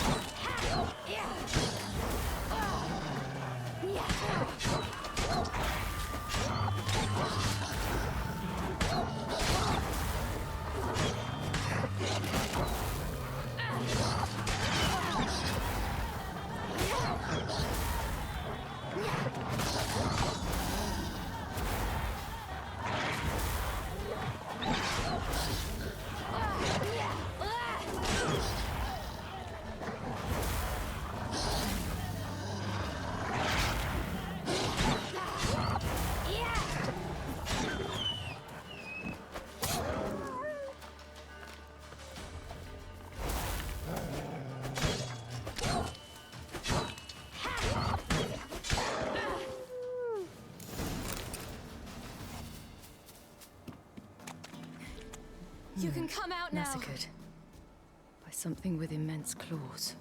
You can come out now. Massacred by something with immense claws.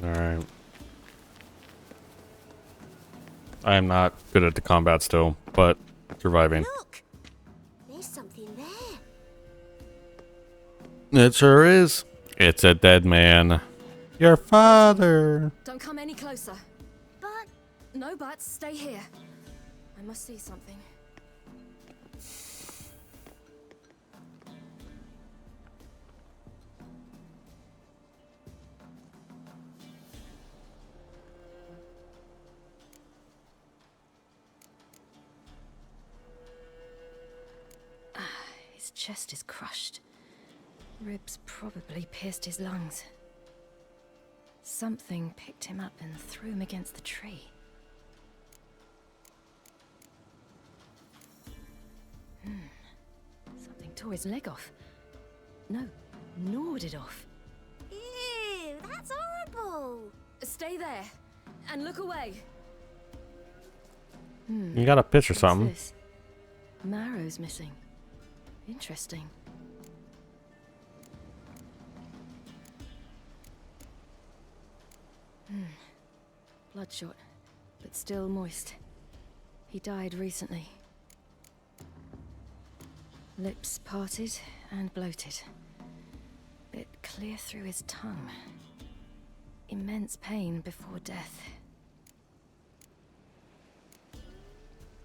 Alright. I am not good at the combat still, but surviving. Look! There's something there. It sure is. It's a dead man. Your father. Don't come any closer. But... No buts. Stay here. I must see something. His chest is crushed. Ribs probably pierced his lungs. Something picked him up and threw him against the tree. Something tore his leg off. No, gnawed it off. Ew, that's horrible. Stay there and look away. You got a pitch or What's something. this? Marrow's missing. Interesting. Bloodshot, but still moist. He died recently. Lips parted and bloated. Bit clear through his tongue. Immense pain before death.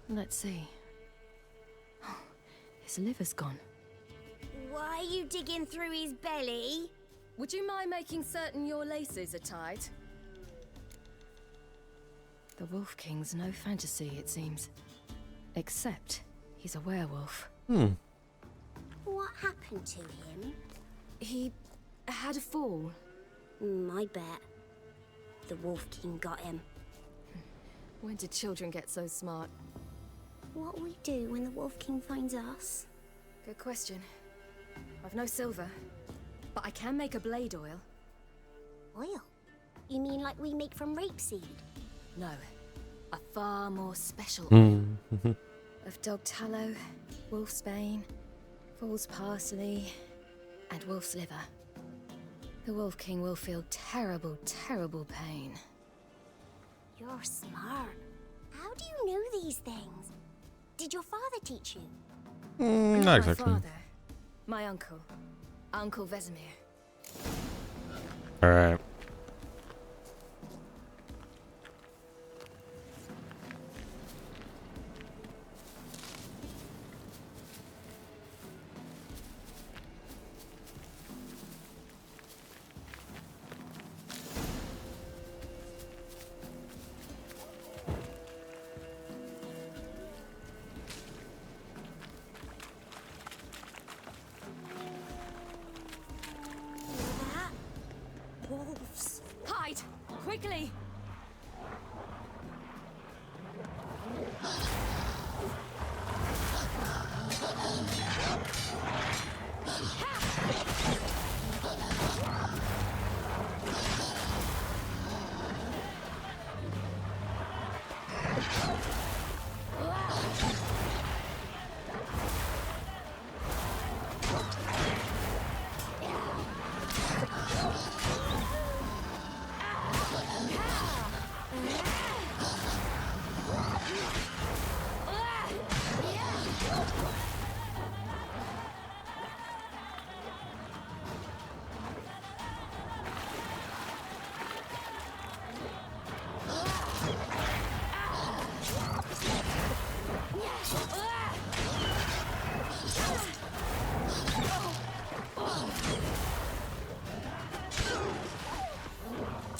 Let's see. Oh, his liver's gone. Why are you digging through his belly? Would you mind making certain your laces are tied? The Wolf King's no fantasy, it seems. Except he's a werewolf. What happened to him? He had a fall. I bet. The Wolf King got him. When did children get so smart? What'll we do when the Wolf King finds us? Good question. I've no silver, but I can make a blade oil. Oil? You mean like we make from rapeseed? No, a far more special oil. Of dog tallow, wolf's bane, fool's parsley, and wolf's liver. The Wolf King will feel terrible, terrible pain. You're smart. How do you know these things? Did your father teach you? Not exactly. My father, my uncle, Uncle Vesemir. All right. Wolves. Hide! Quickly!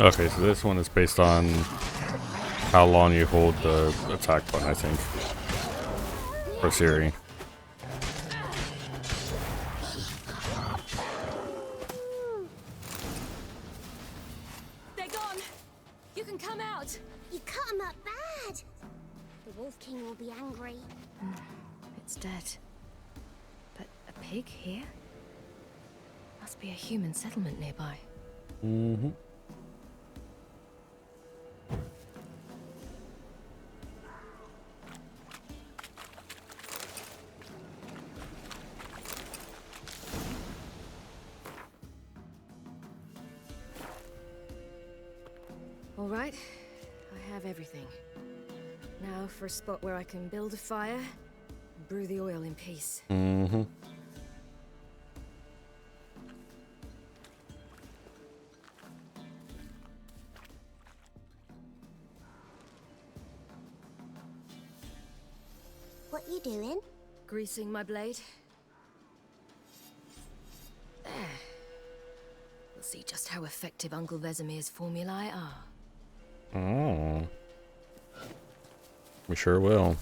Okay, so this one is based on how long you hold the attack button, I think. For Siri. They're gone! You can come out! You cut him up bad. The Wolf King will be angry. It's dead. But a pig here? Must be a human settlement nearby. Mm-hmm. All right, I have everything. Now for a spot where I can build a fire and brew the oil in peace. Mm-hmm. What you doing? Greasing my blade. There. We'll see just how effective Uncle Vesemir's formulae are. Oh. We sure will.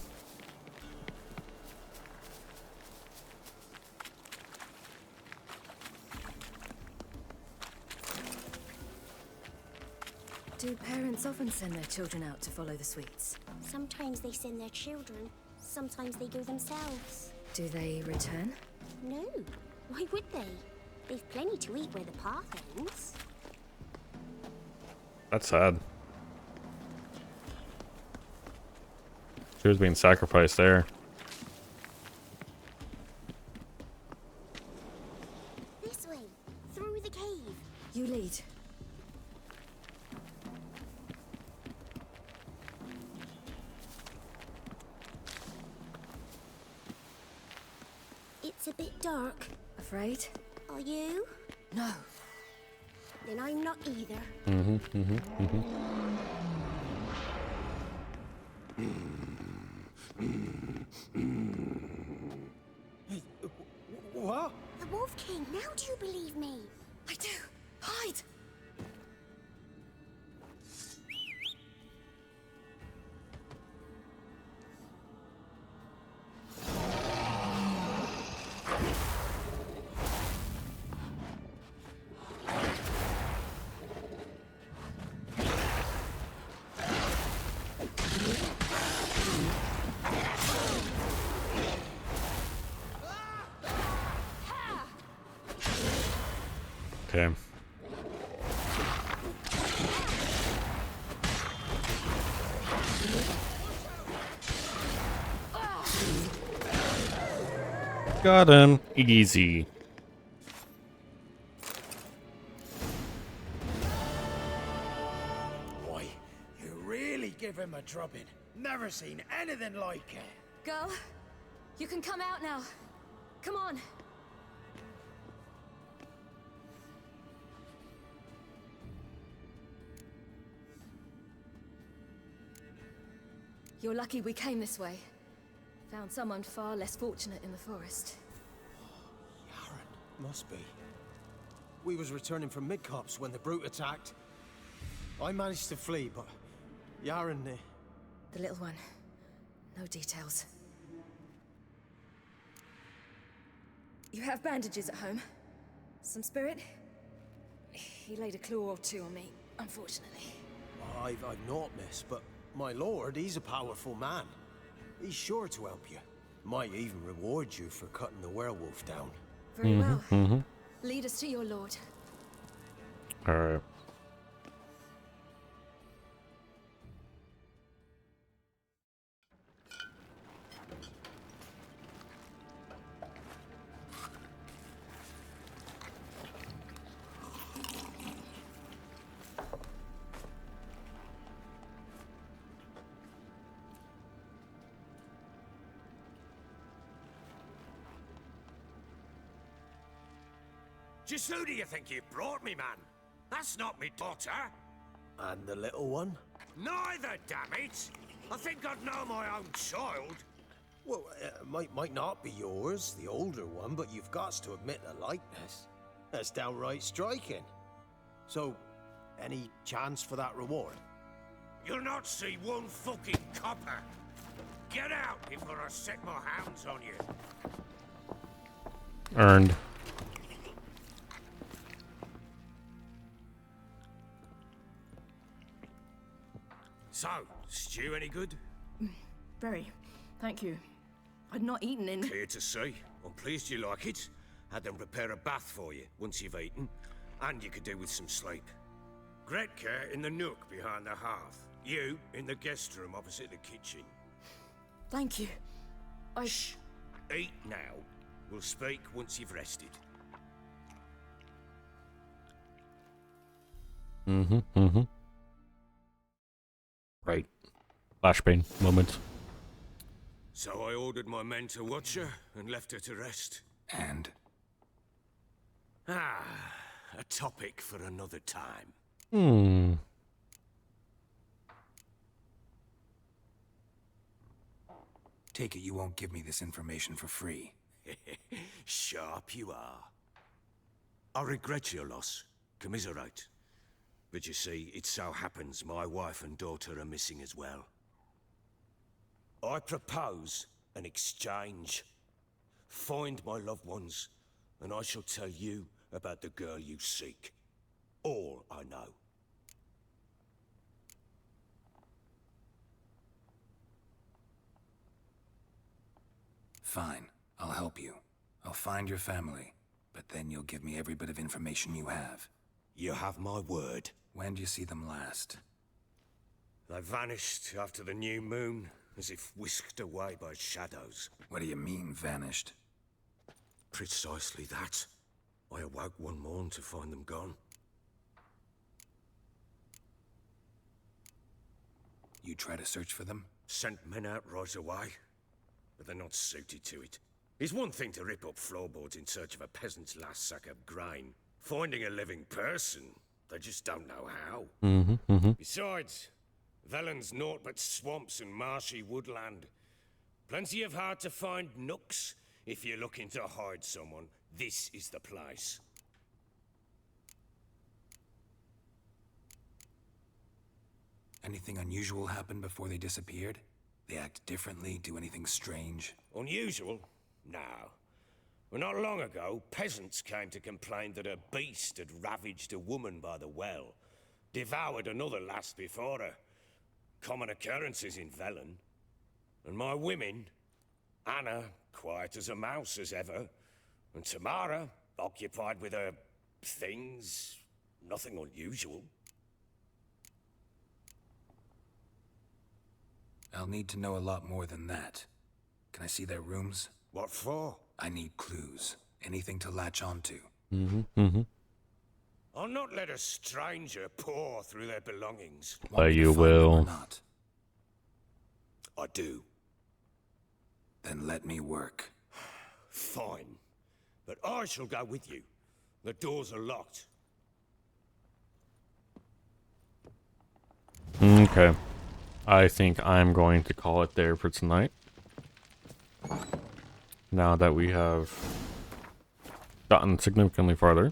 Do parents often send their children out to follow the sweets? Sometimes they send their children. Sometimes they go themselves. Do they return? No. Why would they? They've plenty to eat where the path ends. That's sad. She was being sacrificed there. This way, through the cave. You lead. It's a bit dark. Afraid? Are you? No. Then I'm not either. What? The Wolf King, now do you believe me? I do. Hide! Okay. Got him. Easy. Boy, you really give him a drubbing. Never seen anything like it. Girl, you can come out now. Come on. You're lucky we came this way. Found someone far less fortunate in the forest. Must be. We was returning from Midcops when the brute attacked. I managed to flee, but Yaren... The little one. No details. You have bandages at home? Some spirit? He laid a claw or two on me, unfortunately. I've not, miss, but my lord, he's a powerful man. He's sure to help you. Might even reward you for cutting the werewolf down. Very well. Lead us to your lord. Alright. Just who do you think you brought me, man? That's not me daughter. And the little one? Neither, damn it! I think I'd know my own child. Well, might not be yours, the older one, but you've got to admit the likeness. That's downright striking. So, any chance for that reward? You'll not see one fucking copper. Get out before I set my hounds on you. Earned. So, stew any good? Very. Thank you. I'd not eaten in... Clear to see. I'm pleased you like it. Had them prepare a bath for you once you've eaten. And you could do with some sleep. Gretka in the nook behind the hearth. You in the guest room opposite the kitchen. Thank you. Shh. Eat now. We'll speak once you've rested. Right. Flashbang moment. So I ordered my men to watch her and left her to rest. And? Ah, a topic for another time. Take it you won't give me this information for free. Sharp you are. I regret your loss. Commiserate. But you see, it so happens my wife and daughter are missing as well. I propose an exchange. Find my loved ones, and I shall tell you about the girl you seek. All I know. Fine. I'll help you. I'll find your family, but then you'll give me every bit of information you have. You have my word. When did you see them last? They vanished after the new moon, as if whisked away by shadows. What do you mean, vanished? Precisely that. I awoke one morn to find them gone. You try to search for them? Sent men out right away, but they're not suited to it. It's one thing to rip up floorboards in search of a peasant's last sack of grain. Finding a living person, they just don't know how. Besides, Velen's naught but swamps and marshy woodland. Plenty of hard-to-find nooks. If you're looking to hide someone, this is the place. Anything unusual happen before they disappeared? They act differently, do anything strange? Unusual? No. Well, not long ago, peasants came to complain that a beast had ravaged a woman by the well. Devoured another lass before her. Common occurrences in Velen. And my women, Anna, quiet as a mouse as ever, and Tamara, occupied with her things, nothing unusual. I'll need to know a lot more than that. Can I see their rooms? What for? I need clues. Anything to latch onto. I'll not let a stranger pore through their belongings. But you will. Not. I do. Then let me work. Fine. But I shall go with you. The doors are locked. Okay. I think I'm going to call it there for tonight. Now that we have gotten significantly farther.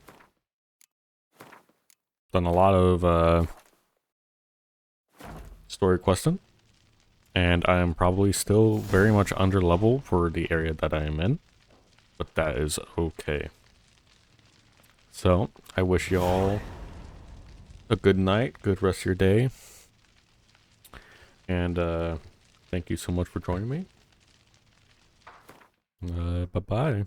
Done a lot of story questing. And I am probably still very much under level for the area that I am in. But that is okay. So, I wish y'all a good night, good rest of your day. And thank you so much for joining me. Bye-bye.